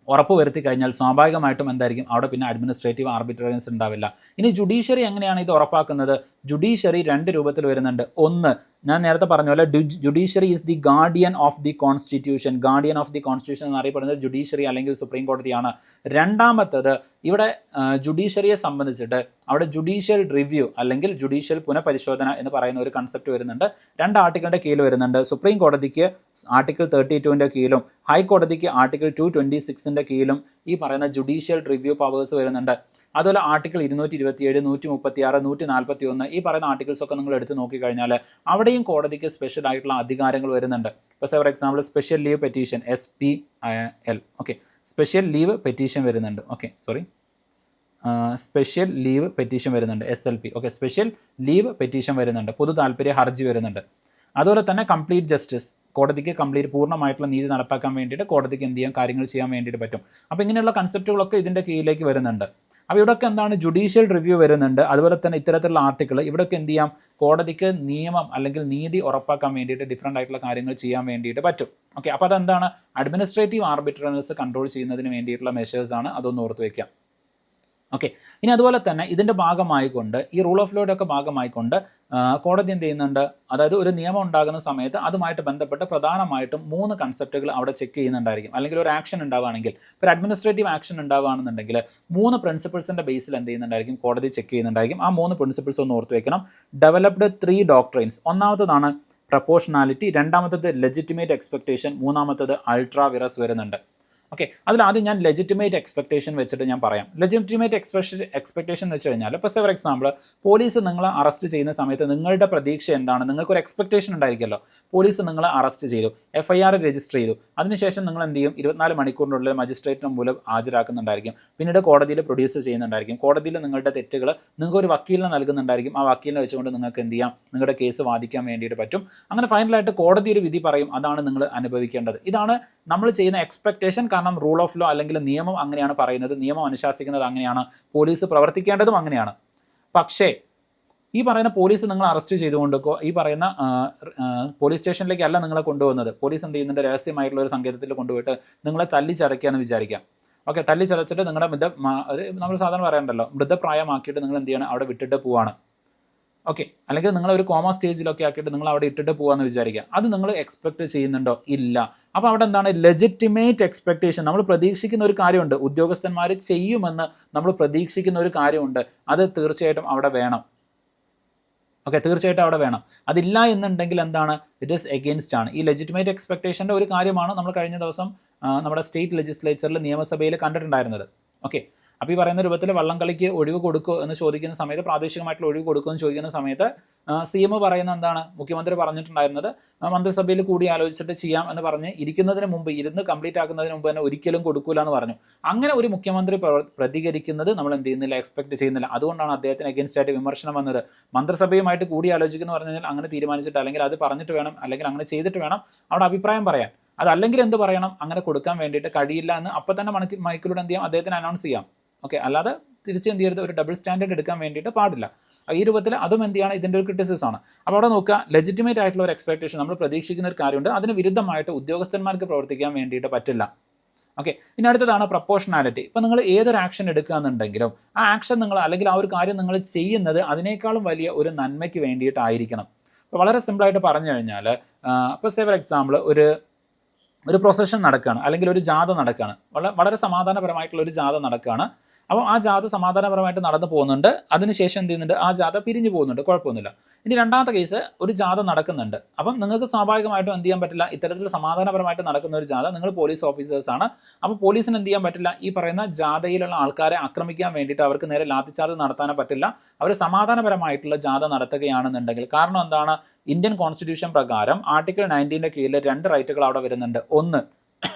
ഉറപ്പ് വരുത്തി കഴിഞ്ഞാൽ സ്വാഭാവികമായിട്ടും എന്തായിരിക്കും, അവിടെ പിന്നെ അഡ്മിനിസ്ട്രേറ്റീവ് ആർബിട്രറിനെസ് ഉണ്ടാവില്ല. ഇനി ജുഡീഷ്യറി എങ്ങനെയാണ് ഇത് ഉറപ്പാക്കുന്നത്? ജുഡീഷ്യറി രണ്ട് രൂപത്തിൽ വരുന്നുണ്ട്. ഒന്ന്, ഞാൻ നേരത്തെ പറഞ്ഞ പോലെ judiciary is the guardian of the constitution. Guardian of the constitution എന്നറിയപ്പെടുന്നത് ജുഡീഷ്യറി അല്ലെങ്കിൽ സുപ്രീം കോടതിയാണ്. രണ്ടാമത്തത്, ഇവിടെ ജുഡീഷ്യറിയെ സംബന്ധിച്ചിട്ട് അവിടെ ജുഡീഷ്യൽ റിവ്യൂ അല്ലെങ്കിൽ ജുഡീഷ്യൽ പുനഃപരിശോധന എന്ന് പറയുന്ന ഒരു കൺസെപ്റ്റ് വരുന്നുണ്ട്. രണ്ട് ആർട്ടിക്കിളിൻ്റെ കീഴിൽ വരുന്നുണ്ട്. സുപ്രീം കോടതിക്ക് ആർട്ടിക്കിൾ 32ൻ്റെ കീഴിലും ഹൈക്കോടതിക്ക് ആർട്ടിക്കിൾ 226ൻ്റെ കീഴിലും ഈ പറയുന്ന ജുഡീഷ്യൽ റിവ്യൂ പവേഴ്സ് വരുന്നുണ്ട്. അതുപോലെ ആർട്ടിക്കിൾ 227, 136, 141 ഈ പറയുന്ന ആർട്ടിക്കിൾസ് ഒക്കെ നിങ്ങൾ എടുത്ത് നോക്കിക്കഴിഞ്ഞാൽ അവിടെയും കോടതിക്ക് സ്പെഷ്യൽ ആയിട്ടുള്ള അധികാരങ്ങൾ വരുന്നുണ്ട്. ഇപ്പോൾ for example special leave petition SPL, okay, special leave petition വരുന്നുണ്ട്. Okay, sorry, special leave petition വരുന്നുണ്ട്, SLP. Okay, special leave petition വരുന്നുണ്ട്, പൊതു താല്പര്യ ഹർജി വരുന്നുണ്ട്. അതുപോലെ തന്നെ കംപ്ലീറ്റ് ജസ്റ്റിസ്, കോടതിക്ക് പൂർണ്ണമായിട്ടുള്ള നീതി നടപ്പാക്കാൻ വേണ്ടിയിട്ട് കോടതിക്ക് എന്ത് ചെയ്യാൻ, കാര്യങ്ങൾ ചെയ്യാൻ വേണ്ടിയിട്ട് പറ്റും. അപ്പോൾ ഇങ്ങനെയുള്ള കൺസെപ്റ്റുകളൊക്കെ ഇതിൻ്റെ കീഴിലേക്ക് വരുന്നുണ്ട്. അപ്പോൾ ഇവിടെയൊക്കെ എന്താണ്, ജുഡീഷ്യൽ റിവ്യൂ വരുന്നുണ്ട്. അതുപോലെ തന്നെ ഇത്തരത്തിലുള്ള ആർട്ടിക്കിൾ ഇവിടെയൊക്കെ എന്ത് ചെയ്യാം, കോടതിക്ക് നിയമം അല്ലെങ്കിൽ നീതി ഉറപ്പാക്കാൻ വേണ്ടിയിട്ട് ഡിഫറൻ്റ് ആയിട്ടുള്ള കാര്യങ്ങൾ ചെയ്യാൻ വേണ്ടിയിട്ട് പറ്റും. ഓക്കെ, അപ്പോൾ അതെന്താണ്, അഡ്മിനിസ്ട്രേറ്റീവ് ആർബിട്രറിനെസ് കൺട്രോൾ ചെയ്യുന്നതിന് വേണ്ടിയിട്ടുള്ള മെഷേഴ്സാണ്, അതൊന്ന് ഓർത്ത് വയ്ക്കാം. ഓക്കെ, ഇനി അതുപോലെ തന്നെ ഇതിൻ്റെ ഭാഗമായിക്കൊണ്ട് ഈ റൂൾ ഓഫ് ലോയുടെ ഒക്കെ ഭാഗമായിക്കൊണ്ട് കോടതി എന്ത് ചെയ്യുന്നുണ്ട്, അതായത് ഒരു നിയമം ഉണ്ടാകുന്ന സമയത്ത് അതുമായിട്ട് ബന്ധപ്പെട്ട് പ്രധാനമായിട്ടും 3 കൺസെപ്റ്റുകൾ അവിടെ ചെക്ക് ചെയ്യുന്നുണ്ടായിരിക്കും. അല്ലെങ്കിൽ ഒരു ആക്ഷൻ ഉണ്ടാവുകയാണെങ്കിൽ, ഇപ്പോൾ അഡ്മിനിസ്ട്രേറ്റീവ് ആക്ഷൻ ഉണ്ടാവുകയാണെന്നുണ്ടെങ്കിൽ 3 പ്രിൻസിപ്പിൾസിൻ്റെ ബേസിൽ എന്ത് ചെയ്യുന്നുണ്ടായിരിക്കും, കോടതി ചെക്ക് ചെയ്യുന്നുണ്ടായിരിക്കും. ആ 3 പ്രിൻസിപ്പിൾസ് ഒന്ന് ഓർത്ത് വയ്ക്കണം. Developed 3 doctrines. ഒന്നാമത്തതാണ് പ്രപ്പോർഷണാലിറ്റി, രണ്ടാമത്തത് ലെജിറ്റിമേറ്റ് എക്സ്പെക്ടേഷൻ, മൂന്നാമത്തത് അൾട്രാ വിറസ് വരുന്നുണ്ട്. ഓക്കെ, അതിലാദ്യം ഞാൻ ലെജിറ്റിമേറ്റ് എക്സ്പെക്ടേഷൻ വെച്ചിട്ട് ഞാൻ പറയാം. ലെജിറ്റിമേറ്റ് എക്സ്പെക്ടേഷൻ എന്ന് വെച്ച് കഴിഞ്ഞാൽ, ഇപ്പോൾ ഫോർ എക്സാമ്പിൾ പോലീസ് നിങ്ങളെ അറസ്റ്റ് ചെയ്യുന്ന സമയത്ത് നിങ്ങളുടെ പ്രതീക്ഷ എന്താണ്, നിങ്ങൾക്കൊരു എക്സ്പെക്ടേഷൻ ഉണ്ടായിരിക്കുമല്ലോ. പോലീസ് നിങ്ങളെ അറസ്റ്റ് ചെയ്തു, FIR രജിസ്റ്റർ ചെയ്തു, അതിനുശേഷം നിങ്ങൾ എന്ത് ചെയ്യും, 24 മണിക്കൂറിനുള്ളിൽ മജിസ്ട്രേറ്റിന് മുമ്പിൽ ഹാജരാക്കുന്നുണ്ടായിരിക്കും. പിന്നീട് കോടതിയിൽ പ്രൊഡ്യൂസ് ചെയ്യുന്നുണ്ടായിരിക്കും. കോടതിയിൽ നിങ്ങളുടെ തെറ്റുകൾ നിങ്ങൾക്ക് ഒരു വക്കീലിനെ നൽകുന്നുണ്ടായിരിക്കും. ആ വക്കീലിനെ വെച്ചുകൊണ്ട് നിങ്ങൾക്ക് എന്ത് ചെയ്യാം, നിങ്ങളുടെ കേസ് വാദിക്കാൻ വേണ്ടിയിട്ട് പറ്റും. അങ്ങനെ ഫൈനലായിട്ട് കോടതി ഒരു വിധി പറയും, അതാണ് നിങ്ങൾ അനുഭവിക്കേണ്ടത്. ഇതാണ് നമ്മൾ ചെയ്യുന്ന എക്സ്പെക്ടേഷൻ. കാരണം റൂൾ ഓഫ് ലോ അല്ലെങ്കിൽ നിയമം അങ്ങനെയാണ് പറയുന്നത്, നിയമം അനുശാസിക്കുന്നത് അങ്ങനെയാണ്, പോലീസ് പ്രവർത്തിക്കേണ്ടതും അങ്ങനെയാണ്. പക്ഷേ ഈ പറയുന്ന പോലീസ് നിങ്ങൾ അറസ്റ്റ് ചെയ്തുകൊണ്ട് ഈ പറയുന്ന പോലീസ് സ്റ്റേഷനിലേക്കല്ല നിങ്ങളെ കൊണ്ടുപോകുന്നത്. പോലീസ് എന്ത് ചെയ്യുന്നുണ്ട്, രഹസ്യമായിട്ടുള്ള ഒരു സങ്കേതത്തിൽ കൊണ്ടുപോയിട്ട് നിങ്ങളെ തല്ലിച്ചതയ്ക്കാന്ന് വിചാരിക്കാം. ഓക്കെ, തല്ലിച്ചതച്ചിട്ട് നിങ്ങളുടെ നമ്മൾ സാധാരണ പറയാറുണ്ടല്ലോ, മൃതപ്രായമാക്കിയിട്ട് നിങ്ങൾ എന്ത് ചെയ്യണം, അവിടെ വിട്ടിട്ട് പോവാണ്. ഓക്കെ, അല്ലെങ്കിൽ നിങ്ങൾ ഒരു കോമ സ്റ്റേജിലൊക്കെ ആക്കിയിട്ട് നിങ്ങൾ അവിടെ ഇട്ടിട്ട് പോകാമെന്ന് വിചാരിക്കുക. അത് നിങ്ങൾ എക്സ്പെക്ട് ചെയ്യുന്നുണ്ടോ? ഇല്ല. അപ്പോൾ അവിടെ എന്താണ്, ലെജിറ്റിമേറ്റ് എക്സ്പെക്ടേഷൻ. നമ്മൾ പ്രതീക്ഷിക്കുന്ന ഒരു കാര്യമുണ്ട്, ഉദ്യോഗസ്ഥന്മാർ ചെയ്യുമെന്ന് നമ്മൾ പ്രതീക്ഷിക്കുന്ന ഒരു കാര്യമുണ്ട്, അത് തീർച്ചയായിട്ടും അവിടെ വേണം. ഓക്കെ, തീർച്ചയായിട്ടും അവിടെ വേണം. അതില്ല എന്നുണ്ടെങ്കിൽ എന്താണ്, ഇറ്റ് ഈസ് എഗെയിൻസ്റ്റ് ആണ്. ഈ ലെജിറ്റിമേറ്റ് എക്സ്പെക്ടേഷൻ്റെ ഒരു കാര്യമാണ് നമ്മൾ കഴിഞ്ഞ ദിവസം നമ്മുടെ സ്റ്റേറ്റ് ലെജിസ്ലേച്ചറിൽ നിയമസഭയിൽ കണ്ടിട്ടുണ്ടായിരുന്നത്. ഓക്കെ, അപ്പോൾ ഈ പറയുന്ന രൂപത്തിൽ വള്ളംകളിക്ക് ഒഴിവ് കൊടുക്കുമോ എന്ന് ചോദിക്കുന്ന സമയത്ത്, പ്രാദേശികമായിട്ടുള്ള ഒഴിവ് കൊടുക്കുമോ എന്ന് ചോദിക്കുന്ന സമയത്ത് CM പറയുന്ന എന്താണ്, മുഖ്യമന്ത്രി പറഞ്ഞിട്ടുണ്ടായിരുന്നത് മന്ത്രിസഭയിൽ കൂടി ആലോചിച്ചിട്ട് ചെയ്യാം എന്ന് പറഞ്ഞ് ഇരുന്ന് കംപ്ലീറ്റ് ആക്കുന്നതിന് മുമ്പ് തന്നെ ഒരിക്കലും കൊടുക്കൂല എന്ന് പറഞ്ഞു. അങ്ങനെ ഒരു മുഖ്യമന്ത്രി പ്രതികരിക്കുന്നത് നമ്മൾ എന്ത് ചെയ്യുന്നില്ല, എക്സ്പെക്ട് ചെയ്യുന്നില്ല. അതുകൊണ്ടാണ് അദ്ദേഹത്തിന് അഗെയിൻസ്റ്റ് ആയിട്ട് വിമർശനം വന്നത്. മന്ത്രിസഭയുമായിട്ട് കൂടി ആലോചിക്കുന്നു പറഞ്ഞു കഴിഞ്ഞാൽ അങ്ങനെ തീരുമാനിച്ചിട്ട് അല്ലെങ്കിൽ അത് പറഞ്ഞിട്ട് വേണം, അല്ലെങ്കിൽ അങ്ങനെ ചെയ്തിട്ട് വേണം അവിടെ അഭിപ്രായം പറയാൻ. അതല്ലെങ്കിൽ എന്ത് പറയണം, അങ്ങനെ കൊടുക്കാൻ വേണ്ടിയിട്ട് കഴിയില്ല എന്ന് അപ്പം തന്നെ മൈക്കിലൂടെ എന്ത് ചെയ്യാം, അദ്ദേഹത്തിന് അനൗൺസ് ചെയ്യാം. ഓക്കെ, അല്ലാതെ തിരിച്ച് എന്ത് ചെയ്യരുത്, ഒരു ഡബിൾ സ്റ്റാൻഡേർഡ് എടുക്കാൻ വേണ്ടിയിട്ട് പാടില്ല. ഈ രൂപത്തിൽ അതും എന്ത് ചെയ്യണം, ഇതിൻ്റെ ഒരു ക്രിറ്റിസിസം ആണ്. അപ്പോൾ അവിടെ നോക്കുക, ലെജിറ്റിമേറ്റ് ആയിട്ടുള്ള ഒരു എക്സ്പെക്ടേഷൻ, നമ്മൾ പ്രതീക്ഷിക്കുന്ന ഒരു കാര്യമുണ്ട്, അതിന് വിരുദ്ധമായിട്ട് ഉദ്യോഗസ്ഥന്മാർക്ക് പ്രവർത്തിക്കാൻ വേണ്ടിയിട്ട് പറ്റില്ല. ഓക്കെ, ഇനി അടുത്തതാണ് പ്രപ്പോർഷണാലിറ്റി. ഇപ്പോൾ നിങ്ങൾ ഏതൊരു ആക്ഷൻ എടുക്കുകയെന്നുണ്ടെങ്കിലും ആ ആക്ഷൻ നിങ്ങൾ അല്ലെങ്കിൽ ആ ഒരു കാര്യം നിങ്ങൾ ചെയ്യുന്നത് അതിനേക്കാളും വലിയ ഒരു നന്മയ്ക്ക് വേണ്ടിയിട്ടായിരിക്കണം. ഇപ്പോൾ വളരെ സിമ്പിളായിട്ട് പറഞ്ഞു കഴിഞ്ഞാൽ, ഇപ്പോൾ ഫോർ എക്സാമ്പിൾ ഒരു പ്രൊസഷൻ നടക്കുകയാണ്, അല്ലെങ്കിൽ ഒരു ജാഥ നടക്കുകയാണ്, വളരെ സമാധാനപരമായിട്ടുള്ള ഒരു ജാഥ നടക്കുകയാണ്. അപ്പോൾ ആ ജാഥ സമാധാനപരമായിട്ട് നടന്നു പോകുന്നുണ്ട്. അതിനുശേഷം എന്ത് ചെയ്യുന്നുണ്ട്, ആ ജാഥ പിരിഞ്ഞു പോകുന്നുണ്ട്, കുഴപ്പമൊന്നുമില്ല. ഇനി രണ്ടാമത്തെ കേസ്, ഒരു ജാഥ നടക്കുന്നുണ്ട്. അപ്പം നിങ്ങൾക്ക് സ്വാഭാവികമായിട്ടും എന്ത് ചെയ്യാൻ പറ്റില്ല, ഇത്തരത്തിൽ സമാധാനപരമായിട്ട് നടക്കുന്ന ഒരു ജാഥ, നിങ്ങൾ പോലീസ് ഓഫീസേഴ്സാണ്. അപ്പോൾ പോലീസിന് എന്ത് ചെയ്യാൻ പറ്റില്ല, ഈ പറയുന്ന ജാഥയിലുള്ള ആൾക്കാരെ ആക്രമിക്കാൻ വേണ്ടിയിട്ട് അവർക്ക് നേരെ ലാത്തിച്ചാർജ് നടത്താനോ പറ്റില്ല. അവർ സമാധാനപരമായിട്ടുള്ള ജാഥ നടത്തുകയാണെന്നുണ്ടെങ്കിൽ, കാരണം എന്താണ്, ഇന്ത്യൻ കോൺസ്റ്റിറ്റ്യൂഷൻ പ്രകാരം ആർട്ടിക്കിൾ 19 കീഴിൽ 2 റൈറ്റുകൾ അവിടെ വരുന്നുണ്ട്. ഒന്ന്,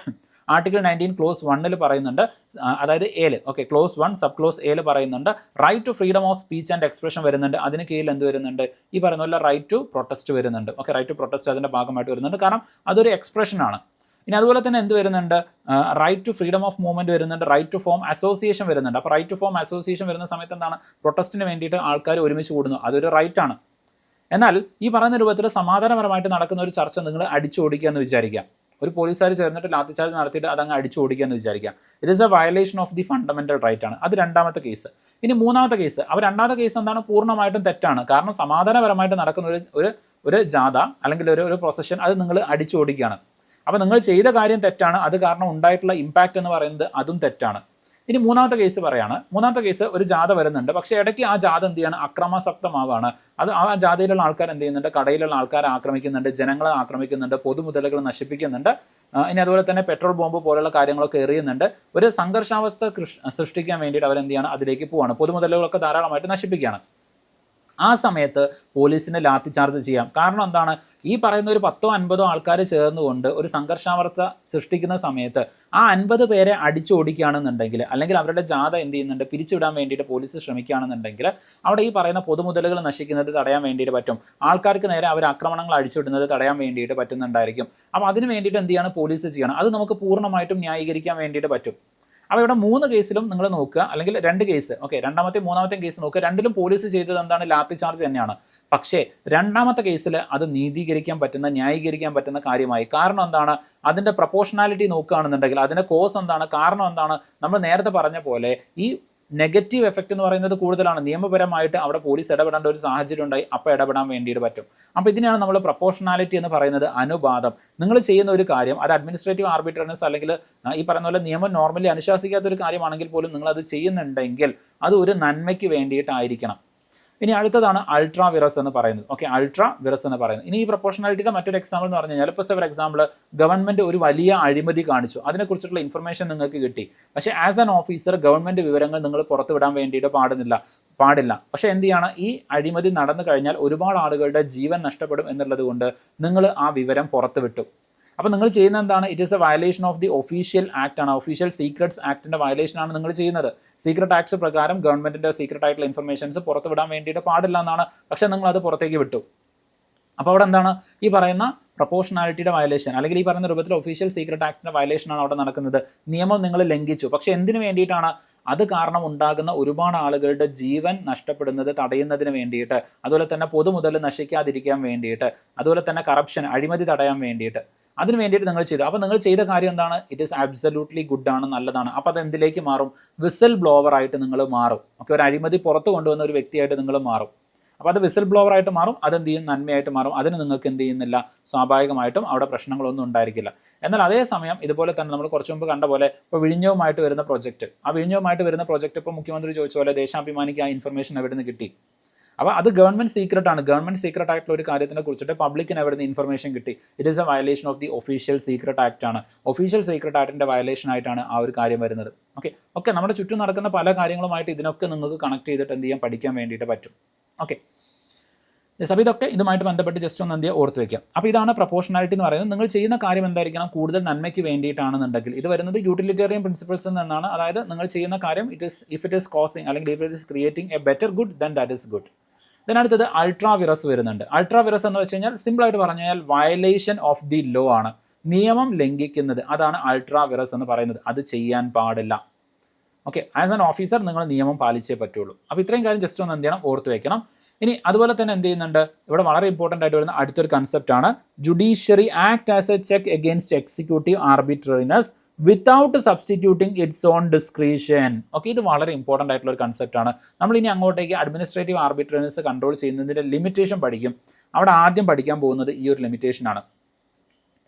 ആർട്ടിക്കിൾ 19 ക്ലോസ് 1 പറയുന്നുണ്ട്, അതായത് L, okay, clause 1 sub clause L പറയുന്നുണ്ട് right to freedom of speech and expression വരുന്നുണ്ട്. അതിന് കീഴിൽ എന്ത് വരുന്നുണ്ട്, ഈ പറയുന്ന പോലെ റൈറ്റ് ടു പ്രൊട്ടസ്റ്റ് വരുന്നുണ്ട്. ഓക്കെ, റൈറ്റ് ടു പ്രൊട്ടസ്റ്റ് അതിൻ്റെ ഭാഗമായിട്ട് വരുന്നുണ്ട്, കാരണം അതൊരു എക്സ്പ്രഷനാണ്. ഇനി അതുപോലെ തന്നെ എന്ത് വരുന്നുണ്ട്, right to freedom of movement വരുന്നുണ്ട്, റൈറ്റ് ടു ഫോം അസോസിയേഷൻ വരുന്നുണ്ട്. അപ്പോൾ റൈറ്റ് ടു ഫോം അസോസിയേഷൻ വരുന്ന സമയത്ത് എന്താണ്, പ്രൊട്ടസ്റ്റിന് വേണ്ടിയിട്ട് ആൾക്കാർ ഒരുമിച്ച് കൂടുന്നു, അതൊരു റൈറ്റ് ആണ്. എന്നാൽ ഈ പറയുന്ന രൂപത്തിൽ സമാധാനപരമായിട്ട് നടക്കുന്ന ഒരു ചർച്ച നിങ്ങൾ അടിച്ചോടിക്കുക എന്ന് വിചാരിക്കാം. ഒരു പോലീസുകാർ ചേർന്നിട്ട് ലാത്തിച്ചാർജ് നടത്തിയിട്ട് അതങ്ങ് അടിച്ചോടിക്കുക എന്ന് വിചാരിക്കാം. It is a violation of the fundamental right ആണ്. അത് രണ്ടാമത്തെ കേസ്. ഇനി മൂന്നാമത്തെ കേസ്, രണ്ടാമത്തെ കേസ് എന്താണ്, പൂർണ്ണമായിട്ടും തെറ്റാണ്. കാരണം സമാധാനപരമായിട്ട് നടക്കുന്ന ഒരു ജാഥ അല്ലെങ്കിൽ ഒരു പ്രൊസഷൻ, അത് നിങ്ങൾ അടിച്ചോടിക്കുകയാണ്. അപ്പോൾ നിങ്ങൾ ചെയ്ത കാര്യം തെറ്റാണ്, അത് കാരണം ഉണ്ടായിട്ടുള്ള ഇമ്പാക്റ്റ് എന്ന് പറയുന്നത് അതും തെറ്റാണ്. ഇനി മൂന്നാമത്തെ കേസ് പറയാണ്. മൂന്നാമത്തെ കേസ്, ഒരു ജാഥ വരുന്നുണ്ട്, പക്ഷേ ഇടയ്ക്ക് ആ ജാഥ എന്ത് ചെയ്യാണ്, അക്രമാസക്തമാവാണ്. അത് ആ ജാഥയിലുള്ള ആൾക്കാർ എന്ത് ചെയ്യുന്നുണ്ട്, കടയിലുള്ള ആൾക്കാരെ ആക്രമിക്കുന്നുണ്ട്, ജനങ്ങളെ ആക്രമിക്കുന്നുണ്ട്, പൊതുമുതലുകൾ നശിപ്പിക്കുന്നുണ്ട്. ഇനി അതുപോലെ തന്നെ പെട്രോൾ ബോംബ് പോലുള്ള കാര്യങ്ങളൊക്കെ എറിയുന്നുണ്ട്. ഒരു സംഘർഷാവസ്ഥ സൃഷ്ടിക്കാൻ വേണ്ടിയിട്ട് അവരെന്ത് ചെയ്യാണ്, അതിലേക്ക് പോവാണ്, പൊതുമുതലുകളൊക്കെ ധാരാളമായിട്ട് നശിപ്പിക്കുകയാണ്. ആ സമയത്ത് പോലീസിന് ലാത്തി ചാർജ് ചെയ്യാം. കാരണം എന്താണ്, ഈ പറയുന്ന ഒരു 10-50 ആൾക്കാർ ചേർന്നുകൊണ്ട് ഒരു സംഘർഷാവസ്ഥ സൃഷ്ടിക്കുന്ന സമയത്ത് ആ 50 പേരെ അടിച്ചോടിക്കുകയാണെന്നുണ്ടെങ്കിൽ, അല്ലെങ്കിൽ അവരുടെ ജാഥ എന്ത് ചെയ്യുന്നുണ്ട്, പിരിച്ചുവിടാൻ വേണ്ടിയിട്ട് പോലീസ് ശ്രമിക്കുകയാണെന്നുണ്ടെങ്കിൽ, അവിടെ ഈ പറയുന്ന പൊതുമുതലുകൾ നശിക്കുന്നത് തടയാൻ വേണ്ടിയിട്ട് പറ്റും. ആൾക്കാർക്ക് നേരെ അവർ ആക്രമണങ്ങൾ അടിച്ചുവിടുന്നത് തടയാൻ വേണ്ടിയിട്ട് പറ്റുന്നുണ്ടായിരിക്കും. അപ്പോൾ അതിന് വേണ്ടിയിട്ട് എന്ത് ചെയ്യണം, പോലീസ് ചെയ്യണം. അത് നമുക്ക് പൂർണ്ണമായിട്ടും ന്യായീകരിക്കാൻ വേണ്ടിയിട്ട് പറ്റും. അപ്പോൾ ഇവിടെ 3 കേസിലും നിങ്ങൾ നോക്കുക, അല്ലെങ്കിൽ 2 കേസ്, ഓക്കെ, രണ്ടാമത്തെ മൂന്നാമത്തെ കേസ് നോക്കുക, രണ്ടിലും പോലീസ് ചെയ്തത് എന്താണ്, ലാത്തി ചാർജ് തന്നെയാണ്. പക്ഷേ രണ്ടാമത്തെ കേസിൽ അത് നീതീകരിക്കാൻ പറ്റുന്ന, ന്യായീകരിക്കാൻ പറ്റുന്ന കാര്യമായി. കാരണം എന്താണ്, അതിൻ്റെ പ്രൊപ്പോർഷണാലിറ്റി നോക്കുകയാണെന്നുണ്ടെങ്കിൽ അതിൻ്റെ കോസ് എന്താണ്, കാരണം എന്താണ്, നമ്മൾ നേരത്തെ പറഞ്ഞ പോലെ ഈ നെഗറ്റീവ് എഫക്റ്റ് എന്ന് പറയുന്നത് കൂടുതലാണ്. നിയമപരമായിട്ട് അവിടെ പോലീസ് ഇടപെടേണ്ട ഒരു സാഹചര്യം ഉണ്ടായി, അപ്പോൾ ഇടപെടാൻ വേണ്ടിയിട്ട് പറ്റും. അപ്പോൾ ഇതിനെയാണ് നമ്മൾ പ്രൊപ്പോർഷണാലിറ്റി എന്ന് പറയുന്നത്, അനുപാതം. നിങ്ങൾ ചെയ്യുന്ന ഒരു കാര്യം അത് അഡ്മിനിസ്ട്രേറ്റീവ് ആർബിട്രറിനെസ് അല്ലെങ്കിൽ ഈ പറയുന്ന പോലെ നിയമം നോർമലി അനുശാസിക്കാത്ത ഒരു കാര്യമാണെങ്കിൽ പോലും നിങ്ങൾ അത് ചെയ്യുന്നുണ്ടെങ്കിൽ അത് ഒരു നന്മയ്ക്ക് വേണ്ടിയിട്ടായിരിക്കണം. ഇനി അടുത്തതാണ് അൾട്രാ വിറസ് എന്ന് പറയുന്നത്. ഓക്കെ, അൾട്രാ വിറസ് എന്ന് പറയുന്നത്. ഇനി ഈ പ്രൊപ്പോർഷണാലിറ്റിയുടെ മറ്റൊരു എക്സാമ്പിൾ എന്ന് പറഞ്ഞു കഴിഞ്ഞാൽ, ഇപ്പോൾ ഫോർ എക്സാമ്പിൾ ഗവൺമെന്റ് ഒരു വലിയ അഴിമതി കാണിച്ചു, അതിനെക്കുറിച്ചുള്ള ഇൻഫർമേഷൻ നിങ്ങൾക്ക് കിട്ടി. പക്ഷേ ആസ് ആൻ ഓഫീസർ ഗവൺമെന്റ് വിവരങ്ങൾ നിങ്ങൾ പുറത്തുവിടാൻ വേണ്ടിയിട്ട് പാടില്ല. പക്ഷേ എന്ത് ചെയ്യണം, ഈ അഴിമതി നടന്നു കഴിഞ്ഞാൽ ഒരുപാട് ആളുകളുടെ ജീവൻ നഷ്ടപ്പെടും എന്നുള്ളത് കൊണ്ട് നിങ്ങൾ ആ വിവരം പുറത്തുവിട്ടു. അപ്പോൾ നിങ്ങൾ ചെയ്യുന്നത് എന്താണ്, it is a violation of the official act ആണ്, ഒഫീഷ്യൽ സീക്രട്സ് ആക്ടിൻ്റെ വയലേഷൻ ആണ് നിങ്ങൾ ചെയ്യുന്നത്. സീക്രട്ട് ആക്ട്സ് പ്രകാരം ഗവൺമെൻറ്റിൻ്റെ സീക്രട്ട് ആയിട്ടുള്ള ഇൻഫർമേഷൻസ് പുറത്ത് വിടാൻ വേണ്ടിയിട്ട് പാടില്ല എന്നാണ്. പക്ഷേ നിങ്ങൾ അത് പുറത്തേക്ക് വിട്ടു. അപ്പോൾ അവിടെ എന്താണ്, ഈ പറയുന്ന പ്രൊപ്പോർഷണാലിറ്റിയുടെ വയലേഷൻ, അല്ലെങ്കിൽ ഈ പറയുന്ന രൂപത്തിൽ ഒഫീഷ്യൽ സീക്രട്ട് ആക്ടിൻ്റെ വയലേഷനാണ് അവിടെ നടക്കുന്നത്. നിയമം നിങ്ങൾ ലംഘിച്ചു. പക്ഷേ എന്തിനു വേണ്ടിയിട്ടാണ്, അത് കാരണം ഉണ്ടാകുന്ന ഒരുപാട് ആളുകളുടെ ജീവൻ നഷ്ടപ്പെടുന്നത് തടയുന്നതിന് വേണ്ടിയിട്ട്, അതുപോലെ തന്നെ പൊതുമുതൽ നശിക്കാതിരിക്കാൻ വേണ്ടിയിട്ട്, അതുപോലെ തന്നെ കറപ്ഷൻ, അഴിമതി തടയാൻ വേണ്ടിയിട്ട്, അതിന് വേണ്ടിയിട്ട് നിങ്ങൾ ചെയ്തു. അപ്പോൾ നിങ്ങൾ ചെയ്ത കാര്യം എന്താണ്, ഇറ്റ് ഈസ് ആബ്സല്യൂട്ട്ലി ഗുഡ് ആണ്, നല്ലതാണ്. അപ്പോൾ അത് എന്തിലേക്ക് മാറും, വിസിൽ ബ്ലോവർ ആയിട്ട് നിങ്ങൾ മാറും. ഓക്കെ, ഒരു അഴിമതി പുറത്ത് കൊണ്ടുവന്ന ഒരു വ്യക്തിയായിട്ട് നിങ്ങൾ മാറും. അപ്പോൾ അത് വിസിൽ ബ്ലോവർ ആയിട്ട് മാറും, അതെന്ത് ചെയ്യും, നന്മയായിട്ട് മാറും. അതിന് നിങ്ങൾക്ക് എന്ത് ചെയ്യുന്നില്ല, സ്വാഭാവികമായിട്ടും അവിടെ പ്രശ്നങ്ങളൊന്നും ഉണ്ടായിരിക്കില്ല. എന്നാൽ അതേസമയം ഇതുപോലെ തന്നെ നമ്മൾ കുറച്ച് മുമ്പ് കണ്ട പോലെ ഇപ്പോൾ വിഴിഞ്ഞവുമായിട്ട് വരുന്ന പ്രൊജക്റ്റ്, ആ വിഴിഞ്ഞവുമായിട്ട് വരുന്ന പ്രൊജക്റ്റ് ഇപ്പോൾ മുഖ്യമന്ത്രി ചോദിച്ച പോലെ ദേശാഭിമാനിക്ക് ആ ഇൻഫർമേഷൻ എവിടെ നിന്ന് കിട്ടി. അപ്പോൾ അത് ഗവൺമെന്റ് സീക്രട്ട് ആണ്. ഗവൺമെന്റ് സീക്രട്ട് ആയിട്ടുള്ള ഒരു കാര്യത്തിനെ കുറിച്ചിട്ട് പബ്ലിക്കിന് എവിടെ നിന്ന് ഇൻഫർമേഷൻ കിട്ടി. It is a violation of the official secret act ആണ്. ഒഫീഷ്യൽ സീക്രട്ട് ആക്ടിന്റെ വയലേഷൻ ആയിട്ടാണ് ആ ഒരു കാര്യം വരുന്നത്. ഓക്കെ, നമ്മുടെ ചുറ്റും നടക്കുന്ന പല കാര്യങ്ങളുമായിട്ട് ഇതിനൊക്കെ നിങ്ങൾക്ക് കണക്ട് ചെയ്തിട്ട് എന്ത് ചെയ്യാൻ, പഠിക്കാൻ വേണ്ടിയിട്ട് പറ്റും. ഓക്കെ, അപ്പോൾ ഇതൊക്കെ ഇതുമായിട്ട് ബന്ധപ്പെട്ട് ജസ്റ്റ് ഒന്ന് എന്ത് ചെയ്യുക, ഓർത്ത് വയ്ക്കാം. അപ്പോൾ ഇതാണ് പ്രൊപ്പോർഷണാലിറ്റി എന്ന് പറയുന്നത്. നിങ്ങൾ ചെയ്യുന്ന കാര്യം എന്തായിരിക്കണം, കൂടുതൽ നന്മയ്ക്ക് വേണ്ടിയിട്ടാണെന്നുണ്ടെങ്കിൽ. ഇത് വരുന്നത് യൂട്ടിലിറ്റേറിയൻ പ്രിൻസിപ്പിൾസിൽ നിന്നാണ്. അതായത് നിങ്ങൾ ചെയ്യുന്ന കാര്യം ഇഫ് ഇറ്റ് ഈസ് കോസിങ് അല്ലെങ്കിൽ if it is creating A better good then that is good. അടുത്തത് അൾട്രാ വിറസ് വരുന്നുണ്ട്. അൾട്രാ വിറസ് എന്ന് വെച്ച് കഴിഞ്ഞാൽ സിമ്പിളായിട്ട് പറഞ്ഞു കഴിഞ്ഞാൽ വയലേഷൻ ഓഫ് ദി ലോ ആണ്, നിയമം ലംഘിക്കുന്നത്. അതാണ് അൾട്രാ വിറസ് എന്ന് പറയുന്നത്. അത് ചെയ്യാൻ പാടില്ല. ഓക്കെ, ആസ് ആൻ ഓഫീസർ നിങ്ങൾ നിയമം പാലിച്ചേ പറ്റുള്ളൂ. അപ്പോൾ ഇത്രയും കാര്യം ജസ്റ്റ് ഒന്ന് എന്ത് ചെയ്യണം, ഓർത്ത് വെക്കണം. ഇനി അതുപോലെ തന്നെ എന്ത് ചെയ്യുന്നുണ്ട്, ഇവിടെ വളരെ ഇമ്പോർട്ടൻ്റ് ആയിട്ട് വരുന്ന അടുത്തൊരു കൺസെപ്റ്റ് ആണ് judiciary act as a check against executive arbitrariness without substituting its own discretion. Okay, ഇത് വളരെ ഇമ്പോർട്ടൻ്റ് ആയിട്ടുള്ള ഒരു കൺസെപ്റ്റ് ആണ്. നമ്മൾ ഇനി അങ്ങോട്ടേക്ക് അഡ്മിനിസ്ട്രേറ്റീവ് ആർബിട്രറിനെസ് കൺട്രോൾ ചെയ്യുന്നതിൻ്റെ ലിമിറ്റേഷൻ പഠിക്കും. അവിടെ ആദ്യം പഠിക്കാൻ പോകുന്നത് ഈ ഒരു ലിമിറ്റേഷനാണ്.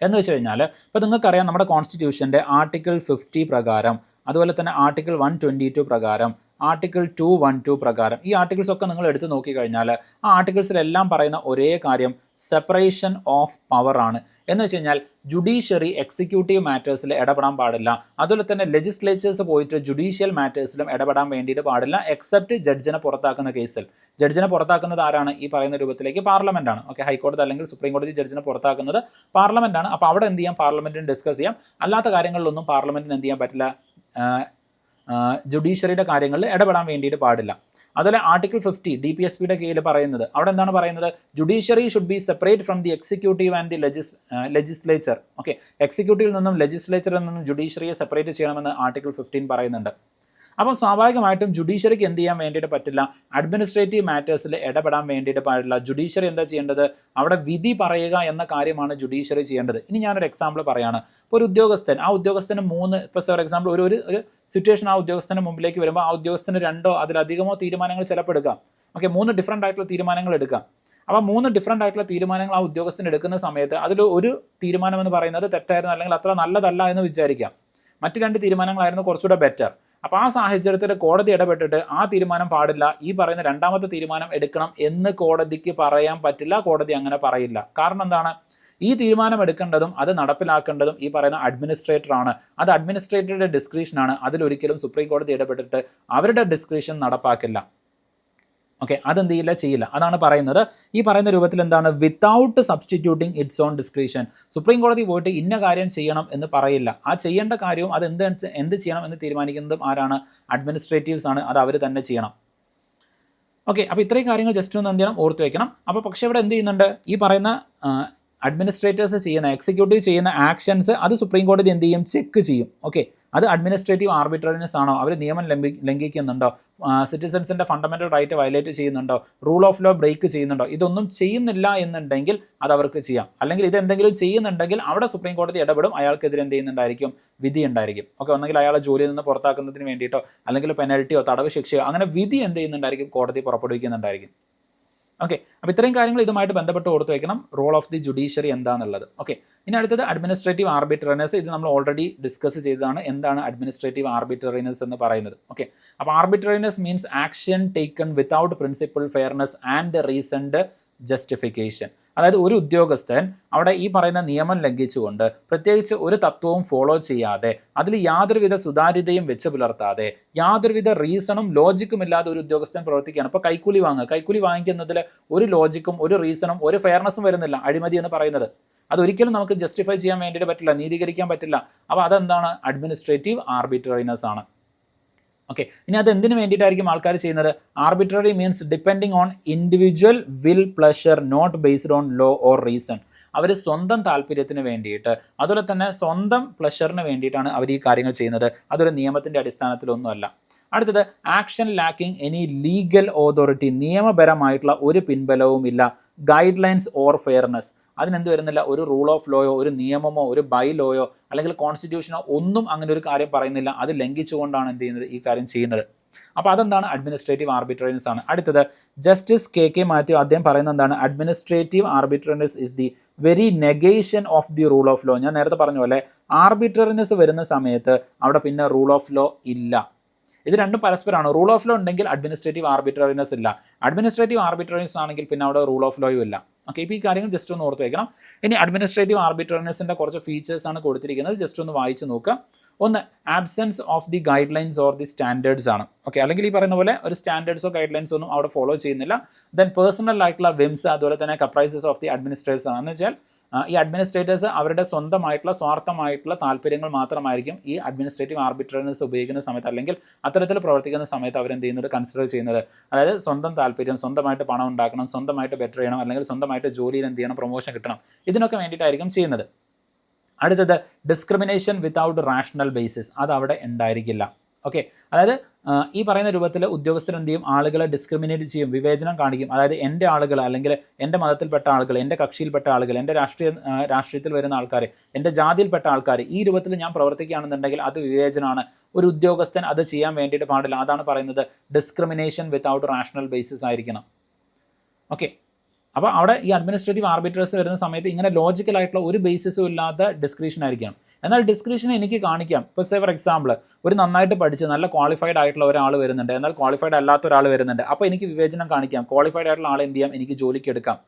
എന്ന് വെച്ച് കഴിഞ്ഞാൽ ഇപ്പോൾ നിങ്ങൾക്കറിയാം, നമ്മുടെ കോൺസ്റ്റിറ്റ്യൂഷൻ്റെ ആർട്ടിക്കിൾ 50 പ്രകാരം അതുപോലെ തന്നെ ആർട്ടിക്കിൾ 122 പ്രകാരം, ആർട്ടിക്കിൾ 212 പ്രകാരം, ഈ ആർട്ടിക്കിൾസ് ഒക്കെ നിങ്ങൾ എടുത്ത് നോക്കിക്കഴിഞ്ഞാൽ ആ ആർട്ടിക്കിൾസിലെല്ലാം പറയുന്ന ഒരേ കാര്യം സെപ്പറേഷൻ ഓഫ് പവർ ആണ്. എന്ന് വെച്ച് കഴിഞ്ഞാൽ ജുഡീഷ്യറി എക്സിക്യൂട്ടീവ് മാറ്റേഴ്സിൽ ഇടപെടാൻ പാടില്ല, അതുപോലെ തന്നെ ലെജിസ്ലേച്ചേഴ്സ് പോയിട്ട് ജുഡീഷ്യൽ മാറ്റേഴ്സിലും ഇടപെടാൻ വേണ്ടിയിട്ട് പാടില്ല, എക്സെപ്റ്റ് ജഡ്ജിനെ പുറത്താക്കുന്ന കേസിൽ. ജഡ്ജിനെ പുറത്താക്കുന്നത് ആരാണ്? ഈ പറയുന്ന രൂപത്തിലേക്ക് പാർലമെന്റ് ആണ്. ഓക്കെ, ഹൈക്കോടതി അല്ലെങ്കിൽ സുപ്രീം കോടതി ജഡ്ജിനെ പുറത്താക്കുന്നത് പാർലമെന്റ് ആണ്. അപ്പോൾ അവിടെ എന്ത് ചെയ്യാം? പാർലമെന്റിന് ഡിസ്കസ് ചെയ്യാം. അല്ലാത്ത കാര്യങ്ങളിലൊന്നും പാർലമെന്റിന് എന്ത് ചെയ്യാൻ പറ്റില്ല? ജുഡീഷ്യറിയുടെ കാര്യങ്ങളിൽ ഇടപെടാൻ വേണ്ടിയിട്ട് പാടില്ല. അതുപോലെ ആർട്ടിക്കിൾ 50 DPSPയുടെ കീഴിൽ പറയുന്നത്, അവിടെ എന്താണ് പറയുന്നത്? Judiciary should be separate from the executive and the legislature. Okay, എക്സിക്യൂട്ടീവിൽ നിന്നും ലെജിസ്ലേച്ചറിൽ നിന്നും ജുഡീഷ്യറിയെ സെപ്പറേറ്റ് ചെയ്യണമെന്ന് ആർട്ടിക്കിൾ 15 പറയുന്നുണ്ട്. അപ്പം സ്വാഭാവികമായിട്ടും ജുഡീഷ്യറിക്ക് എന്ത് ചെയ്യാൻ വേണ്ടിയിട്ട് പറ്റില്ല? അഡ്മിനിസ്ട്രേറ്റീവ് മാറ്റേഴ്സിൽ ഇടപെടാൻ വേണ്ടിയിട്ട് പാടില്ല. ജുഡീഷ്യറി എന്താ ചെയ്യേണ്ടത്? അവിടെ വിധി പറയുക എന്ന കാര്യമാണ് ജുഡീഷ്യറി ചെയ്യേണ്ടത്. ഇനി ഞാനൊരു എക്സാമ്പിൾ പറയാണ്. ഇപ്പോൾ ഒരു ഉദ്യോഗസ്ഥൻ, ആ ഉദ്യോഗസ്ഥന് ഇപ്പോൾ ഫോർ എക്സാമ്പിൾ ഒരു സിറ്റുവേഷൻ ആ ഉദ്യോഗസ്ഥന് മുമ്പിലേക്ക് വരുമ്പോൾ ആ ഉദ്യോഗസ്ഥന് 2 അതിലധികമോ തീരുമാനങ്ങൾ ചിലപ്പോൾ എടുക്കാം. ഓക്കെ, 3 ഡിഫറൻ്റ് ആയിട്ടുള്ള തീരുമാനങ്ങൾ എടുക്കാം. അപ്പോൾ 3 ഡിഫറൻ്റ് ആയിട്ടുള്ള തീരുമാനങ്ങൾ ആ ഉദ്യോഗസ്ഥന് എടുക്കുന്ന സമയത്ത് അതിൽ ഒരു തീരുമാനം എന്ന് പറയുന്നത് തെറ്റായിരുന്നു, അല്ലെങ്കിൽ അത്ര നല്ലതല്ല എന്ന് വിചാരിക്കാം. മറ്റ് 2 തീരുമാനങ്ങളായിരുന്നു കുറച്ചുകൂടെ ബെറ്റർ. അപ്പോൾ ആ സാഹചര്യത്തിൽ കോടതി ഇടപെട്ടിട്ട് ആ തീരുമാനം പാടില്ല, ഈ പറയുന്ന രണ്ടാമത്തെ തീരുമാനം എടുക്കണം എന്ന് കോടതിക്ക് പറയാൻ പറ്റില്ല. കോടതി അങ്ങനെ പറയില്ല. കാരണം എന്താണ്? ഈ തീരുമാനം എടുക്കേണ്ടതും അത് നടപ്പിലാക്കേണ്ടതും ഈ പറയുന്ന അഡ്മിനിസ്ട്രേറ്റർ ആണ്. അത് അഡ്മിനിസ്ട്രേറ്ററുടെ ഡിസ്ക്രിപ്ഷനാണ്. അതിലൊരിക്കലും സുപ്രീം കോടതി ഇടപെട്ടിട്ട് അവരുടെ ഡിസ്ക്രിപ്ഷൻ നടപ്പാക്കില്ല. ഓക്കെ, അതെന്ത് ചെയ്യില്ല. അതാണ് പറയുന്നത്. ഈ പറയുന്ന രൂപത്തിൽ എന്താണ്? Without substituting its on description. Supreme കോടതി പോയിട്ട് ഇന്ന കാര്യം ചെയ്യണം എന്ന് പറയില്ല. ആ ചെയ്യേണ്ട കാര്യവും അത് എന്ത് ചെയ്യണം എന്ന് തീരുമാനിക്കുന്നതും ആരാണ്? അഡ്മിനിസ്ട്രേറ്റീവ്സ് ആണ്. അത് അവർ തന്നെ ചെയ്യണം. ഓക്കെ, അപ്പോൾ ഇത്രയും കാര്യങ്ങൾ ജസ്റ്റ് ഒന്ന് എന്ത് ചെയ്യണം? ഓർത്ത് വെക്കണം. അപ്പോൾ പക്ഷേ ഇവിടെ എന്ത് ചെയ്യുന്നുണ്ട്? ഈ പറയുന്ന അഡ്മിനിസ്ട്രേറ്റേഴ്സ് ചെയ്യുന്ന, എക്സിക്യൂട്ടീവ് ചെയ്യുന്ന ആക്ഷൻസ് അത് സുപ്രീം കോടതി എന്ത് ചെയ്യും? ചെക്ക് ചെയ്യും. ഓക്കെ, അത് അഡ്മിനിസ്ട്രേറ്റീവ് ആർബിട്രറിനെസ് ആണോ? അവർ നിയമം ലംഘിക്കുന്നുണ്ടോ? സിറ്റിസൺസിൻ്റെ ഫണ്ടമെൻ്റൽ റൈറ്റ് വയലേറ്റ് ചെയ്യുന്നുണ്ടോ? റൂൾ ഓഫ് ലോ ബ്രേക്ക് ചെയ്യുന്നുണ്ടോ? ഇതൊന്നും ചെയ്യുന്നില്ല എന്നുണ്ടെങ്കിൽ അത് അവർക്ക് ചെയ്യാം. അല്ലെങ്കിൽ ഇതെന്തെങ്കിലും ചെയ്യുന്നുണ്ടെങ്കിൽ അവിടെ സുപ്രീം കോടതി ഇടപെടും. അയാൾക്കെതിരെ എന്ത് ചെയ്യുന്നുണ്ടായിരിക്കും? വിധി ഉണ്ടായിരിക്കും. ഓക്കെ, ഒന്നെങ്കിൽ അയാളെ ജോലിയിൽ നിന്ന് പുറത്താക്കുന്നതിന് വേണ്ടിയിട്ടോ അല്ലെങ്കിൽ പെനൽറ്റിയോ തടവ് ശിക്ഷയോ അങ്ങനെ വിധി എന്ത് ചെയ്യുന്നുണ്ടായിരിക്കും? കോടതി പുറപ്പെടുവിക്കുന്നുണ്ടായിരിക്കും. ഓക്കെ, അപ്പോൾ ഇത്രയും കാര്യങ്ങൾ ഇതുമായിട്ട് ബന്ധപ്പെട്ട് ഓർത്ത് വയ്ക്കണം. റോൾ ഓഫ് ദി ജുഡീഷ്യറി എന്താണെന്നുള്ളത്. ഓക്കെ, ഇനി അടുത്തത് അഡ്മിനിസ്ട്രേറ്റീവ് ആർബിട്രറിനെസ്. ഇത് നമ്മൾ ഓൾറെഡി ഡിസ്കസ് ചെയ്തതാണ്. എന്താണ് അഡ്മിനിസ്ട്രേറ്റീവ് ആർബിട്രറിനെസ് എന്ന് പറയുന്നത്? ഓക്കെ, അപ്പോൾ arbitrariness means action taken without principle fairness and reasoned justification. അതായത് ഒരു ഉദ്യോഗസ്ഥൻ അവിടെ ഈ പറയുന്ന നിയമം ലംഘിച്ചുകൊണ്ട് പ്രത്യേകിച്ച് ഒരു തത്വവും ഫോളോ ചെയ്യാതെ അതിൽ യാതൊരുവിധ സുതാര്യതയും വെച്ച് പുലർത്താതെ യാതൊരുവിധ റീസണും ലോജിക്കും ഇല്ലാതെ ഒരു ഉദ്യോഗസ്ഥൻ പ്രവർത്തിക്കുകയാണ്. ഇപ്പോൾ കൈക്കൂലി വാങ്ങിക്കുന്നതിൽ ഒരു ലോജിക്കും ഒരു റീസണും ഒരു ഫെയർനെസ്സും വരുന്നില്ല. അഴിമതി എന്ന് പറയുന്നത് അതൊരിക്കലും നമുക്ക് ജസ്റ്റിഫൈ ചെയ്യാൻ വേണ്ടിയിട്ട് പറ്റില്ല, നീതീകരിക്കാൻ പറ്റില്ല. അപ്പോൾ അതെന്താണ്? അഡ്മിനിസ്ട്രേറ്റീവ് ആർബിട്രറിനെസ് ആണ്. ഓക്കെ, ഇനി അത് എന്തിനു വേണ്ടിയിട്ടായിരിക്കും ആൾക്കാർ ചെയ്യുന്നത്? Arbitrary means depending on individual will pleasure not based on law or reason. അവർ സ്വന്തം താല്പര്യത്തിന് വേണ്ടിയിട്ട് അതുപോലെ തന്നെ സ്വന്തം പ്ലഷറിന് വേണ്ടിയിട്ടാണ് അവർ ഈ കാര്യങ്ങൾ ചെയ്യുന്നത്. അതൊരു നിയമത്തിൻ്റെ അടിസ്ഥാനത്തിലൊന്നുമല്ല. അടുത്തത് action lacking any legal authority. നിയമപരമായിട്ടുള്ള ഒരു പിൻബലവുമില്ല. Guidelines or fairness. അതിനെന്ത് വരുന്നില്ല? ഒരു റൂൾ ഓഫ് ലോയോ ഒരു നിയമമോ ഒരു ബൈ ലോയോ അല്ലെങ്കിൽ കോൺസ്റ്റിറ്റ്യൂഷനോ ഒന്നും അങ്ങനെ ഒരു കാര്യം പറയുന്നില്ല. അത് ലംഘിച്ചുകൊണ്ടാണ് എന്ത് ചെയ്യുന്നത്? ഈ കാര്യം ചെയ്യുന്നത്. അപ്പോൾ അതെന്താണ്? അഡ്മിനിസ്ട്രേറ്റീവ് ആർബിട്രറിനെസ് ആണ്. അടുത്തത് ജസ്റ്റിസ് കെ മാത്യു അദ്ദേഹം പറയുന്നത് എന്താണ്? Administrative arbitrariness is the very negation of the rule of law. ഞാൻ നേരത്തെ പറഞ്ഞ പോലെ ആർബിട്രറിനെസ് വരുന്ന സമയത്ത് അവിടെ പിന്നെ റൂൾ ഓഫ് ലോ ഇല്ല. ഇത് രണ്ടും പരസ്പരമാണ്. റൂൾ ഓഫ് ലോ ഉണ്ടെങ്കിൽ അഡ്മിനിസ്ട്രേറ്റീവ് ആർബിട്രറിനെസ് ഇല്ല. അഡ്മിനിസ്ട്രേറ്റീവ് ആർബിട്രറിനെസ് ആണെങ്കിൽ പിന്നെ അവിടെ റൂൾ ഓഫ് ലോയും ഇല്ല. ഓക്കെ, ഇപ്പോൾ ഈ കാര്യങ്ങൾ ജസ്റ്റ് ഒന്ന് ഓർത്ത് വയ്ക്കണം. ഇനി അഡ്മിനിസ്ട്രേറ്റീവ് ആർബിട്രറിനെസിൻ്റെ കുറച്ച് ഫീച്ചേഴ്സ് ആണ് കൊടുത്തിരിക്കുന്നത്. ജസ്റ്റ് ഒന്ന് വായിച്ച് നോക്കുക. ഒന്ന്, absence of the guide lines or the standards ആണ്. ഓക്കെ, അല്ലെങ്കിൽ ഈ പറയുന്ന പോലെ ഒരു സ്റ്റാൻഡേർഡ്സോ ഗൈഡ് ലൈൻസോ ഒന്നും അവിടെ ഫോളോ ചെയ്യുന്നില്ല. ദെൻ പേഴ്സണൽ ആയിട്ടുള്ള വിംസ് അതുപോലെ തന്നെ കപ്രൈസസ് ഓഫ് ദി അഡ്മിനിസ്ട്രേറ്റേഴ്സ് ആണ്. എന്ന് വെച്ചാൽ ഈ അഡ്മിനിസ്ട്രേറ്റേഴ്സ് അവരുടെ സ്വന്തമായിട്ടുള്ള സ്വാർത്ഥമായിട്ടുള്ള താല്പര്യങ്ങൾ മാത്രമായിരിക്കും ഈ അഡ്മിനിസ്ട്രേറ്റീവ് ആർബിട്രറിനെസ് ഉപയോഗിക്കുന്ന സമയത്ത് അല്ലെങ്കിൽ അത്തരത്തിൽ പ്രവർത്തിക്കുന്ന സമയത്ത് അവരെന്ത് ചെയ്യുന്നത്? കൺസിഡർ ചെയ്യുന്നത്. അതായത് സ്വന്തം താല്പര്യം, സ്വന്തമായിട്ട് പണം ഉണ്ടാക്കണം, സ്വന്തമായിട്ട് ബെറ്റർ ചെയ്യണം, അല്ലെങ്കിൽ സ്വന്തമായിട്ട് ജോലിയിൽ എന്ത് ചെയ്യണം? പ്രൊമോഷൻ കിട്ടണം. ഇതിനൊക്കെ വേണ്ടിയിട്ടായിരിക്കും ചെയ്യുന്നത്. അടുത്തത് ഡിസ്ക്രിമിനേഷൻ വിത്തൗട്ട് റാഷണൽ ബേസിസ്. അത് അവിടെ ഉണ്ടായിരിക്കില്ല. ഓക്കെ, അതായത് ഈ പറയുന്ന രൂപത്തിൽ ഉദ്യോഗസ്ഥർ എന്ത് ചെയ്യും? ആളുകളെ ഡിസ്ക്രിമിനേറ്റ് ചെയ്യും, വിവേചനം കാണിക്കും. അതായത് എൻ്റെ ആളുകൾ അല്ലെങ്കിൽ എൻ്റെ മതത്തിൽപ്പെട്ട ആളുകൾ, എൻ്റെ കക്ഷിയിൽപ്പെട്ട ആളുകൾ, എൻ്റെ രാഷ്ട്രീയത്തിൽ വരുന്ന ആൾക്കാർ, എൻ്റെ ജാതിയിൽപ്പെട്ട ആൾക്കാർ, ഈ രൂപത്തിൽ ഞാൻ പ്രവർത്തിക്കുകയാണെന്നുണ്ടെങ്കിൽ അത് വിവേചനമാണ്. ഒരു ഉദ്യോഗസ്ഥൻ അത് ചെയ്യാൻ വേണ്ടിയിട്ട് പാടില്ല. അതാണ് പറയുന്നത് ഡിസ്ക്രിമിനേഷൻ വിത്തൗട്ട് റാഷണൽ ബേസിസ് ആയിരിക്കണം. ഓക്കെ, അപ്പോൾ അവിടെ ഈ അഡ്മിനിസ്ട്രേറ്റീവ് ആർബിട്രേഴ്സ് വരുന്ന സമയത്ത് ഇങ്ങനെ ലോജിക്കലായിട്ടുള്ള ഒരു ബേസിസും ഇല്ലാത്ത ഡിസ്ക്രിപ്ഷൻ ആയിരിക്കണം. എന്നാൽ ഡിസ്ക്രിപ്ഷൻ എനിക്ക് കാണിക്കാം. ഇപ്പോൾ സേ ഫോർ എക്സാമ്പിൾ ഒരു നന്നായിട്ട് പഠിച്ച് നല്ല ക്വാളിഫൈഡ് ആയിട്ടുള്ള ഒരാൾ വരുന്നുണ്ട്, എന്നാൽ ക്വാളിഫൈഡ് അല്ലാത്ത ഒരാൾ വരുന്നുണ്ട്. അപ്പോൾ എനിക്ക് വിവേചനം കാണിക്കാം. ക്വാളിഫൈഡ് ആയിട്ടുള്ള ആളെ എന്ത് ചെയ്യാം, എനിക്ക് ജോലിക്ക് എടുക്കാം.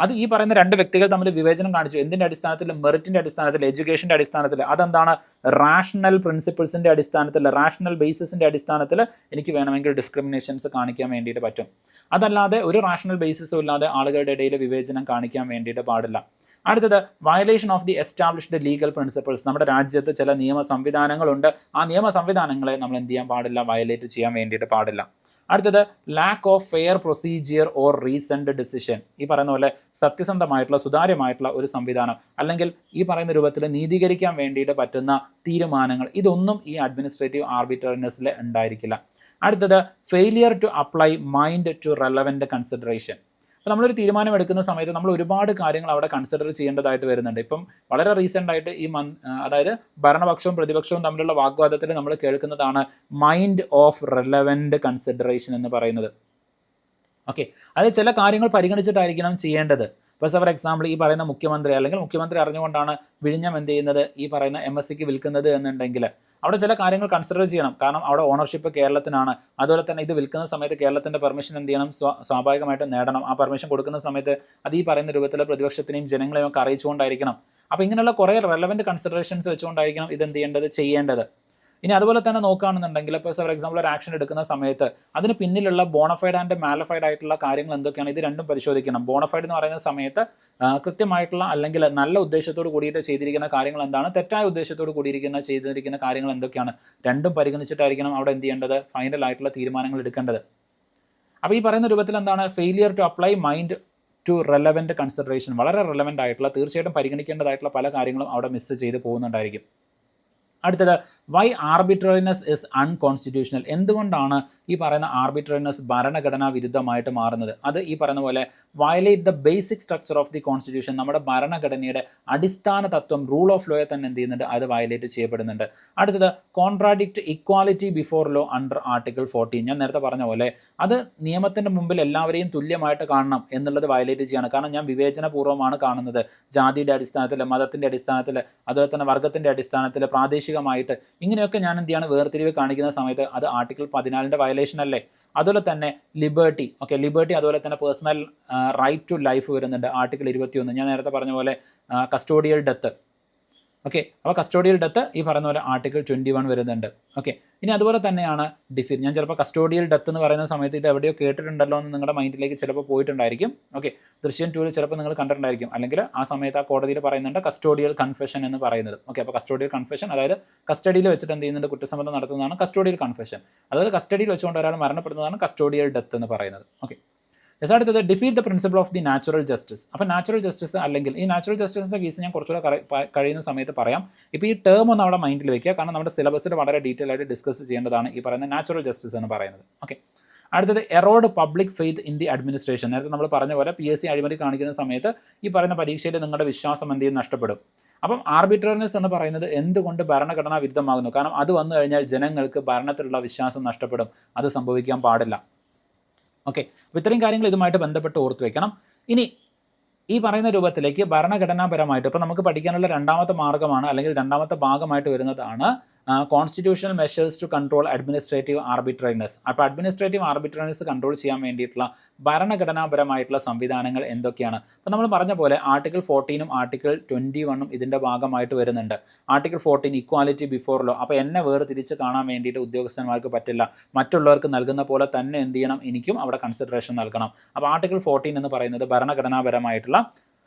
അത് ഈ പറയുന്ന രണ്ട് വ്യക്തികൾ തമ്മിൽ വിവേചനം കാണിച്ചു. എന്തിൻ്റെ അടിസ്ഥാനത്തിൽ? മെറിറ്റിൻ്റെ അടിസ്ഥാനത്തിൽ, എഡ്യൂക്കേഷൻ്റെ അടിസ്ഥാനത്തിൽ. അതെന്താണ്? റാഷണൽ പ്രിൻസിപ്പിൾസിൻ്റെ അടിസ്ഥാനത്തിൽ, റാഷണൽ ബേസിസിൻ്റെ അടിസ്ഥാനത്തിൽ എനിക്ക് വേണമെങ്കിൽ ഡിസ്ക്രിമിനേഷൻസ് കാണിക്കാൻ വേണ്ടിയിട്ട് പറ്റും. അതല്ലാതെ ഒരു റാഷണൽ ബേസിസും ഇല്ലാതെ ആളുകളുടെ ഇടയിൽ വിവേചനം കാണിക്കാൻ വേണ്ടിയിട്ട് പാടില്ല. അടുത്തത് violation of the established legal principles. നമ്മുടെ രാജ്യത്ത് ചില നിയമ സംവിധാനങ്ങളുണ്ട്. ആ നിയമ സംവിധാനങ്ങളെ നമ്മൾ എന്ത് ചെയ്യാൻ പാടില്ല? വയലേറ്റ് ചെയ്യാൻ വേണ്ടിയിട്ട് പാടില്ല. അടുത്തത് lack of fair procedure or reasoned decision. ഈ പറയുന്ന പോലെ സത്യസന്ധമായിട്ടുള്ള സുതാര്യമായിട്ടുള്ള ഒരു സംവിധാനം അല്ലെങ്കിൽ ഈ പറയുന്ന രൂപത്തിൽ നീതീകരിക്കാൻ വേണ്ടിയിട്ട് പറ്റുന്ന തീരുമാനങ്ങൾ, ഇതൊന്നും ഈ അഡ്മിനിസ്ട്രേറ്റീവ് ആർബിട്രറിനെസ്സിൽ ഉണ്ടായിരിക്കില്ല. അടുത്തത് failure to apply mind to relevant consideration. അപ്പോൾ നമ്മളൊരു തീരുമാനം എടുക്കുന്ന സമയത്ത് നമ്മൾ ഒരുപാട് കാര്യങ്ങൾ അവിടെ കൺസിഡർ ചെയ്യേണ്ടതായിട്ട് വരുന്നുണ്ട്. ഇപ്പം വളരെ റീസെൻ്റ് ആയിട്ട് അതായത് ഭരണപക്ഷവും പ്രതിപക്ഷവും തമ്മിലുള്ള വാഗ്വാദത്തിൽ നമ്മൾ കേൾക്കുന്നതാണ് മൈൻഡ് ഓഫ് റെലവൻറ്റ് കൺസിഡറേഷൻ എന്ന് പറയുന്നത്. ഓക്കെ, അതായത് ചില കാര്യങ്ങൾ പരിഗണിച്ചിട്ടായിരിക്കണം ചെയ്യേണ്ടത്. ഇപ്പോൾ ഫോർ എക്സാമ്പിൾ ഈ പറയുന്ന മുഖ്യമന്ത്രി അല്ലെങ്കിൽ മുഖ്യമന്ത്രി അറിഞ്ഞുകൊണ്ടാണ് വിഴിഞ്ഞം എന്ത് ചെയ്യുന്നത്, ഈ പറയുന്ന MSCക്ക് വിൽക്കുന്നത് എന്നുണ്ടെങ്കിൽ അവിടെ ചില കാര്യങ്ങൾ കൺസിഡർ ചെയ്യണം. കാരണം അവിടെ ഓണർഷിപ്പ് കേരളത്തിനാണ്. അതുപോലെ തന്നെ ഇത് വിൽക്കുന്ന സമയത്ത് കേരളത്തിൻ്റെ പെർമിഷൻ എന്ത് ചെയ്യണം, സ്വാഭാവികമായിട്ടും നേടണം. ആ പെർമിഷൻ കൊടുക്കുന്ന സമയത്ത് അത് ഈ പറയുന്ന രൂപത്തിൽ പ്രതിപക്ഷത്തിനെയും ജനങ്ങളെയും ഒക്കെ അറിയിച്ചുകൊണ്ടായിരിക്കണം. അപ്പോൾ ഇങ്ങനെയുള്ള കുറേ റെലവൻറ്റ് കൺസിഡറേഷൻസ് വെച്ചുകൊണ്ടായിരിക്കണം ഇതെന്ത് ചെയ്യേണ്ടത്. ഇനി അതുപോലെ തന്നെ നോക്കുകയാണെന്നുണ്ടെങ്കിൽ ഇപ്പോൾ ഫോർ എക്സാമ്പിൾ ഒരു ആക്ഷൻ എടുക്കുന്ന സമയത്ത് അതിന് പിന്നിലുള്ള ബോണഫൈഡ് ആൻഡ് മാലഫൈഡ് ആയിട്ടുള്ള കാര്യങ്ങൾ എന്തൊക്കെയാണ്, ഇത് രണ്ടും പരിശോധിക്കണം. ബോണഫൈഡ് എന്ന് പറയുന്ന സമയത്ത് കൃത്യമായിട്ടുള്ള അല്ലെങ്കിൽ നല്ല ഉദ്ദേശത്തോട് കൂടിയിട്ട് ചെയ്തിരിക്കുന്ന കാര്യങ്ങൾ എന്താണ്, തെറ്റായ ഉദ്ദേശത്തോട് ചെയ്തിരിക്കുന്ന കാര്യങ്ങൾ എന്തൊക്കെയാണ്, രണ്ടും പരിഗണിച്ചിട്ടായിരിക്കണം അവിടെ എന്ത് ചെയ്യേണ്ടത്, ഫൈനൽ ആയിട്ടുള്ള തീരുമാനങ്ങൾ എടുക്കേണ്ടത്. അപ്പോൾ ഈ പറയുന്ന രൂപത്തിൽ എന്താണ്, failure to apply mind to relevant consideration, വളരെ റെലവൻ്റ് ആയിട്ടുള്ള തീർച്ചയായിട്ടും പരിഗണിക്കേണ്ടതായിട്ടുള്ള പല കാര്യങ്ങളും അവിടെ മിസ് ചെയ്ത് പോകുന്നുണ്ടായിരിക്കും. അടുത്തത് വൈ ആർബിട്രറിനെസ് ഇസ് അൺകോൺസ്റ്റിറ്റ്യൂഷണൽ. എന്തുകൊണ്ടാണ് ഈ പറയുന്ന ആർബിട്രറിനെസ് ഭരണഘടനാ വിരുദ്ധമായിട്ട് മാറുന്നത്? അത് ഈ പറയുന്ന പോലെ violate the basic structure of the constitution. നമ്മുടെ ഭരണഘടനയുടെ അടിസ്ഥാന തത്വം, റൂൾ ഓഫ് ലോയെ തന്നെ എന്ത് ചെയ്യുന്നുണ്ട്, അത് വയലേറ്റ് ചെയ്യപ്പെടുന്നുണ്ട്. അടുത്തത് contradict equality before law under article 14. ഞാൻ നേരത്തെ പറഞ്ഞ പോലെ അത് നിയമത്തിൻ്റെ മുമ്പിൽ എല്ലാവരെയും തുല്യമായിട്ട് കാണണം എന്നുള്ളത് വയലേറ്റ് ചെയ്യാണ്. കാരണം ഞാൻ വിവേചനപൂർവ്വമാണ് കാണുന്നത്. ജാതിയുടെ അടിസ്ഥാനത്തിൽ, മതത്തിൻ്റെ അടിസ്ഥാനത്തിൽ, അതുപോലെ തന്നെ വർഗത്തിൻ്റെ അടിസ്ഥാനത്തിൽ, പ്രാദേശികമായിട്ട് ഇങ്ങനെയൊക്കെ ഞാൻ എന്ത് ചെയ്യാണ്, വേർതിരിവ് കാണിക്കുന്ന സമയത്ത് അത് ആർട്ടിക്കിൾ 14 വയലേഷൻ അല്ലേ. അതുപോലെ തന്നെ ലിബർട്ടി, ലിബർട്ടി, അതുപോലെ തന്നെ പേഴ്സണൽ റൈറ്റ് ടു ലൈഫ് വരുന്നുണ്ട് ആർട്ടിക്കിൾ 21. ഞാൻ നേരത്തെ പറഞ്ഞ പോലെ കസ്റ്റോഡിയൽ ഡെത്ത്. അപ്പോൾ കസ്റ്റോഡിയൽ ഡെത്ത് ഈ പറയുന്ന പോലെ ആർട്ടിക്കിൾ 21 വരുന്നുണ്ട്. ഇനി അതുപോലെ തന്നെയാണ് ഡിഫീറ്റ്. ഞാൻ ചിലപ്പോൾ കസ്റ്റോഡിയൽ ഡെത്ത് എന്ന് പറയുന്ന സമയത്ത് ഇത് എവിടെയോ കേട്ടിട്ടുണ്ടല്ലോ എന്ന് നിങ്ങളുടെ മൈൻഡിലേക്ക് ചിലപ്പോൾ പോയിട്ടുണ്ടായിരിക്കും. ദൃശ്യം 2 ചിലപ്പോൾ നിങ്ങൾ കണ്ടിട്ടുണ്ടായിരിക്കും. അല്ലെങ്കിൽ ആ സമയത്ത് ആ കോടതിയിൽ പറയുന്നുണ്ട് കസ്റ്റോഡിയൽ കൺഫെഷൻ എന്ന് പറയുന്നത്. അപ്പോൾ കസ്റ്റോഡിയൽ കൺഫെഷൻ അതായത് കസ്റ്റഡിയിൽ വെച്ചിട്ട് എന്ത് ചെയ്യുന്നുണ്ട്, കുറ്റസമ്മതം നടത്തുന്നതാണ് കസ്റ്റോഡിയൽ കൺഫെഷൻ. അതായത് കസ്റ്റഡിയിൽ വെച്ചുകൊണ്ട് ഒരാൾ മരണപ്പെടുന്നതാണ് കസ്റ്റോഡിയൽ ഡെത്ത് എന്ന് പറയുന്നത്. അടുത്തത് defeat the principle of the natural justice. അപ്പോൾ നാച്ചുറൽ ജസ്റ്റിസ് അല്ലെങ്കിൽ ഈ നാച്ചുറൽ ജസ്റ്റിസിൻ്റെ കേസ് ഞാൻ കുറച്ചുകൂടെ കഴിയുന്ന സമയത്ത് പറയാം. ഇപ്പോൾ ഈ ടേം ഒന്ന് അവിടെ മൈൻഡിൽ വെക്കുക. കാരണം നമ്മുടെ സിലബസിൽ വളരെ ഡീറ്റെയിൽ ആയിട്ട് ഡിസ്കസ് ചെയ്യേണ്ടതാണ് ഈ പറയുന്ന നാച്ചുറൽ ജസ്റ്റിസ് എന്ന് പറയുന്നത്. അടുത്തത് erode public faith in the administration. നേരത്തെ നമ്മൾ പറഞ്ഞ പോലെ PSC അഴിമതി കാണിക്കുന്ന സമയത്ത് ഈ പറയുന്ന പരീക്ഷയിൽ നിങ്ങളുടെ വിശ്വാസം എന്ത് ചെയ്യും, നഷ്ടപ്പെടും. അപ്പം ആർബിട്രറിനെസ് എന്ന് പറയുന്നത് എന്തുകൊണ്ട് ഭരണഘടനാ വിരുദ്ധമാകുന്നു? കാരണം അത് വന്നു കഴിഞ്ഞാൽ ജനങ്ങൾക്ക് ഭരണത്തിലുള്ള വിശ്വാസം നഷ്ടപ്പെടും. അത് സംഭവിക്കാൻ പാടില്ല. അപ്പോൾ ഇത്രയും കാര്യങ്ങൾ ഇതുമായിട്ട് ബന്ധപ്പെട്ട് ഓർത്ത് വെക്കണം. ഇനി ഈ പറയുന്ന രൂപത്തിലേക്ക് ഭരണഘടനാപരമായിട്ട് ഇപ്പോൾ നമുക്ക് പഠിക്കാനുള്ള രണ്ടാമത്തെ മാർഗ്ഗമാണ് അല്ലെങ്കിൽ രണ്ടാമത്തെ ഭാഗമായിട്ട് വരുന്നതാണ് constitutional measures to control administrative arbitrariness. അപ്പോൾ അഡ്മിനിസ്ട്രേറ്റീവ് ആർബിട്രറിനെസ് കൺട്രോൾ ചെയ്യാൻ വേണ്ടിയിട്ടുള്ള ഭരണഘടനാപരമായിട്ടുള്ള സംവിധാനങ്ങൾ എന്തൊക്കെയാണ്? അപ്പോൾ നമ്മൾ പറഞ്ഞ പോലെ ആർട്ടിക്കിൾ 14 ആർട്ടിക്കിൾ 21 ഇതിൻ്റെ ഭാഗമായിട്ട് വരുന്നുണ്ട്. Article 14 equality before law. അപ്പോൾ എന്നെ വേർതിരിച്ച് കാണാൻ വേണ്ടിയിട്ട് ഉദ്യോഗസ്ഥന്മാർക്ക് പറ്റില്ല. മറ്റുള്ളവർക്ക് നൽകുന്ന പോലെ തന്നെ എന്ത് ചെയ്യണം, എനിക്കും അവിടെ കൺസിഡറേഷൻ നൽകണം. അപ്പോൾ ആർട്ടിക്കിൾ 14 എന്ന് പറയുന്നത് ഭരണഘടനാപരമായിട്ടുള്ള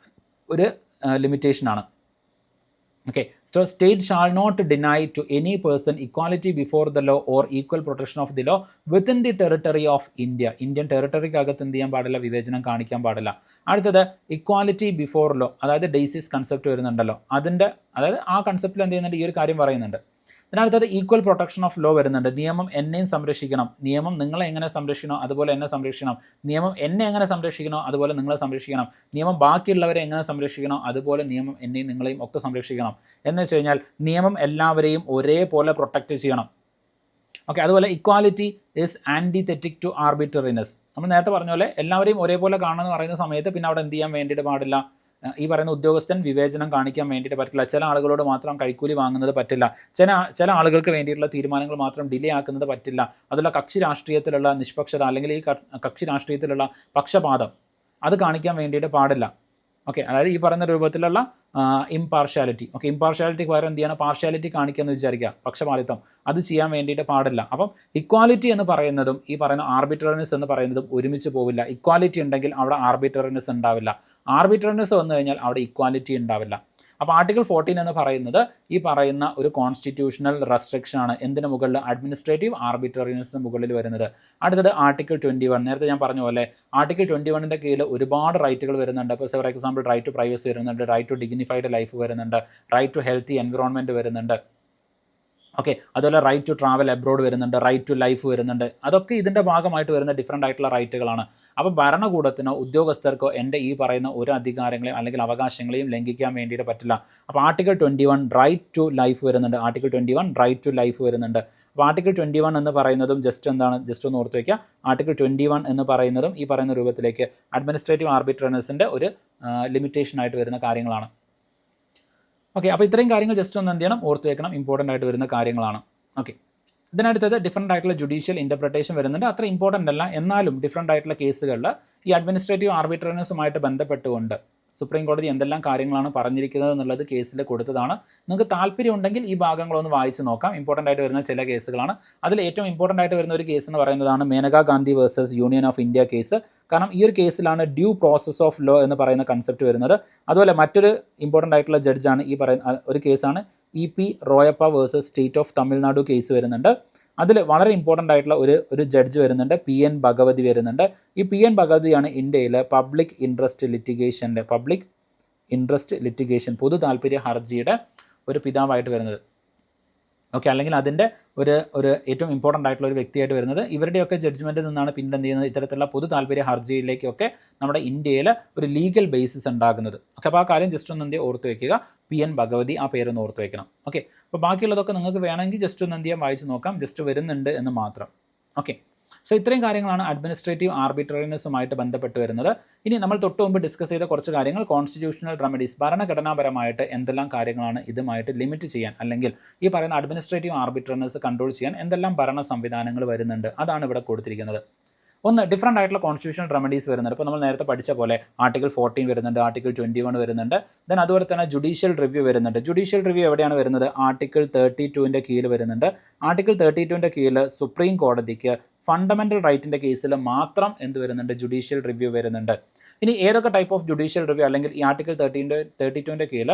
ഒരു ലിമിറ്റേഷനാണ്. So state shall not deny to any person equality before the law or equal protection of the law within the territory of India. Indian ടെറിട്ടറിക്കകത്ത് എന്ത് ചെയ്യാൻ പാടില്ല, വിവേചനം കാണിക്കാൻ പാടില്ല. അടുത്തത് ഇക്വാലിറ്റി ബിഫോർ ലോ, അതായത് ഡെയ്സിസ് കൺസെപ്റ്റ് വരുന്നുണ്ടല്ലോ, അതായത് ആ കൺസെപ്റ്റിൽ എന്ത് ചെയ്യുന്നുണ്ട്, ഈ ഒരു കാര്യം പറയുന്നുണ്ട്. ഇതിനടുത്തത് ഈക്വൽ പ്രൊട്ടക്ഷൻ ഓഫ് ലോ വരുന്നുണ്ട്. നിയമം എന്നെയും സംരക്ഷിക്കണം. നിയമം നിങ്ങളെ എങ്ങനെ സംരക്ഷിക്കണോ അതുപോലെ എന്നെ സംരക്ഷിക്കണം. നിയമം എന്നെ എങ്ങനെ സംരക്ഷിക്കണോ അതുപോലെ നിങ്ങളെ സംരക്ഷിക്കണം. നിയമം ബാക്കിയുള്ളവരെ എങ്ങനെ സംരക്ഷിക്കണോ അതുപോലെ നിയമം എന്നെയും നിങ്ങളെയും ഒക്കെ സംരക്ഷിക്കണം. എന്ന് വെച്ച് കഴിഞ്ഞാൽ നിയമം എല്ലാവരെയും ഒരേപോലെ പ്രൊട്ടക്റ്റ് ചെയ്യണം. അതുപോലെ ഇക്വാലിറ്റി ഈസ് ആൻറ്റിതെറ്റിക് ടു ആർബിട്രറിനെസ്. നമ്മൾ നേരത്തെ പറഞ്ഞ പോലെ എല്ലാവരെയും ഒരേപോലെ കാണുമെന്ന് പറയുന്ന സമയത്ത് പിന്നെ അവിടെ എന്ത് ചെയ്യാൻ വേണ്ടിയിട്ട് പാടില്ല, ഈ പറയുന്ന ഉദ്യോഗസ്ഥൻ വിവേചനം കാണിക്കാൻ വേണ്ടിയിട്ട് പറ്റില്ല. ചില ആളുകളോട് മാത്രം കൈക്കൂലി വാങ്ങുന്നത് പറ്റില്ല, ചില ആളുകൾക്ക് വേണ്ടിയിട്ടുള്ള തീരുമാനങ്ങൾ മാത്രം ഡിലേ ആക്കുന്നത് പറ്റില്ല. അതുള്ള കക്ഷി രാഷ്ട്രീയത്തിലുള്ള നിഷ്പക്ഷത അല്ലെങ്കിൽ ഈ കക്ഷി രാഷ്ട്രീയത്തിലുള്ള പക്ഷപാതം അത് കാണിക്കാൻ വേണ്ടിയിട്ട് പാടില്ല. ഓക്കെ, അതായത് ഈ പറയുന്ന രൂപത്തിലുള്ള ഇംപാർഷ്യാലിറ്റി. ഓക്കെ, ഇംപാർഷ്യാലിറ്റിക്ക് പകരം എന്ത് ചെയ്യണം, പാർഷ്യാലിറ്റി കാണിക്കുക എന്ന് വിചാരിക്കുക, പക്ഷപാതിത്വം അത് ചെയ്യാൻ വേണ്ടിയിട്ട് പാടില്ല. അപ്പം ഇക്വാലിറ്റി എന്ന് പറയുന്നതും ഈ പറയുന്ന ആർബിട്രറിനെസ് എന്ന് പറയുന്നതും ഒരുമിച്ച് പോവില്ല. ഇക്വാലിറ്റി ഉണ്ടെങ്കിൽ അവിടെ ആർബിട്രറിനെസ് ഉണ്ടാവില്ല, ആർബിട്രറിനെസ് വന്നു കഴിഞ്ഞാൽ അവിടെ ഇക്വാലിറ്റി ഉണ്ടാവില്ല. അപ്പോൾ ആർട്ടിക്കിൾ 14 എന്ന് പറയുന്നത് ഈ പറയുന്ന ഒരു കോൺസ്റ്റിറ്റ്യൂഷണൽ റെസ്ട്രിക്ഷൻ ആണ്. എന്തിന് മുകളിൽ? അഡ്മിനിസ്ട്രേറ്റീവ് ആർബിട്രറിനെസ്സിന് മുകളിൽ വരുന്നത്. അടുത്തത് ആർട്ടിക്കിൾ 21. നേരത്തെ ഞാൻ പറഞ്ഞ പോലെ ആർട്ടിക്കിൾ 21ൻ്റെ കീഴിൽ ഒരുപാട് റൈറ്റുകൾ വരുന്നുണ്ട്. ഇപ്പോൾ for example right to privacy വരുന്നുണ്ട്, റൈറ്റ് ടു ഡിഗ്നിഫൈഡ് ലൈഫ് വരുന്നുണ്ട്, റൈറ്റ് ടു ഹെൽത്തി എൻവിറോൺമെൻറ്റ് വരുന്നുണ്ട്. ഓക്കെ, അതുപോലെ റൈറ്റ് ടു ട്രാവൽ എബ്രോഡ് വരുന്നുണ്ട്, റൈറ്റ് ടു ലൈഫ് വരുന്നുണ്ട്. അതൊക്കെ ഇതിൻ്റെ ഭാഗമായിട്ട് വരുന്ന ഡിഫറൻ്റ് ആയിട്ടുള്ള റൈറ്റുകളാണ്. അപ്പോൾ ഭരണകൂടത്തിനോ ഉദ്യോഗസ്ഥർക്കോ എൻ്റെ ഈ പറയുന്ന ഒരു അധികാരങ്ങളെയും അല്ലെങ്കിൽ അവകാശങ്ങളെയും ലംഘിക്കാൻ വേണ്ടിയിട്ട് പറ്റില്ല. അപ്പോൾ ആർട്ടിക്കിൾ 21 റൈറ്റ് ടു ലൈഫ് വരുന്നുണ്ട്, ആർട്ടിക്കിൾ 21 റൈറ്റ് ടു ലൈഫ് വരുന്നുണ്ട്. അപ്പോൾ ആർട്ടിക്കിൾ 21 എന്ന് പറയുന്നതും ജസ്റ്റ് ഒന്ന് ഓർത്ത് വയ്ക്കുക. ആർട്ടിക്കിൾ 21 എന്ന് പറയുന്നതും ഈ പറയുന്ന രൂപത്തിലേക്ക് അഡ്മിനിസ്ട്രേറ്റീവ് ആർബിട്രറിനെസ്സിൻ്റെ ഒരു ലിമിറ്റേഷനായിട്ട് വരുന്ന കാര്യങ്ങളാണ്. ഓക്കെ, അപ്പോൾ ഇത്രയും കാര്യങ്ങൾ ജസ്റ്റ് ഒന്ന് എന്ത് ചെയ്യണം, ഓർത്ത് വെക്കണം, ഇമ്പോർട്ടൻ്റ് ആയിട്ട് വരുന്ന കാര്യങ്ങളാണ്. ഓക്കെ, ഇതിനടുത്തത് ഡിഫറൻ്റ് ആയിട്ടുള്ള ജുഡീഷ്യൽ ഇൻ്റർപ്രിട്ടേഷൻ വരുന്നുണ്ട്. അത്ര ഇമ്പോർട്ടൻ്റ് അല്ല, എന്നാലും ഡിഫറൻ്റ് ആയിട്ടുള്ള കേസുകളിൽ ഈ അഡ്മിനിസ്ട്രേറ്റീവ് ആർബിട്രറിനെസ്സുമായിട്ട് ബന്ധപ്പെട്ടുകൊണ്ട് സുപ്രീം കോടതി എന്തെല്ലാം കാര്യങ്ങളാണ് പറഞ്ഞിരിക്കുന്നത് എന്നുള്ളത് കേസിൽ കൊടുത്തതാണ്. നിങ്ങൾക്ക് താല്പര്യം ഉണ്ടെങ്കിൽ ഈ ഭാഗങ്ങളൊന്ന് വായിച്ച് നോക്കാം. ഇമ്പോർട്ടൻ്റ് ആയിട്ട് വരുന്ന ചില കേസുകളാണ്. അതിൽ ഏറ്റവും ഇമ്പോർട്ടൻ്റ് ആയിട്ട് വരുന്ന ഒരു കേസ് എന്ന് പറയുന്നതാണ് Maneka Gandhi versus Union of India case. കാരണം ഈ ഒരു കേസിലാണ് ഡ്യൂ പ്രോസസ് ഓഫ് ലോ എന്ന് പറയുന്ന കൺസെപ്റ്റ് വരുന്നത്. അതുപോലെ മറ്റൊരു ഇമ്പോർട്ടൻ്റ് ആയിട്ടുള്ള ജഡ്ജാണ് ഈ പറയുന്ന ഒരു കേസാണ് EP Royappa versus state of Tamil Nadu case വരുന്നുണ്ട്. അതിൽ വളരെ ഇമ്പോർട്ടൻ്റ് ആയിട്ടുള്ള ഒരു ജഡ്ജ് വരുന്നുണ്ട്, PN ഭഗവതി വരുന്നുണ്ട്. ഈ PN ഭഗവതിയാണ് ഇന്ത്യയിലെ പബ്ലിക് ഇൻട്രസ്റ്റ് ലിറ്റിഗേഷൻ പൊതു താല്പര്യ ഹർജിയുടെ ഒരു പിതാവായിട്ട് വരുന്നത്. ഓക്കെ, അല്ലെങ്കിൽ അതിൻ്റെ ഒരു ഏറ്റവും ഇമ്പോർട്ടൻ്റ് ആയിട്ടുള്ള ഒരു വ്യക്തിയായിട്ട് വരുന്നത്. ഇവരുടെയൊക്കെ ജഡ്ജ്മെൻറ്റിൽ നിന്നാണ് പിന്നീട് എന്ത് ചെയ്യുന്നത്, ഇത്തരത്തിലുള്ള പൊതു താല്പര്യ ഹർജിയിലേക്കൊക്കെ നമ്മുടെ ഇന്ത്യയിൽ ഒരു ലീഗൽ ബേസിസ് ഉണ്ടാകുന്നത്. ഓക്കെ, അപ്പോൾ ആ കാര്യം ജസ്റ്റ് ഒന്ന് എന്ത് ഓർത്ത് വയ്ക്കുക, PN ഭഗവതി, ആ പേരൊന്ന് ഓർത്ത് വയ്ക്കണം. ഓക്കെ, അപ്പോൾ ബാക്കിയുള്ളതൊക്കെ നിങ്ങൾക്ക് വേണമെങ്കിൽ ജസ്റ്റ് ഒന്ന് എന്ത് ചെയ്യാൻ വായിച്ച് നോക്കാം, ജസ്റ്റ് വരുന്നുണ്ട് എന്ന് മാത്രം. ഓക്കെ, സോ ഇത്രയും കാര്യങ്ങളാണ് അഡ്മിനിസ്ട്രേറ്റീവ് ആർബിട്രറിനെസ്സുമായിട്ട് ബന്ധപ്പെട്ട് വരുന്നത്. ഇനി നമ്മൾ തൊട്ട് മുമ്പ് ഡിസ്കസ് ചെയ്ത കുറച്ച് കാര്യങ്ങൾ കോൺസ്റ്റിറ്റ്യൂഷണൽ റെമഡീസ്, ഭരണഘടനാപരമായിട്ട് എന്തെല്ലാം കാര്യങ്ങളാണ് ഇതുമായിട്ട് ലിമിറ്റ് ചെയ്യാൻ അല്ലെങ്കിൽ ഈ പറയുന്ന അഡ്മിനിസ്ട്രേറ്റീവ് ആർബിട്രറിനെസ് കൺട്രോൾ ചെയ്യാൻ എന്തെല്ലാം ഭരണ സംവിധാനങ്ങൾ വരുന്നുണ്ട്, അതാണ് ഇവിടെ കൊടുത്തിരിക്കുന്നത്. ഒന്ന്, ഡിഫറൻ്റ് ആയിട്ടുള്ള കോൺസ്റ്റിറ്റ്യൂഷണൽ റെമഡീസ് വരുന്നുണ്ട്. ഇപ്പോൾ നമ്മൾ നേരത്തെ പഠിച്ച പോലെ ആർട്ടിക്കിൾ 14 വരുന്നുണ്ട്, ആർട്ടിക്കിൾ 21 വരുന്നുണ്ട്. ദെൻ അതുപോലെ തന്നെ ജുഡീഷ്യൽ റിവ്യൂ വരുന്നുണ്ട്. ജുഡീഷ്യൽ റിവ്യൂ എവിടെയാണ് വരുന്നത്? ആർട്ടിക്കിൾ 32ൻ്റെ കീഴിൽ വരുന്നുണ്ട്. ആർട്ടിക്കിൾ 32ൻ്റെ കീഴിൽ സുപ്രീം കോടതിക്ക് ഫണ്ടമെൻ്റൽ റൈറ്റിൻ്റെ കേസിൽ മാത്രം എന്ത് വരുന്നുണ്ട്? ജുഡീഷ്യൽ റിവ്യൂ വരുന്നുണ്ട്. ഇനി ഏതൊക്കെ ടൈപ്പ് ഓഫ് ജുഡീഷ്യൽ റിവ്യൂ അല്ലെങ്കിൽ ഈ ആർട്ടിക്കിൾ 32ൻ്റെ കീഴിൽ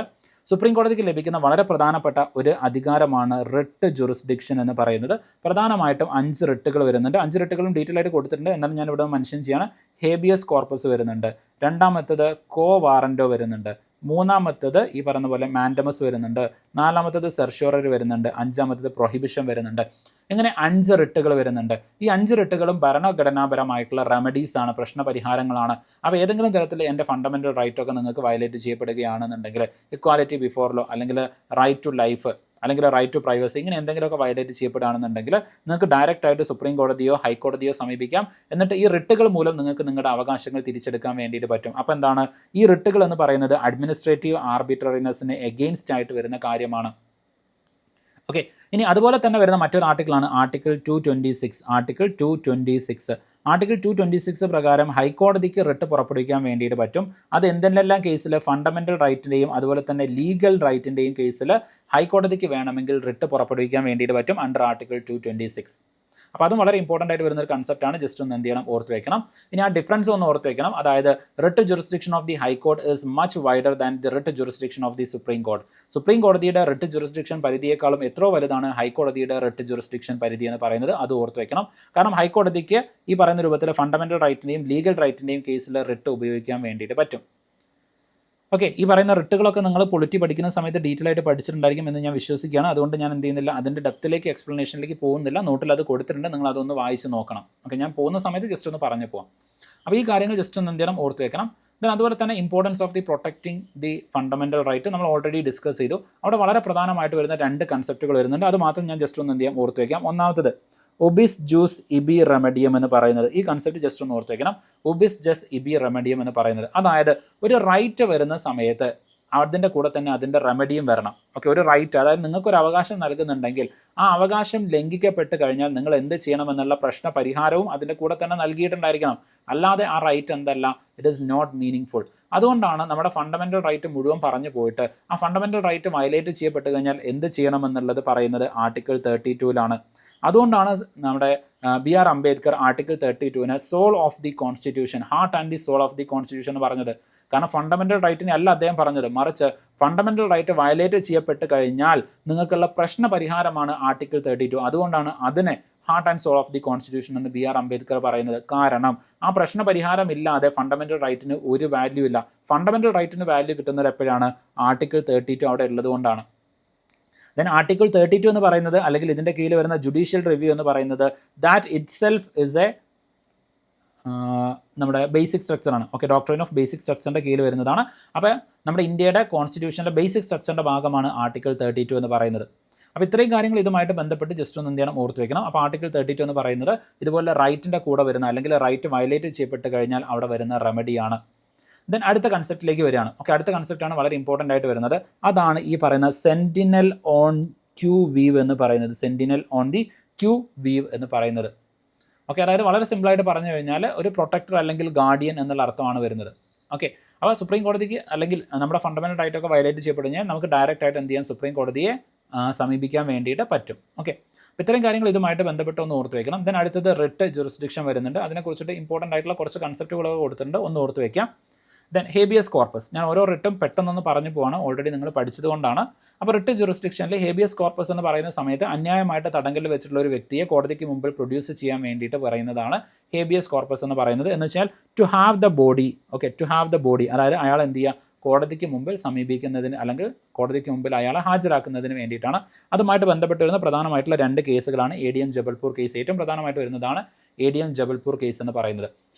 സുപ്രീം കോടതിക്ക് ലഭിക്കുന്ന വളരെ പ്രധാനപ്പെട്ട ഒരു അധികാരമാണ് റിട്ട് ജുറിസ്ഡിക്ഷൻ എന്ന് പറയുന്നത്. പ്രധാനമായിട്ടും 5 റിട്ടുകൾ വരുന്നുണ്ട്. 5 റിട്ടുകളും ഡീറ്റെയിൽ ആയിട്ട് കൊടുത്തിട്ടുണ്ട്, എന്നാലും ഞാൻ ഇവിടെ മെൻഷൻ ചെയ്യാണ്. ഹേബിയസ് കോർപ്പസ് വരുന്നുണ്ട്, രണ്ടാമത്തത് കോ വാറൻറ്റോ വരുന്നുണ്ട്, മൂന്നാമത്തത് ഈ പറയുന്ന പോലെ മാൻഡമസ് വരുന്നുണ്ട്, നാലാമത്തത് സെർഷ്യോററി വരുന്നുണ്ട്, അഞ്ചാമത്തത് പ്രൊഹിബിഷൻ വരുന്നുണ്ട്. ഇങ്ങനെ 5 റിട്ടുകൾ വരുന്നുണ്ട്. ഈ 5 റിട്ടുകളും ഭരണഘടനാപരമായിട്ടുള്ള റെമഡീസ് ആണ്, പ്രശ്നപരിഹാരങ്ങളാണ്. അപ്പോൾ ഏതെങ്കിലും തരത്തിൽ എൻ്റെ ഫണ്ടമെൻ്റൽ റൈറ്റൊക്കെ നിങ്ങൾക്ക് വയലേറ്റ് ചെയ്യപ്പെടുകയാണെന്നുണ്ടെങ്കിൽ, ഇക്വാലിറ്റി ബിഫോർ ലോ അല്ലെങ്കിൽ റൈറ്റ് ടു ലൈഫ് അല്ലെങ്കിൽ റൈറ്റ് ടു പ്രൈവസി, ഇങ്ങനെ എന്തെങ്കിലുമൊക്കെ വയലേറ്റ് ചെയ്യപ്പെടുകയാണെന്നുണ്ടെങ്കിൽ നിങ്ങൾക്ക് ഡയറക്റ്റ് ആയിട്ട് സുപ്രീം കോടതിയോ ഹൈക്കോടതിയോ സമീപിക്കാം. എന്നിട്ട് ഈ റിട്ടുകൾ മൂലം നിങ്ങൾക്ക് നിങ്ങളുടെ അവകാശങ്ങൾ തിരിച്ചെടുക്കാൻ വേണ്ടിയിട്ട് പറ്റും. അപ്പോൾ എന്താണ് ഈ റിട്ടുകൾ എന്ന് പറയുന്നത്? അഡ്മിനിസ്ട്രേറ്റീവ് ആർബിട്രറിനെസ്സിന് എഗെയിൻസ്റ്റ് ആയിട്ട് വരുന്ന കാര്യമാണ്. ഓക്കെ, ഇനി അതുപോലെ തന്നെ വരുന്ന മറ്റൊരു ആർട്ടിക്കിളാണ് ആർട്ടിക്കിൾ 226. ആർട്ടിക്കിൾ 226 പ്രകാരം ഹൈക്കോടതിക്ക് റിട്ട് പുറപ്പെടുവിക്കാൻ വേണ്ടിയിട്ട് പറ്റും. അത് എന്തെല്ലാം കേസിൽ? ഫണ്ടമെൻ്റൽ റൈറ്റിൻ്റെയും അതുപോലെ തന്നെ ലീഗൽ റൈറ്റിൻ്റെയും കേസിൽ ഹൈക്കോടതിക്ക് വേണമെങ്കിൽ റിട്ട് പുറപ്പെടുവിക്കാൻ വേണ്ടിയിട്ട് പറ്റും അണ്ടർ ആർട്ടിക്കിൾ 226. അപ്പോൾ അതും വളരെ ഇമ്പോർട്ടൻ്റ് ആയിട്ട് വരുന്ന ഒരു കൺസെപ്റ്റാണ്. ജസ്റ്റ് ഒന്ന് എന്ത് ചെയ്യണം, ഓർത്ത് വെക്കണം. ഇനി ആ ഡിഫറൻസ് ഒന്ന് ഓർത്ത് വെക്കണം. അതായത് writ jurisdiction of the high court is much wider than the writ jurisdiction of the supreme court. Supreme കോടതിയുടെ റിട്ട് ജുറിസ്ഡിക്ഷൻ പരിധിയേക്കാളും എത്രയോ വലുതാണ് ഹൈക്കോടതിയുടെ റിട്ട് ജുറിസ്ഡിക്ഷൻ പരിധി എന്ന് പറയുന്നത്. അത് ഓർത്ത് വെക്കണം. കാരണം ഹൈക്കോടതിക്ക് ഈ പറയുന്ന രൂപത്തിൽ ഫണ്ടമെൻ്റൽ റൈറ്റിൻ്റെയും ലീഗൽ റൈറ്റിൻ്റെയും കേസിൽ റിട്ട് ഉപയോഗിക്കാൻ വേണ്ടിയിട്ട് പറ്റും. ഓക്കെ, ഈ പറയുന്ന റിട്ടുകളൊക്കെ നിങ്ങൾ പൊളിറ്റി പഠിക്കുന്ന സമയത്ത് ഡീറ്റെയിൽ ആയിട്ട് പഠിച്ചിട്ടുണ്ടായിരിക്കും എന്ന് ഞാൻ വിശ്വസിക്കുകയാണ്. അതുകൊണ്ട് ഞാൻ എന്ത് ചെയ്യുന്നില്ല, അതിൻ്റെ ഡെപ്തിലേക്ക് എക്സ്പ്ലനേഷനിലേക്ക് പോകുന്നില്ല. നോട്ടിൽ അത് കൊടുത്തിട്ടുണ്ട്, നിങ്ങൾ അതൊന്ന് വായിച്ച് നോക്കണം. ഓക്കെ, ഞാൻ പോകുന്ന സമയത്ത് ജസ്റ്റ് ഒന്ന് പറഞ്ഞു പോകാം. അപ്പോൾ ഈ കാര്യങ്ങൾ ജസ്റ്റ് ഒന്ന് എന്ത് ചെയ്യണം, ഓർത്ത് വെക്കണം. ദെൻ അതുപോലെ തന്നെ importance of the protecting the fundamental right നമ്മൾ ഓൾറെഡി ഡിസ്കസ് ചെയ്തു. അവിടെ വളരെ പ്രധാനമായിട്ട് വരുന്ന 2 കൺസെപ്റ്റുകൾ വരുന്നുണ്ട്. അത് മാത്രം ഞാൻ ജസ്റ്റ് ഒന്ന് എന്ത് ചെയ്യാം, ഓർത്ത് വയ്ക്കാം. ഒന്നാമത്തത് ഒബിസ് ജൂസ് ഇബി റെമഡിയം എന്ന് പറയുന്നത്? ഈ കൺസെപ്റ്റ് ജസ്റ്റ് ഒന്ന് ഓർത്ത് വയ്ക്കണം. ഒബിസ് ജസ് ഇബി റെമഡിയം എന്ന് പറയുന്നത്, അതായത് ഒരു റൈറ്റ് വരുന്ന സമയത്ത് അതിൻ്റെ കൂടെ തന്നെ അതിൻ്റെ റെമഡിയും വരണം. ഓക്കെ, ഒരു റൈറ്റ്, അതായത് നിങ്ങൾക്കൊരു അവകാശം നൽകുന്നുണ്ടെങ്കിൽ ആ അവകാശം ലംഘിക്കപ്പെട്ട് കഴിഞ്ഞാൽ നിങ്ങൾ എന്ത് ചെയ്യണമെന്നുള്ള പ്രശ്ന പരിഹാരവും അതിൻ്റെ കൂടെ തന്നെ നൽകിയിട്ടുണ്ടായിരിക്കണം. അല്ലാതെ ആ റൈറ്റ് എന്തല്ല, it is not meaningful. അതുകൊണ്ടാണ് നമ്മുടെ ഫണ്ടമെൻ്റൽ റൈറ്റ് മുഴുവൻ പറഞ്ഞു പോയിട്ട് ആ ഫണ്ടമെൻ്റൽ റൈറ്റ് വയലേറ്റ് ചെയ്യപ്പെട്ട് കഴിഞ്ഞാൽ എന്ത് ചെയ്യണമെന്നുള്ളത് പറയുന്നത് ആർട്ടിക്കിൾ 32-ലാണ്. അതുകൊണ്ടാണ് നമ്മുടെ BR അംബേദ്കർ ആർട്ടിക്കിൾ 32-ന് soul of the constitution, heart and the soul of the constitution എന്ന് പറഞ്ഞത്. കാരണം ഫണ്ടമെൻ്റൽ റൈറ്റിനെ അല്ല അദ്ദേഹം പറഞ്ഞത്, മറിച്ച് ഫണ്ടമെൻ്റൽ റൈറ്റ് വയലേറ്റ് ചെയ്യപ്പെട്ട് കഴിഞ്ഞാൽ നിങ്ങൾക്കുള്ള പ്രശ്ന പരിഹാരമാണ് ആർട്ടിക്കിൾ 32. അതുകൊണ്ടാണ് അതിനെ heart and soul of the constitution എന്ന് BR അംബേദ്കർ പറയുന്നത്. കാരണം ആ പ്രശ്ന പരിഹാരം ഇല്ലാതെ ഫണ്ടമെൻ്റൽ റൈറ്റിന് ഒരു വാല്യൂ ഇല്ല. ഫണ്ടമെൻ്റൽ റൈറ്റിന് വാല്യൂ കിട്ടുന്നത് എപ്പോഴാണ്? ആർട്ടിക്കിൾ 32 അവിടെ ഉള്ളത് കൊണ്ടാണ്. ദെൻ ആർട്ടിക്കിൾ 32 എന്ന് പറയുന്നത്, അല്ലെങ്കിൽ ഇതിൻ്റെ കീഴിൽ വരുന്ന ജുഡീഷ്യൽ റിവ്യൂ എന്ന് പറയുന്നത്, that itself is a നമ്മുടെ ബേസിക് സ്ട്രക്ചറാണ്. ഓക്കെ, ഡോക്ട്രിൻ ഓഫ് ബേസിക് സ്ട്രക്ചറിൻ്റെ കീഴിൽ വരുന്നതാണ്. അപ്പോൾ നമ്മുടെ ഇന്ത്യയുടെ കോൺസ്റ്റിറ്റ്യൂഷൻ്റെ ബേസിക് സ്ട്രക്ചറിൻ്റെ ഭാഗമാണ് ആർട്ടിക്കിൾ 32 എന്ന് പറയുന്നത്. അപ്പോൾ ഇത്രയും കാര്യങ്ങൾ ഇതുമായിട്ട് ബന്ധപ്പെട്ട് ജസ്റ്റ് ഒന്ന് എന്ത് ചെയ്യണം, ഓർത്ത് വെക്കണം. അപ്പോൾ ആർട്ടിക്കിൾ 32 എന്ന് പറയുന്നത് ഇതുപോലെ റൈറ്റിൻ്റെ കൂടെ വരുന്ന, അല്ലെങ്കിൽ റൈറ്റ് വയലേറ്റ് ചെയ്യപ്പെട്ട് കഴിഞ്ഞാൽ അവിടെ വരുന്ന റെമഡിയാണ്. ദെൻ അടുത്ത കൺസെപ്റ്റിലേക്ക് വരികയാണ്. ഓക്കെ, അടുത്ത കൺസെപ്റ്റാണ് വളരെ ഇമ്പോർട്ടൻ്റ് ആയിട്ട് വരുന്നത്. അതാണ് ഈ പറയുന്ന സെൻറ്റിനൽ ഓൺ ക്യൂ വീവ് എന്ന് പറയുന്നത്. Sentinel on the qui vive എന്ന് പറയുന്നത്. ഓക്കെ, അതായത് വളരെ സിമ്പിളായിട്ട് പറഞ്ഞു കഴിഞ്ഞാൽ ഒരു പ്രൊട്ടക്ടർ അല്ലെങ്കിൽ ഗാർഡിയൻ എന്നുള്ള അർത്ഥമാണ് വരുന്നത്. ഓക്കെ, അപ്പോൾ സുപ്രീം കോടതിക്ക് അല്ലെങ്കിൽ നമ്മുടെ ഫണ്ടമെൻ്റൽ റൈറ്റൊക്കെ വയലേറ്റ് ചെയ്യപ്പെട്ട് കഴിഞ്ഞാൽ നമുക്ക് ഡയറക്റ്റ് ആയിട്ട് എന്ത് ചെയ്യാൻ, സുപ്രീം കോടതിയെ സമീപിക്കാൻ വേണ്ടിയിട്ട് പറ്റും. ഓക്കെ, അപ്പോൾ ഇത്തരം കാര്യങ്ങൾ ഇതുമായിട്ട് ബന്ധപ്പെട്ട് ഒന്ന് ഓർത്ത് വയ്ക്കണം. ദെൻ അടുത്തത് റിട്ട് ജുറിസ്ഡിക്ഷൻ വരുന്നുണ്ട്. അതിനെക്കുറിച്ചിട്ട് ഇമ്പോർട്ടൻ്റ് ആയിട്ടുള്ള കുറച്ച് കൺസെപ്റ്റുകളൊക്കെ കൊടുത്തിട്ടുണ്ട്, ഒന്ന് ഓർത്ത് വയ്ക്കാം. ദെൻ ഹേബിയസ് കോർപ്പസ്, ഞാൻ ഓരോ റിട്ടും പെട്ടെന്നൊന്ന് പറഞ്ഞു പോവാണ്, ഓൾറെഡി നിങ്ങൾ പഠിച്ചത് കൊണ്ടാണ്. അപ്പോൾ റിട്ട് ജുറിസ്ഡിക്ഷനിൽ ഹേബിയസ് കോർപ്പസ് എന്ന് പറയുന്ന സമയത്ത് അന്യായമായിട്ട് തടങ്കലിൽ വെച്ചിട്ടുള്ള ഒരു വ്യക്തിയെ കോടതിക്ക് മുമ്പിൽ പ്രൊഡ്യൂസ് ചെയ്യാൻ വേണ്ടിയിട്ട് പറയുന്നതാണ് ഹേബിയസ് കോർപ്പസ് എന്ന് പറയുന്നത്. എന്ന് വെച്ചാൽ to have the body. Okay, to have the body, അതായത് അയാൾ എന്ത് ചെയ്യുക, കോടതിക്ക് മുമ്പിൽ സമീപിക്കുന്നതിന് അല്ലെങ്കിൽ കോടതിക്ക് മുമ്പിൽ അയാളെ ഹാജരാക്കുന്നതിന് വേണ്ടിയിട്ടാണ്. അതുമായിട്ട് ബന്ധപ്പെട്ട് വരുന്ന പ്രധാനമായിട്ടുള്ള 2 കേസുകളാണ് ADM ജബൽപൂർ കേസ്. ഏറ്റവും പ്രധാനമായിട്ട് വരുന്നതാണ് ADM ജബൽപൂർ കേസ് എന്ന് പറയുന്നത്.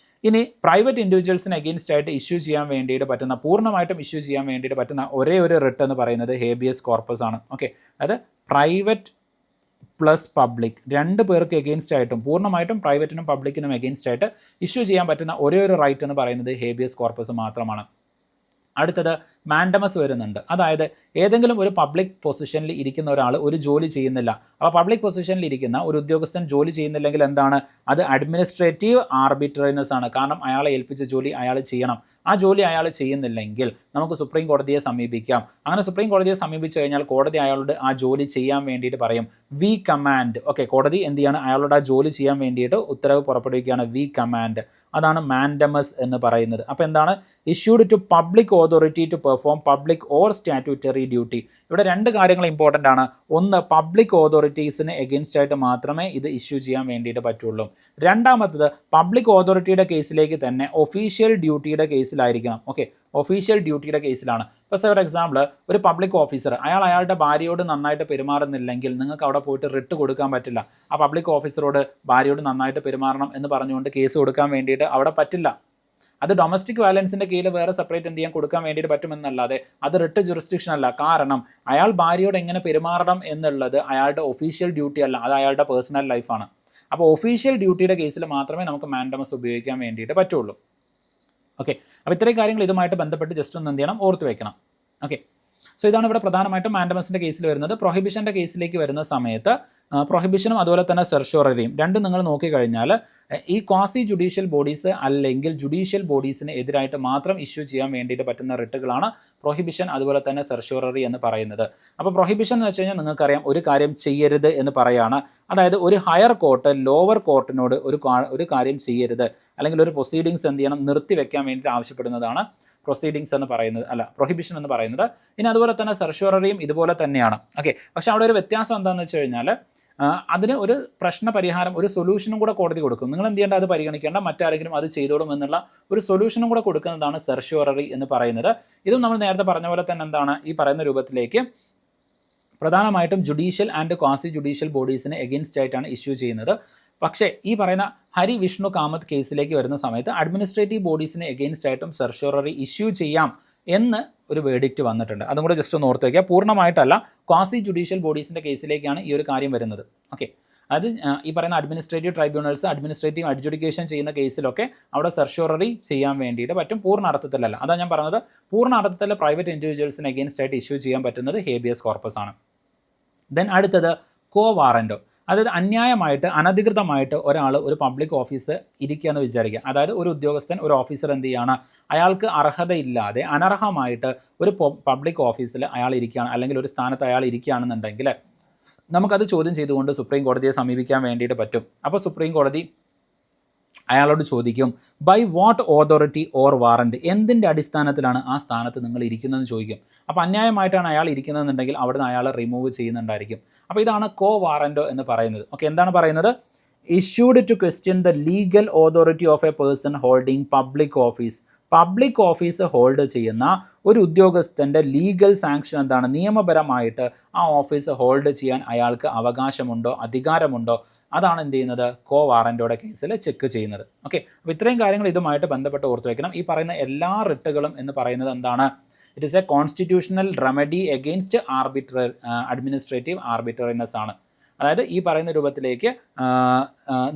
ഇനി പ്രൈവറ്റ് ഇൻഡിവിജ്വൽസിന് അഗെയിൻസ്റ്റ് ആയിട്ട് ഇഷ്യൂ ചെയ്യാൻ വേണ്ടിയിട്ട് പറ്റുന്ന, പൂർണ്ണമായിട്ടും ഇഷ്യൂ ചെയ്യാൻ വേണ്ടിയിട്ട് പറ്റുന്ന ഒരേ ഒരു റിട്ട് എന്ന് പറയുന്നത് ഹേബിയസ് കോർപ്പസ് ആണ്. ഓക്കെ, അത് പ്രൈവറ്റ് പ്ലസ് പബ്ലിക് 2 പേർക്ക് എഗെയിൻസ്റ്റ് ആയിട്ടും, പൂർണ്ണമായിട്ടും പ്രൈവറ്റിനും പബ്ലിക്കിനും എഗെയിൻസ്റ്റ് ആയിട്ട് ഇഷ്യൂ ചെയ്യാൻ പറ്റുന്ന ഒരേ ഒരു റൈറ്റ് എന്ന് പറയുന്നത് ഹേബിയസ് കോർപ്പസ് മാത്രമാണ്. അടുത്തത് മാൻഡമസ് വരുന്നുണ്ട്. അതായത് ഏതെങ്കിലും ഒരു പബ്ലിക് പൊസിഷനിൽ ഇരിക്കുന്ന ഒരാൾ ഒരു ജോലി ചെയ്യുന്നില്ല. അപ്പോൾ പബ്ലിക് പൊസിഷനിൽ ഇരിക്കുന്ന ഒരു ഉദ്യോഗസ്ഥൻ ജോലി ചെയ്യുന്നില്ലെങ്കിൽ എന്താണ്, അത് അഡ്മിനിസ്ട്രേറ്റീവ് ആർബിട്രറിനെസ് ആണ്. കാരണം അയാളെ ഏൽപ്പിച്ച ജോലി അയാൾ ചെയ്യണം. ആ ജോലി അയാൾ ചെയ്യുന്നില്ലെങ്കിൽ നമുക്ക് സുപ്രീം കോടതിയെ സമീപിക്കാം. അങ്ങനെ സുപ്രീം കോടതിയെ സമീപിച്ചു കഴിഞ്ഞാൽ കോടതി അയാളോട് ആ ജോലി ചെയ്യാൻ വേണ്ടിയിട്ട് പറയും, വി കമാൻഡ്. ഓക്കെ, കോടതി എന്ത് ചെയ്യാണ്, അയാളോട് ആ ജോലി ചെയ്യാൻ വേണ്ടിയിട്ട് ഉത്തരവ് പുറപ്പെടുവിക്കുകയാണ്, വി കമാൻഡ്. അതാണ് മാൻഡമസ് എന്ന് പറയുന്നത്. അപ്പോൾ എന്താണ്, issued to public authority to perform public or statutory duty. ഇവിടെ 2 കാര്യങ്ങൾ ഇമ്പോർട്ടൻ്റ് ആണ്. ഒന്ന്, പബ്ലിക് അതോറിറ്റീസിന് എഗെയിൻസ്റ്റ് ആയിട്ട് മാത്രമേ ഇത് ഇഷ്യൂ ചെയ്യാൻ വേണ്ടിയിട്ട് പറ്റുള്ളൂ. രണ്ടാമത്തത്, പബ്ലിക് അതോറിറ്റിയുടെ കേസിലേക്ക് തന്നെ ഒഫീഷ്യൽ ഡ്യൂട്ടിയുടെ കേസിലായിരിക്കണം. ഓക്കെ, ഒഫീഷ്യൽ ഡ്യൂട്ടിയുടെ കേസിലാണ്. ഇപ്പോൾ ഫോർ എക്സാമ്പിൾ, ഒരു പബ്ലിക് ഓഫീസർ അയാളുടെ ഭാര്യയോട് നന്നായിട്ട് പെരുമാറുന്നില്ലെങ്കിൽ നിങ്ങൾക്ക് അവിടെ പോയിട്ട് റിട്ട് കൊടുക്കാൻ പറ്റില്ല. ആ പബ്ലിക് ഓഫീസറോട് ഭാര്യയോട് നന്നായിട്ട് പെരുമാറണം എന്ന് പറഞ്ഞുകൊണ്ട് കേസ് കൊടുക്കാൻ വേണ്ടിയിട്ട് അവിടെ പറ്റില്ല. അത് ഡൊമസ്റ്റിക് വയലൻസിൻ്റെ കീഴിൽ വേറെ സെപ്പറേറ്റ് എന്ത് ചെയ്യാൻ കൊടുക്കാൻ വേണ്ടിയിട്ട് പറ്റുമെന്നല്ലാതെ അത് റിട്ട് ജുറിസ്ഡിക്ഷൻ അല്ല. കാരണം അയാൾ ഭാര്യയോട് എങ്ങനെ പെരുമാറണം എന്നുള്ളത് അയാളുടെ ഒഫീഷ്യൽ ഡ്യൂട്ടി അല്ല, അത് അയാളുടെ പേഴ്സണൽ ലൈഫാണ്. അപ്പോൾ ഒഫീഷ്യൽ ഡ്യൂട്ടിയുടെ കേസിൽ മാത്രമേ നമുക്ക് മാൻഡമസ് ഉപയോഗിക്കാൻ വേണ്ടിയിട്ട് പറ്റുള്ളൂ. ഓക്കെ, അപ്പോൾ ഇത്രയും കാര്യങ്ങൾ ഇതുമായിട്ട് ബന്ധപ്പെട്ട് ജസ്റ്റ് ഒന്ന് എന്ത് ചെയ്യണം, ഓർത്ത് വെക്കണം. ഓക്കെ, സോ ഇതാണ് ഇവിടെ പ്രധാനമായിട്ടും മാൻഡമസിൻ്റെ കേസിൽ വരുന്നത്. പ്രൊഹിബിഷൻ്റെ കേസിലേക്ക് വരുന്ന സമയത്ത് പ്രൊഹിബിഷനും അതുപോലെ തന്നെ സെർഷ്യോററിയും രണ്ടും നിങ്ങൾ നോക്കിക്കഴിഞ്ഞാൽ ഈ ക്വാസി ജുഡീഷ്യൽ ബോഡീസ് അല്ലെങ്കിൽ ജുഡീഷ്യൽ ബോഡീസിന് എതിരായിട്ട് മാത്രം ഇഷ്യൂ ചെയ്യാൻ വേണ്ടിയിട്ട് പറ്റുന്ന റിട്ടുകളാണ് പ്രൊഹിബിഷൻ അതുപോലെ തന്നെ സെർഷ്യോററി എന്ന് പറയുന്നത്. അപ്പോൾ പ്രൊഹിബിഷൻ എന്ന് വെച്ച് കഴിഞ്ഞാൽ നിങ്ങൾക്കറിയാം, ഒരു കാര്യം ചെയ്യരുത് എന്ന് പറയുകയാണ്. അതായത് ഒരു ഹയർ കോർട്ട് ലോവർ കോർട്ടിനോട് ഒരു കാര്യം ചെയ്യരുത് അല്ലെങ്കിൽ ഒരു പ്രൊസീഡിങ്സ് എന്ത് ചെയ്യണം, നിർത്തിവെക്കാൻ വേണ്ടിയിട്ട് ആവശ്യപ്പെടുന്നതാണ് പ്രൊസീഡിങ്സ് എന്ന് പറയുന്നത്, അല്ല പ്രൊഹിബിഷൻ എന്ന് പറയുന്നത്. ഇനി അതുപോലെ തന്നെ സെർഷ്യോററിയും ഇതുപോലെ തന്നെയാണ്. ഓക്കെ, പക്ഷേ അവിടെ ഒരു വ്യത്യാസം എന്താണെന്ന് വെച്ച് കഴിഞ്ഞാൽ അതിന് ഒരു പ്രശ്ന പരിഹാരം, ഒരു സൊല്യൂഷനും കൂടെ കോടതി കൊടുക്കും. നിങ്ങൾ എന്ത് ചെയ്യേണ്ട, അത് പരിഗണിക്കേണ്ട, മറ്റാരെങ്കിലും അത് ചെയ്തോളും എന്നുള്ള ഒരു സൊല്യൂഷനും കൂടെ കൊടുക്കുന്നതാണ് സെർഷ്യോററി എന്ന് പറയുന്നത്. ഇതും നമ്മൾ നേരത്തെ പറഞ്ഞ പോലെ തന്നെ എന്താണ്, ഈ പറയുന്ന രൂപത്തിലേക്ക് പ്രധാനമായിട്ടും ജുഡീഷ്യൽ ആൻഡ് ക്വാസി ജുഡീഷ്യൽ ബോഡീസിന് എഗെയിൻസ്റ്റ് ആയിട്ടാണ് ഇഷ്യൂ ചെയ്യുന്നത്. പക്ഷേ ഈ പറയുന്ന ഹരി വിഷ്ണു കാമത്ത് കേസിലേക്ക് വരുന്ന സമയത്ത് അഡ്മിനിസ്ട്രേറ്റീവ് ബോഡീസിന് എഗെയിൻസ്റ്റ് ആയിട്ടും സെർഷ്യോററി ഇഷ്യൂ ചെയ്യാം എന്ന് ഒരു വേർഡിക്റ്റ് വന്നിട്ടുണ്ട്. അതും കൂടെ ജസ്റ്റ് ഒന്ന് ഓർത്ത് വയ്ക്കുക. പൂർണ്ണമായിട്ടല്ല, ക്വാസി ജുഡീഷ്യൽ ബോഡീസിൻ്റെ കേസിലേക്കാണ് ഈ ഒരു കാര്യം വരുന്നത്. ഓക്കെ, അത് ഈ പറയുന്ന അഡ്മിനിസ്ട്രേറ്റീവ് ട്രൈബ്യൂണൽസ് അഡ്മിനിസ്ട്രേറ്റീവ് അഡ്ജുഡിക്കേഷൻ ചെയ്യുന്ന കേസിലൊക്കെ അവിടെ സെർഷ്യോററി ചെയ്യാൻ വേണ്ടിയിട്ട് പറ്റും, പൂർണ്ണ അർത്ഥത്തിലല്ല. അതാണ് ഞാൻ പറഞ്ഞത്, പൂർണ്ണ അർത്ഥത്തിൽ പ്രൈവറ്റ് ഇൻഡിവിജ്വൽസിന് അഗെയിൻസ്റ്റ് ആയിട്ട് ഇഷ്യൂ ചെയ്യാൻ പറ്റുന്നത് ഹേബിയസ് കോർപ്പസ് ആണ്. ദെൻ അടുത്തത് കോ വാറൻറ്റോ, അതായത് അന്യായമായിട്ട് അനധികൃതമായിട്ട് ഒരാൾ ഒരു പബ്ലിക് ഓഫീസ് ഇരിക്കുക എന്ന് വിചാരിക്കുക. അതായത് ഒരു ഉദ്യോഗസ്ഥൻ ഒരു ഓഫീസർ എന്ത് ചെയ്യുകയാണ്, അയാൾക്ക് അർഹതയില്ലാതെ അനർഹമായിട്ട് ഒരു പബ്ലിക് ഓഫീസിൽ അയാൾ ഇരിക്കുകയാണ്, അല്ലെങ്കിൽ ഒരു സ്ഥാനത്ത് അയാൾ ഇരിക്കുകയാണെന്നുണ്ടെങ്കിൽ നമുക്കത് ചോദ്യം ചെയ്തുകൊണ്ട് സുപ്രീം കോടതിയെ സമീപിക്കാൻ വേണ്ടിയിട്ട് പറ്റും. അപ്പോൾ സുപ്രീം കോടതി അയാളോട് ചോദിക്കും, ബൈ വാട്ട് ഓതോറിറ്റി ഓർ വാറൻറ്റ്, എന്തിൻ്റെ അടിസ്ഥാനത്തിലാണ് ആ സ്ഥാനത്ത് നിങ്ങൾ ഇരിക്കുന്നതെന്ന് ചോദിക്കും. അപ്പോൾ അന്യായമായിട്ടാണ് അയാൾ ഇരിക്കുന്നതെന്നുണ്ടെങ്കിൽ അവിടുന്ന് അയാളെ റിമൂവ് ചെയ്യുന്നുണ്ടായിരിക്കും. അപ്പോൾ ഇതാണ് കോ വാറൻറ്റോ എന്ന് പറയുന്നത്. ഓക്കെ, എന്താണ് പറയുന്നത്? Issued to question the legal authority of a person holding public office. Public office hold ചെയ്യുന്ന ഒരു ഉദ്യോഗസ്ഥൻ്റെ ലീഗൽ സാങ്ഷൻ എന്താണ്, നിയമപരമായിട്ട് ആ ഓഫീസ് ഹോൾഡ് ചെയ്യാൻ അയാൾക്ക് അവകാശമുണ്ടോ, അധികാരമുണ്ടോ, അതാണ് എന്ത് ചെയ്യുന്നത്, കോ വാറൻറ്റോയുടെ കേസിൽ ചെക്ക് ചെയ്യുന്നത്. ഓക്കെ, അപ്പോൾ ഇത്രയും കാര്യങ്ങൾ ഇതുമായിട്ട് ബന്ധപ്പെട്ട് ഓർത്ത് വയ്ക്കണം. ഈ പറയുന്ന എല്ലാ റിട്ടുകളും എന്ന് പറയുന്നത് എന്താണ്, it is a constitutional remedy against administrative arbitrariness ആണ്. അതായത് ഈ പറയുന്ന രൂപത്തിലേക്ക്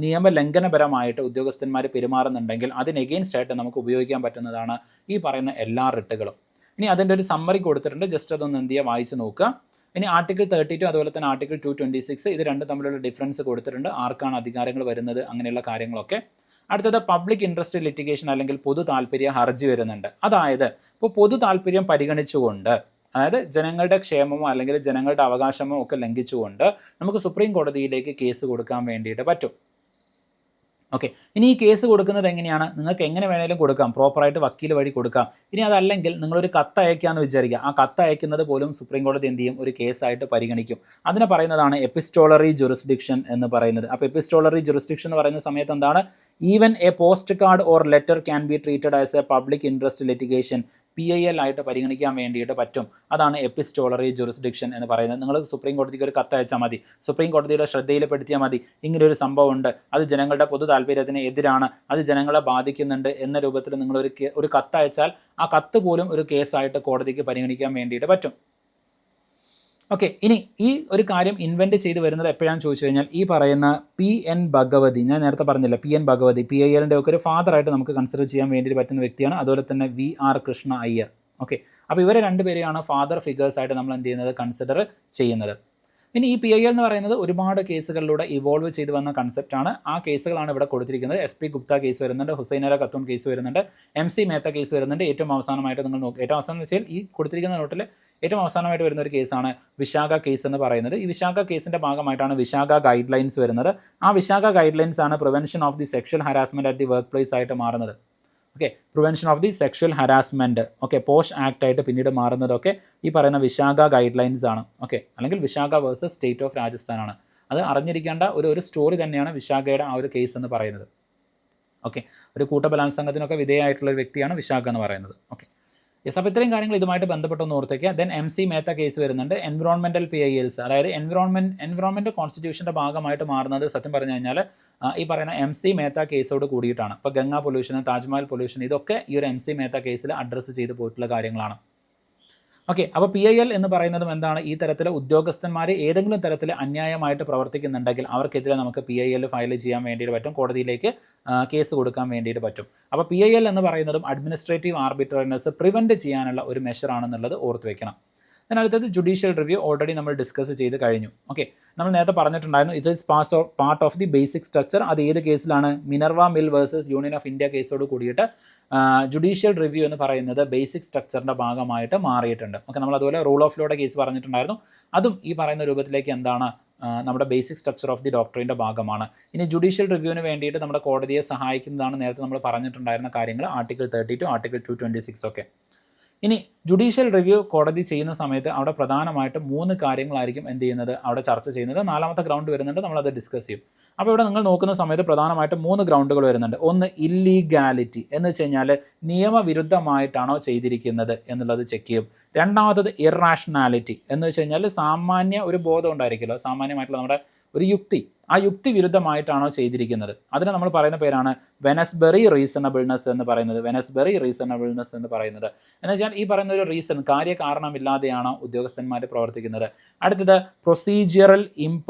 നിയമലംഘനപരമായിട്ട് ഉദ്യോഗസ്ഥന്മാർ പെരുമാറുന്നുണ്ടെങ്കിൽ അതിന് എഗെയിൻസ്റ്റ് ആയിട്ട് നമുക്ക് ഉപയോഗിക്കാൻ പറ്റുന്നതാണ് ഈ പറയുന്ന എല്ലാ റിട്ടുകളും. ഇനി അതിൻ്റെ ഒരു സമ്മറി കൊടുത്തിട്ടുണ്ട്, ജസ്റ്റ് അതൊന്ന് എന്ത് ചെയ്യുക, വായിച്ച് നോക്കുക. ഇനി ആർട്ടിക്കിൾ 32 അതുപോലെ തന്നെ ആർട്ടിക്കിൾ 226 ഇത് രണ്ടും തമ്മിലുള്ള ഡിഫറൻസ് കൊടുത്തിട്ടുണ്ട്, ആർക്കാണ് അധികാരങ്ങൾ വരുന്നത്, അങ്ങനെയുള്ള കാര്യങ്ങളൊക്കെ. അടുത്തത് പബ്ലിക് ഇൻട്രസ്റ്റ് ലിറ്റിഗേഷൻ അല്ലെങ്കിൽ പൊതു താല്പര്യ ഹർജി വരുന്നുണ്ട്. അതായത് ഇപ്പോൾ പൊതു താല്പര്യം പരിഗണിച്ചുകൊണ്ട്, അതായത് ജനങ്ങളുടെ ക്ഷേമമോ അല്ലെങ്കിൽ ജനങ്ങളുടെ അവകാശമോ ഒക്കെ ലംഘിച്ചുകൊണ്ട് നമുക്ക് സുപ്രീം കോടതിയിലേക്ക് കേസ് കൊടുക്കാൻ വേണ്ടിയിട്ട് പറ്റും. ഓക്കെ, ഇനി ഈ കേസ് കൊടുക്കുന്നത് എങ്ങനെയാണ്, നിങ്ങൾക്ക് എങ്ങനെ വേണേലും കൊടുക്കാം, പ്രോപ്പറായിട്ട് വക്കീൽ വഴി കൊടുക്കാം. ഇനി അതല്ലെങ്കിൽ നിങ്ങളൊരു കത്ത് അയക്കാമെന്ന് വിചാരിക്കുക, ആ കത്ത് അയക്കുന്നത് പോലും സുപ്രീം കോടതി എന്ത് ചെയ്യും, ഒരു കേസായിട്ട് പരിഗണിക്കും. അതിനെ പറയുന്നതാണ് എപ്പിസ്റ്റോളറി ജുറിസ്ഡിക്ഷൻ എന്ന് പറയുന്നത്. അപ്പോൾ എപ്പിസ്റ്റോളറി ജുറിസ്ഡിക്ഷൻ എന്ന് പറയുന്ന സമയത്ത് എന്താണ്, even A post card or letter can be treated as A public interest litigation, PIL ആയിട്ട് പരിഗണിക്കാൻ വേണ്ടിയിട്ട് പറ്റും. അതാണ് എപ്പിസ്റ്റോളറി ജുറിസ്ഡിക്ഷൻ എന്ന് പറയുന്നത്. നിങ്ങൾ സുപ്രീം കോടതിക്ക് ഒരു കത്ത് അയച്ചാൽ മതി, സുപ്രീം കോടതിയുടെ ശ്രദ്ധയിൽപ്പെടുത്തിയാൽ മതി, ഇങ്ങനൊരു സംഭവം ഉണ്ട്, അത് ജനങ്ങളുടെ പൊതു താല്പര്യത്തിന് എതിരാണ്, അത് ജനങ്ങളെ ബാധിക്കുന്നുണ്ട് എന്ന രൂപത്തിൽ നിങ്ങൾ ഒരു കത്ത് അയച്ചാൽ ആ കത്ത് പോലും ഒരു കേസായിട്ട് കോടതിക്ക് പരിഗണിക്കാൻ വേണ്ടിയിട്ട് പറ്റും. ഓക്കെ, ഇനി ഈ ഒരു കാര്യം ഇൻവെൻറ്റ് ചെയ്ത് വരുന്നത് എപ്പോഴാണെന്ന് ചോദിച്ചു കഴിഞ്ഞാൽ ഈ പറയുന്ന PN ഭഗവതി, ഞാൻ നേരത്തെ പറഞ്ഞില്ല, PN ഭഗവതി PILൻ്റെ ഒക്കെ ഒരു ഫാദറായിട്ട് നമുക്ക് കൺസിഡർ ചെയ്യാൻ വേണ്ടി പറ്റുന്ന വ്യക്തിയാണ്. അതുപോലെ തന്നെ VR കൃഷ്ണ അയ്യർ. ഓക്കെ, അപ്പോൾ ഇവരെ രണ്ടുപേരെയാണ് ഫാദർ ഫിഗേഴ്സായിട്ട് നമ്മൾ എന്ത് ചെയ്യുന്നത്, കൺസിഡർ ചെയ്യുന്നത്. ഇനി ഈ PIL എന്ന് പറയുന്നത് ഒരുപാട് കേസുകളിലൂടെ ഇവോൾവ് ചെയ്ത് വന്ന കൺസെപ്റ്റാണ്. ആ കേസുകളാണ് ഇവിടെ കൊടുത്തിരിക്കുന്നത്. SP ഗുപ്ത കേസ് വരുന്നുണ്ട്, ഹുസൈനര ഖത്തൂൺ കേസ് വരുന്നുണ്ട്, MC മേത്ത കേസ് വരുന്നുണ്ട്. ഏറ്റവും അവസാനമായിട്ട് നിങ്ങൾ നോക്കുക, ഏറ്റവും അവസാനം എന്ന് വെച്ചാൽ ഈ കൊടുത്തിരിക്കുന്ന നോട്ടിൽ ഏറ്റവും അവസാനമായിട്ട് വരുന്ന ഒരു കേസാണ് വിശാഖ കേസ് എന്ന് പറയുന്നത്. ഈ വിശാഖ കേസിൻ്റെ ഭാഗമായിട്ടാണ് വിശാഖ ഗൈഡ് ലൈൻസ് വരുന്നത്. ആ വിശാഖ ഗൈഡ് ലൈൻസ് ആണ് prevention of the sexual harassment at the work place ആയിട്ട് മാറുന്നത്. Okay, prevention of the sexual harassment, okay, posh act ആയിട്ട് പിന്നീട് മാറുന്നതൊക്കെ ഈ പറയുന്ന വിശാഖ ഗൈഡ് ലൈൻസ് ആണ്. ഓക്കെ, അല്ലെങ്കിൽ Vishakha versus state of Rajasthan ആണ്. അത് അറിഞ്ഞിരിക്കേണ്ട ഒരു സ്റ്റോറി തന്നെയാണ് വിശാഖയുടെ ആ ഒരു കേസ് എന്ന് പറയുന്നത്. ഓക്കെ, ഒരു കൂട്ടബലാത്സംഗത്തിനൊക്കെ വിധേയമായിട്ടുള്ള ഒരു വ്യക്തിയാണ് വിശാഖ എന്ന് പറയുന്നത്. ഓക്കെ, യെസ്, അപ്പോൾ ഇത്രയും കാര്യങ്ങൾ ഇതുമായിട്ട് ബന്ധപ്പെട്ടൊന്ന് ഓർത്തേക്കുക. ദെൻ MC മേത്ത കേസ് വരുന്നുണ്ട്, എൻവിറോൺമെൻറ്റൽ PILs, അതായത് എൻവിറോൺമെൻറ്റ് കോൺസ്റ്റിറ്റ്യൂഷൻ്റെ ഭാഗമായിട്ട് മാറുന്നത് സത്യം പറഞ്ഞു കഴിഞ്ഞാൽ ഈ പറയുന്ന MC മേത്ത കേസോട് കൂടിയിട്ടാണ്. ഇപ്പോൾ ഗംഗാ പൊല്യൂഷൻ, താജ്മഹൽ പൊല്യൂഷൻ, ഇതൊക്കെ ഈ ഒരു MC മേത്ത കേസിൽ അഡ്രസ്സ് ചെയ്ത് പോയിട്ടുള്ള കാര്യങ്ങളാണ്. ഓക്കെ, അപ്പോൾ PIL എന്ന് പറയുന്നതും എന്താണ്, ഈ തരത്തിൽ ഉദ്യോഗസ്ഥന്മാർ ഏതെങ്കിലും തരത്തിൽ അന്യായമായിട്ട് പ്രവർത്തിക്കുന്നുണ്ടെങ്കിൽ അവർക്കെതിരെ നമുക്ക് PIL ഫയൽ ചെയ്യാൻ വേണ്ടിയിട്ട് പറ്റും, കോടതിയിലേക്ക് കേസ് കൊടുക്കാൻ വേണ്ടിയിട്ട് പറ്റും. അപ്പോൾ PIL എന്ന് പറയുന്നതും അഡ്മിനിസ്ട്രേറ്റീവ് ആർബിട്രറിനെസ് പ്രിവെൻറ്റ് ചെയ്യാനുള്ള ഒരു മെഷറാണെന്നുള്ളത് ഓർത്ത് വെക്കണം. അതിനടുത്തത് ജുഡീഷ്യൽ റിവ്യൂ ഓൾറെഡി നമ്മൾ ഡിസ്കസ് ചെയ്ത് കഴിഞ്ഞു. ഓക്കെ, നമ്മൾ നേരത്തെ പറഞ്ഞിട്ടുണ്ടായിരുന്നു it is part of the basic structure. അത് ഏത് കേസിലാണ്, Minerva Mill versus Union of India കേസോട് കൂടിയിട്ട് ജുഡീഷ്യൽ റിവ്യൂ എന്ന് പറയുന്നത് ബേസിക് സ്ട്രക്ചറിൻ്റെ ഭാഗമായിട്ട് മാറിയിട്ടുണ്ട്. ഓക്കെ, നമ്മൾ അതുപോലെ റൂൾ ഓഫ് ലോയുടെ കേസ് പറഞ്ഞിട്ടുണ്ടായിരുന്നു, അതും ഈ പറയുന്ന രൂപത്തിലേക്ക് എന്താണ് നമ്മുടെ ബേസിക് സ്ട്രക്ചർ ഓഫ് ദി ഡോക്ടറിൻ്റെ ഭാഗമാണ്. ഇനി ജുഡീഷ്യൽ റിവ്യൂവിന് വേണ്ടിയിട്ട് നമ്മുടെ കോടതിയെ സഹായിക്കുന്നതാണ് നേരത്തെ നമ്മൾ പറഞ്ഞിട്ടുണ്ടായിരുന്ന കാര്യങ്ങൾ, ആർട്ടിക്കിൾ 32, ആർട്ടിക്കിൾ 226 ഒക്കെ. ഇനി ജുഡീഷ്യൽ റിവ്യൂ കോടതി ചെയ്യുന്ന സമയത്ത് അവിടെ പ്രധാനമായിട്ടും 3 കാര്യങ്ങളായിരിക്കും എന്ത് ചെയ്യുന്നത്, അവിടെ ചർച്ച ചെയ്യുന്നത്. 4ാമത്തെ ഗ്രൗണ്ട് വരുന്നുണ്ട്, നമ്മളത് ഡിസ്കസ് ചെയ്യും. അപ്പോൾ ഇവിടെ നിങ്ങൾ നോക്കുന്ന സമയത്ത് പ്രധാനമായിട്ടും 3 ഗ്രൗണ്ടുകൾ വരുന്നുണ്ട്. ഒന്ന് ഇല്ലീഗാലിറ്റി എന്ന് വെച്ച് കഴിഞ്ഞാൽ നിയമവിരുദ്ധമായിട്ടാണോ ചെയ്തിരിക്കുന്നത് എന്നുള്ളത് ചെക്ക് ചെയ്യും. രണ്ടാമത്തത് ഇറാഷണാലിറ്റി എന്ന് വെച്ച് കഴിഞ്ഞാൽ സാമാന്യ ഒരു ബോധം ഉണ്ടായിരിക്കുമല്ലോ, സാമാന്യമായിട്ടുള്ള നമ്മുടെ ഒരു യുക്തി, ആ യുക്തി വിരുദ്ധമായിട്ടാണോ ചെയ്തിരിക്കുന്നത്, അതിന് നമ്മൾ പറയുന്ന പേരാണ് വെനസ്ബറി റീസണബിൾനെസ് എന്ന് പറയുന്നത്. വെനസ്ബറി റീസണബിൾനെസ് എന്ന് പറയുന്നത് എന്ന് വെച്ചാൽ ഈ പറയുന്ന ഒരു റീസൺ, കാര്യകാരണമില്ലാതെയാണോ ഉദ്യോഗസ്ഥന്മാർ പ്രവർത്തിക്കുന്നത്. അടുത്തത് പ്രൊസീജിയറൽ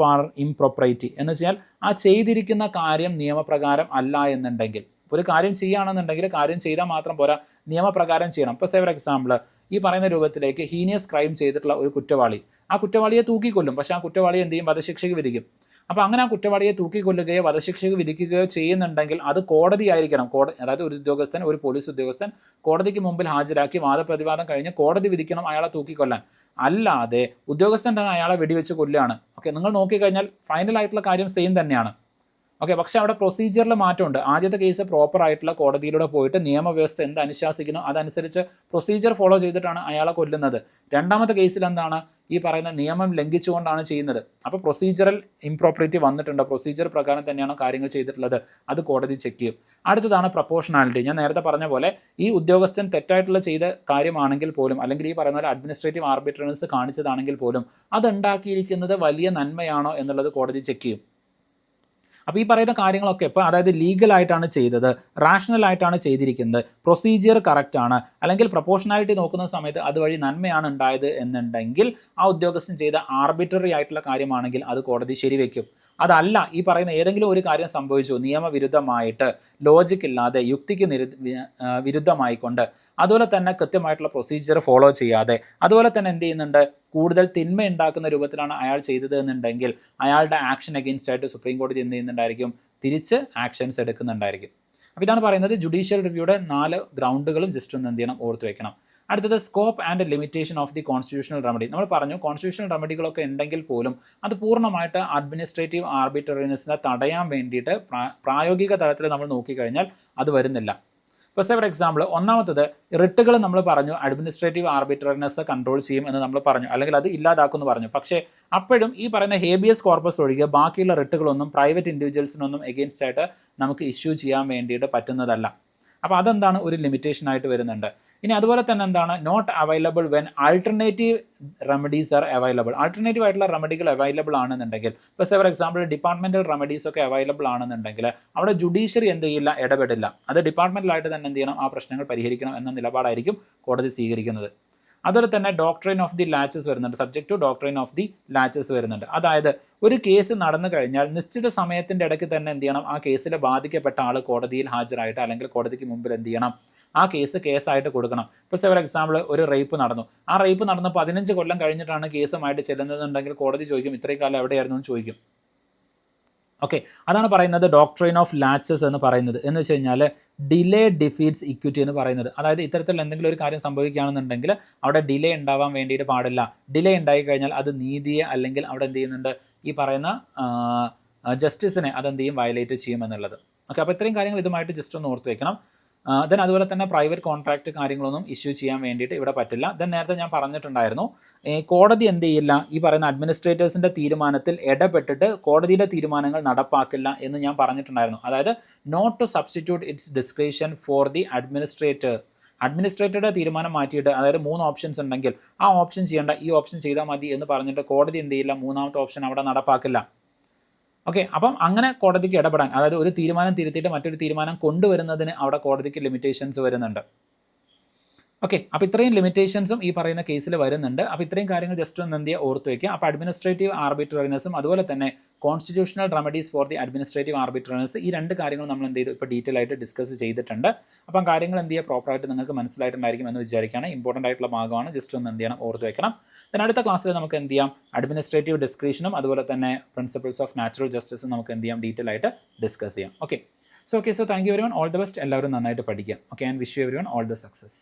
ഇംപ്രോപ്രൈറ്റി എന്ന് വെച്ചാൽ ആ ചെയ്തിരിക്കുന്ന കാര്യം നിയമപ്രകാരം അല്ല എന്നുണ്ടെങ്കിൽ, ഒരു കാര്യം ചെയ്യുകയാണെന്നുണ്ടെങ്കിൽ കാര്യം ചെയ്താൽ മാത്രം പോരാ, നിയമപ്രകാരം ചെയ്യണം. ഇപ്പോൾ ഫോർ എക്സാമ്പിൾ ഈ പറയുന്ന രൂപത്തിലേക്ക് ഹീനിയസ് ക്രൈം ചെയ്തിട്ടുള്ള ഒരു കുറ്റവാളി, ആ കുറ്റവാളിയെ തൂക്കിക്കൊല്ലും, പക്ഷേ ആ കുറ്റവാളി എന്ത് ചെയ്യും, വധശിക്ഷയ്ക്ക് വിധിക്കും. അപ്പോൾ അങ്ങനെ ആ കുറ്റവാളിയെ തൂക്കിക്കൊല്ലുകയോ വധശിക്ഷയ്ക്ക് വിധിക്കുകയോ ചെയ്യുന്നുണ്ടെങ്കിൽ അത് കോടതി ആയിരിക്കണം. അതായത് ഒരു ഉദ്യോഗസ്ഥൻ, ഒരു പോലീസ് ഉദ്യോഗസ്ഥൻ കോടതിക്ക് മുമ്പിൽ ഹാജരാക്കി വാദപ്രതിവാദം കഴിഞ്ഞ് കോടതി വിധിക്കണം അയാളെ തൂക്കിക്കൊല്ലാൻ. അല്ലാതെ ഉദ്യോഗസ്ഥൻ തന്നെ അയാളെ വെടിവെച്ച് കൊല്ലുകയാണ്. ഓക്കെ, നിങ്ങൾ നോക്കിക്കഴിഞ്ഞാൽ ഫൈനലായിട്ടുള്ള കാര്യം സെയിം തന്നെയാണ്. ഓക്കെ, പക്ഷേ അവിടെ പ്രൊസീജിയറിൽ മാറ്റമുണ്ട്. ആദ്യത്തെ കേസ് പ്രോപ്പർ ആയിട്ടുള്ള കോടതിയിലൂടെ പോയിട്ട് നിയമവ്യവസ്ഥ എന്ത് അനുശാസിക്കുന്നു അതനുസരിച്ച് പ്രൊസീജിയർ ഫോളോ ചെയ്തിട്ടാണ് അയാളെ കൊല്ലുന്നത്. രണ്ടാമത്തെ കേസിൽ എന്താണ്, ഈ പറയുന്ന നിയമം ലംഘിച്ചുകൊണ്ടാണ് ചെയ്യുന്നത്. അപ്പോൾ പ്രൊസീജിയറൽ ഇംപ്രോപ്പറിറ്റി വന്നിട്ടുണ്ട്, പ്രൊസീജിയർ പ്രകാരം തന്നെയാണ് കാര്യങ്ങൾ ചെയ്തിട്ടുള്ളത്, അത് കോടതി ചെക്ക് ചെയ്യും. അടുത്തതാണ് പ്രൊപ്പോർഷണാലിറ്റി. ഞാൻ നേരത്തെ പറഞ്ഞ പോലെ ഈ ഉദ്യോഗസ്ഥൻ തെറ്റായിട്ടുള്ള ചെയ്ത കാര്യമാണെങ്കിൽ പോലും, അല്ലെങ്കിൽ ഈ പറയുന്ന പോലെ അഡ്മിനിസ്ട്രേറ്റീവ് ആർബിട്രേഴ്സ് കാണിച്ചതാണെങ്കിൽ പോലും അതുണ്ടാക്കിയിരിക്കുന്നത് വലിയ നന്മയാണോ എന്നുള്ളത് കോടതി ചെക്ക് ചെയ്യും. അപ്പോൾ ഈ പറയുന്ന കാര്യങ്ങളൊക്കെ ഇപ്പോൾ അതായത് ലീഗലായിട്ടാണ് ചെയ്തത്, റാഷണൽ ആയിട്ടാണ് ചെയ്തിരിക്കുന്നത്, പ്രൊസീജിയർ കറക്റ്റ് ആണ്, അല്ലെങ്കിൽ പ്രൊപ്പോർഷണാലിറ്റി നോക്കുന്ന സമയത്ത് അതുവഴി നന്മയാണ് ഉണ്ടായത് എന്നുണ്ടെങ്കിൽ ആ ഉദ്യോഗസ്ഥൻ ചെയ്ത ആർബിട്രറി ആയിട്ടുള്ള കാര്യമാണെങ്കിൽ അത് കോടതി ശരിവെക്കും. അതല്ല, ഈ പറയുന്ന ഏതെങ്കിലും ഒരു കാര്യം സംഭവിച്ചു നിയമവിരുദ്ധമായിട്ട്, ലോജിക് ഇല്ലാതെ, യുക്തിക്ക് വിരുദ്ധമായിക്കൊണ്ട്, അതുപോലെ തന്നെ കൃത്യമായിട്ടുള്ള പ്രൊസീജിയർ ഫോളോ ചെയ്യാതെ, അതുപോലെ തന്നെ എന്ത് ചെയ്യുന്നുണ്ട്, കൂടുതൽ തിന്മ ഉണ്ടാക്കുന്ന രൂപത്തിലാണ് അയാൾ ചെയ്തത് എന്നുണ്ടെങ്കിൽ അയാളുടെ ആക്ഷൻ അഗെയിൻസ്റ്റ് ആയിട്ട് സുപ്രീം കോടതി എന്ത് ചെയ്യുന്നുണ്ടായിരിക്കും, തിരിച്ച് ആക്ഷൻസ് എടുക്കുന്നുണ്ടായിരിക്കും. അപ്പോൾ ഇതാണ് പറയുന്നത് ജുഡീഷ്യൽ റിവ്യൂയുടെ 4 ഗ്രൗണ്ടുകളും ജസ്റ്റ് ഒന്ന് എന്ത് ചെയ്യണം, ഓർത്ത് വെക്കണം. അടുത്തത് scope and limitation of the constitutional remedy. നമ്മൾ പറഞ്ഞു കോൺസ്റ്റിറ്റ്യൂഷണൽ റെമഡികളൊക്കെ ഉണ്ടെങ്കിൽ പോലും അത് പൂർണ്ണമായിട്ട് അഡ്മിനിസ്ട്രേറ്റീവ് ആർബിട്രറിനെസ്സിനെ തടയാൻ വേണ്ടിയിട്ട് പ്രായോഗിക തലത്തിൽ നമ്മൾ നോക്കിക്കഴിഞ്ഞാൽ അത് വരുന്നില്ല. ഇപ്പോൾ ഫോർ എക്സാമ്പിൾ ഒന്നാമത്തത് റിട്ടുകൾ നമ്മൾ പറഞ്ഞു അഡ്മിനിസ്ട്രേറ്റീവ് ആർബിട്രറിനെസ് കൺട്രോൾ ചെയ്യും എന്ന് നമ്മൾ പറഞ്ഞു, അല്ലെങ്കിൽ അത് ഇല്ലാതാക്കുമെന്ന് പറഞ്ഞു. പക്ഷേ അപ്പോഴും ഈ പറയുന്ന ഹേബിയസ് കോർപ്പസ് ഒഴികെ ബാക്കിയുള്ള റിട്ടുകളൊന്നും പ്രൈവറ്റ് ഇൻഡിവിജ്വൽസിനൊന്നും എഗെയിൻസ്റ്റ് ആയിട്ട് നമുക്ക് ഇഷ്യൂ ചെയ്യാൻ വേണ്ടിയിട്ട് പറ്റുന്നതല്ല. അപ്പോൾ അതെന്താണ്, ഒരു ലിമിറ്റേഷൻ ആയിട്ട് വരുന്നുണ്ട്. ഇനി അതുപോലെ തന്നെ എന്താണ്, not available when alternative remedies are available. Alternative ആയിട്ടുള്ള റെമഡികൾ അവൈലബിൾ ആണെന്നുണ്ടെങ്കിൽ, ഇപ്പോൾ ഫോർ എക്സാമ്പിൾ ഡിപ്പാർട്ട്മെൻറ്റൽ റെമഡീസ് ഒക്കെ അവൈലബിൾ ആണെന്നുണ്ടെങ്കിൽ അവിടെ ജുഡീഷ്യറി എന്ത് ചെയ്യില്ല, ഇടപെടില്ല. അത് ഡിപ്പാർട്ട്മെൻറ്റലായിട്ട് തന്നെ എന്ത് ചെയ്യണം, ആ പ്രശ്നങ്ങൾ പരിഹരിക്കണം എന്ന നിലപാടായിരിക്കും കോടതി സ്വീകരിക്കുന്നത്. അതുപോലെ തന്നെ ഡോക്ട്രൈൻ ഓഫ് ദി ലാച്ചസ് വരുന്നുണ്ട്, subject to doctrine of the laches വരുന്നുണ്ട്. അതായത് ഒരു കേസ് നടന്നു കഴിഞ്ഞാൽ നിശ്ചിത സമയത്തിൻ്റെ ഇടയ്ക്ക് തന്നെ എന്ത് ചെയ്യണം, ആ കേസിൽ ബാധിക്കപ്പെട്ട ആൾ കോടതിയിൽ ഹാജരായിട്ട് അല്ലെങ്കിൽ കോടതിക്ക് മുമ്പിൽ എന്ത് ചെയ്യണം, ആ കേസായിട്ട് കൊടുക്കണം. ഇപ്പോൾ ഫോർ എക്സാമ്പിൾ ഒരു റേപ്പ് നടന്നു, ആ റേപ്പ് നടന്ന് 15 കൊല്ലം കഴിഞ്ഞിട്ടാണ് കേസുമായിട്ട് ചെല്ലുന്നതെന്നുണ്ടെങ്കിൽ കോടതി ചോദിക്കും ഇത്രയും കാലം എവിടെയായിരുന്നു എന്ന് ചോദിക്കും. ഓക്കെ, അതാണ് പറയുന്നത് ഡോക്ട്രൈൻ ഓഫ് ലാച്ചസ് എന്ന് പറയുന്നത്. എന്ന് വെച്ച് കഴിഞ്ഞാൽ ഡിലേ ഡിഫീറ്റ്സ് ഇക്വിറ്റി എന്ന് പറയുന്നത്. അതായത് ഇത്തരത്തിലുള്ള എന്തെങ്കിലും ഒരു കാര്യം സംഭവിക്കുകയാണെന്നുണ്ടെങ്കിൽ അവിടെ ഡിലേ ഉണ്ടാവാൻ വേണ്ടിയിട്ട് പാടില്ല. ഡിലേ ഉണ്ടായി കഴിഞ്ഞാൽ അത് നീതിയെ അല്ലെങ്കിൽ അവിടെ എന്ത് ചെയ്യുന്നുണ്ട്, ഈ പറയുന്ന ജസ്റ്റിസിനെ അതെന്ത് ചെയ്യും, വയലേറ്റ് ചെയ്യുമെന്നുള്ളത്. ഓക്കെ, അപ്പോൾ ഇത്രയും കാര്യങ്ങൾ ഇതുമായിട്ട് ജസ്റ്റ് ഒന്ന് ഓർത്ത് വെക്കണം. ദെൻ അതുപോലെ തന്നെ പ്രൈവറ്റ് കോൺട്രാക്റ്റ് കാര്യങ്ങളൊന്നും ഇഷ്യൂ ചെയ്യാൻ വേണ്ടിയിട്ട് ഇവിടെ പറ്റില്ല. ദെൻ നേരത്തെ ഞാൻ പറഞ്ഞിട്ടുണ്ടായിരുന്നു കോടതി എന്ത് ചെയ്യില്ല, ഈ പറയുന്ന അഡ്മിനിസ്ട്രേറ്റേഴ്സിൻ്റെ തീരുമാനത്തിൽ ഇടപെട്ടിട്ട് കോടതിയുടെ തീരുമാനങ്ങൾ നടപ്പാക്കില്ല എന്ന് ഞാൻ പറഞ്ഞിട്ടുണ്ടായിരുന്നു. അതായത് not to substitute its description for the administrator. അഡ്മിനിസ്ട്രേറ്ററുടെ തീരുമാനം മാറ്റിയിട്ട്, അതായത് 3 ഓപ്ഷൻസ് ഉണ്ടെങ്കിൽ ആ ഓപ്ഷൻ ചെയ്യേണ്ട, ഈ ഓപ്ഷൻ ചെയ്താൽ മതി എന്ന് പറഞ്ഞിട്ട് കോടതി എന്ത് ചെയ്യില്ല, 3ാമത്തെ ഓപ്ഷൻ അവിടെ നടപ്പാക്കില്ല. ഓക്കെ, അപ്പം അങ്ങനെ കോടതിക്ക് ഇടപെടാൻ, അതായത് ഒരു തീരുമാനം തിരുത്തിയിട്ട് മറ്റൊരു തീരുമാനം കൊണ്ടുവരുന്നതിന് അവിടെ കോടതിക്ക് ലിമിറ്റേഷൻസ് വരുന്നുണ്ട്. ഓക്കെ, അപ്പോൾ ഇത്രയും ലിമിറ്റേഷൻസും ഈ പറയുന്ന കേസിൽ വരുന്നുണ്ട്. അപ്പോൾ ഇത്രയും കാര്യങ്ങൾ ജസ്റ്റ് ഒന്ന് എന്ത് ചെയ്യുക, ഓർത്ത് വയ്ക്കുക. അപ്പോൾ അഡ്മിനിസ്ട്രേറ്റീവ് ആർബിട്രറിനെസ്സും അതുപോലെ തന്നെ constitutional remedies for the administrative arbitrariness, ഈ 2 കാര്യങ്ങൾ നമ്മൾ എന്ത് ചെയ്തു, ഇപ്പോൾ ഡീറ്റെയിൽ ആയിട്ട് ഡിസ്കസ് ചെയ്തിട്ടുണ്ട്. അപ്പം കാര്യങ്ങൾ എന്ത് ചെയ്യുക, പ്രോപ്പറായിട്ട് നിങ്ങൾക്ക് മനസ്സിലായിട്ടുണ്ടായിരിക്കും എന്ന് വിചാരിക്കുകയാണ്. ഇമ്പോർട്ടൻ്റ് ആയിട്ടുള്ള ഭാഗമാണ്, ജസ്റ്റ് ഒന്ന് എന്ത് ചെയ്യണം, ഓർത്ത് വെക്കണം. then അടുത്ത ക്ലാസ്സിൽ നമുക്ക് എന്ത് ചെയ്യാം, അഡ്മിനിസ്ട്രേറ്റീവ് ഡിസ്ക്രിഷനും അതുപോലെ തന്നെ പ്രിൻസിപ്പിൾസ് ഓഫ് നാച്ചുറൽ ജസ്റ്റിസും നമുക്ക് എന്ത് ചെയ്യാം, ഡീറ്റെയിൽ ആയിട്ട് ഡിസ്കസ് ചെയ്യാം. Okay, so thank you everyone, all the best. എല്ലാവരും നന്നായിട്ട് പഠിക്കുക. Okay, and wish you everyone all the success.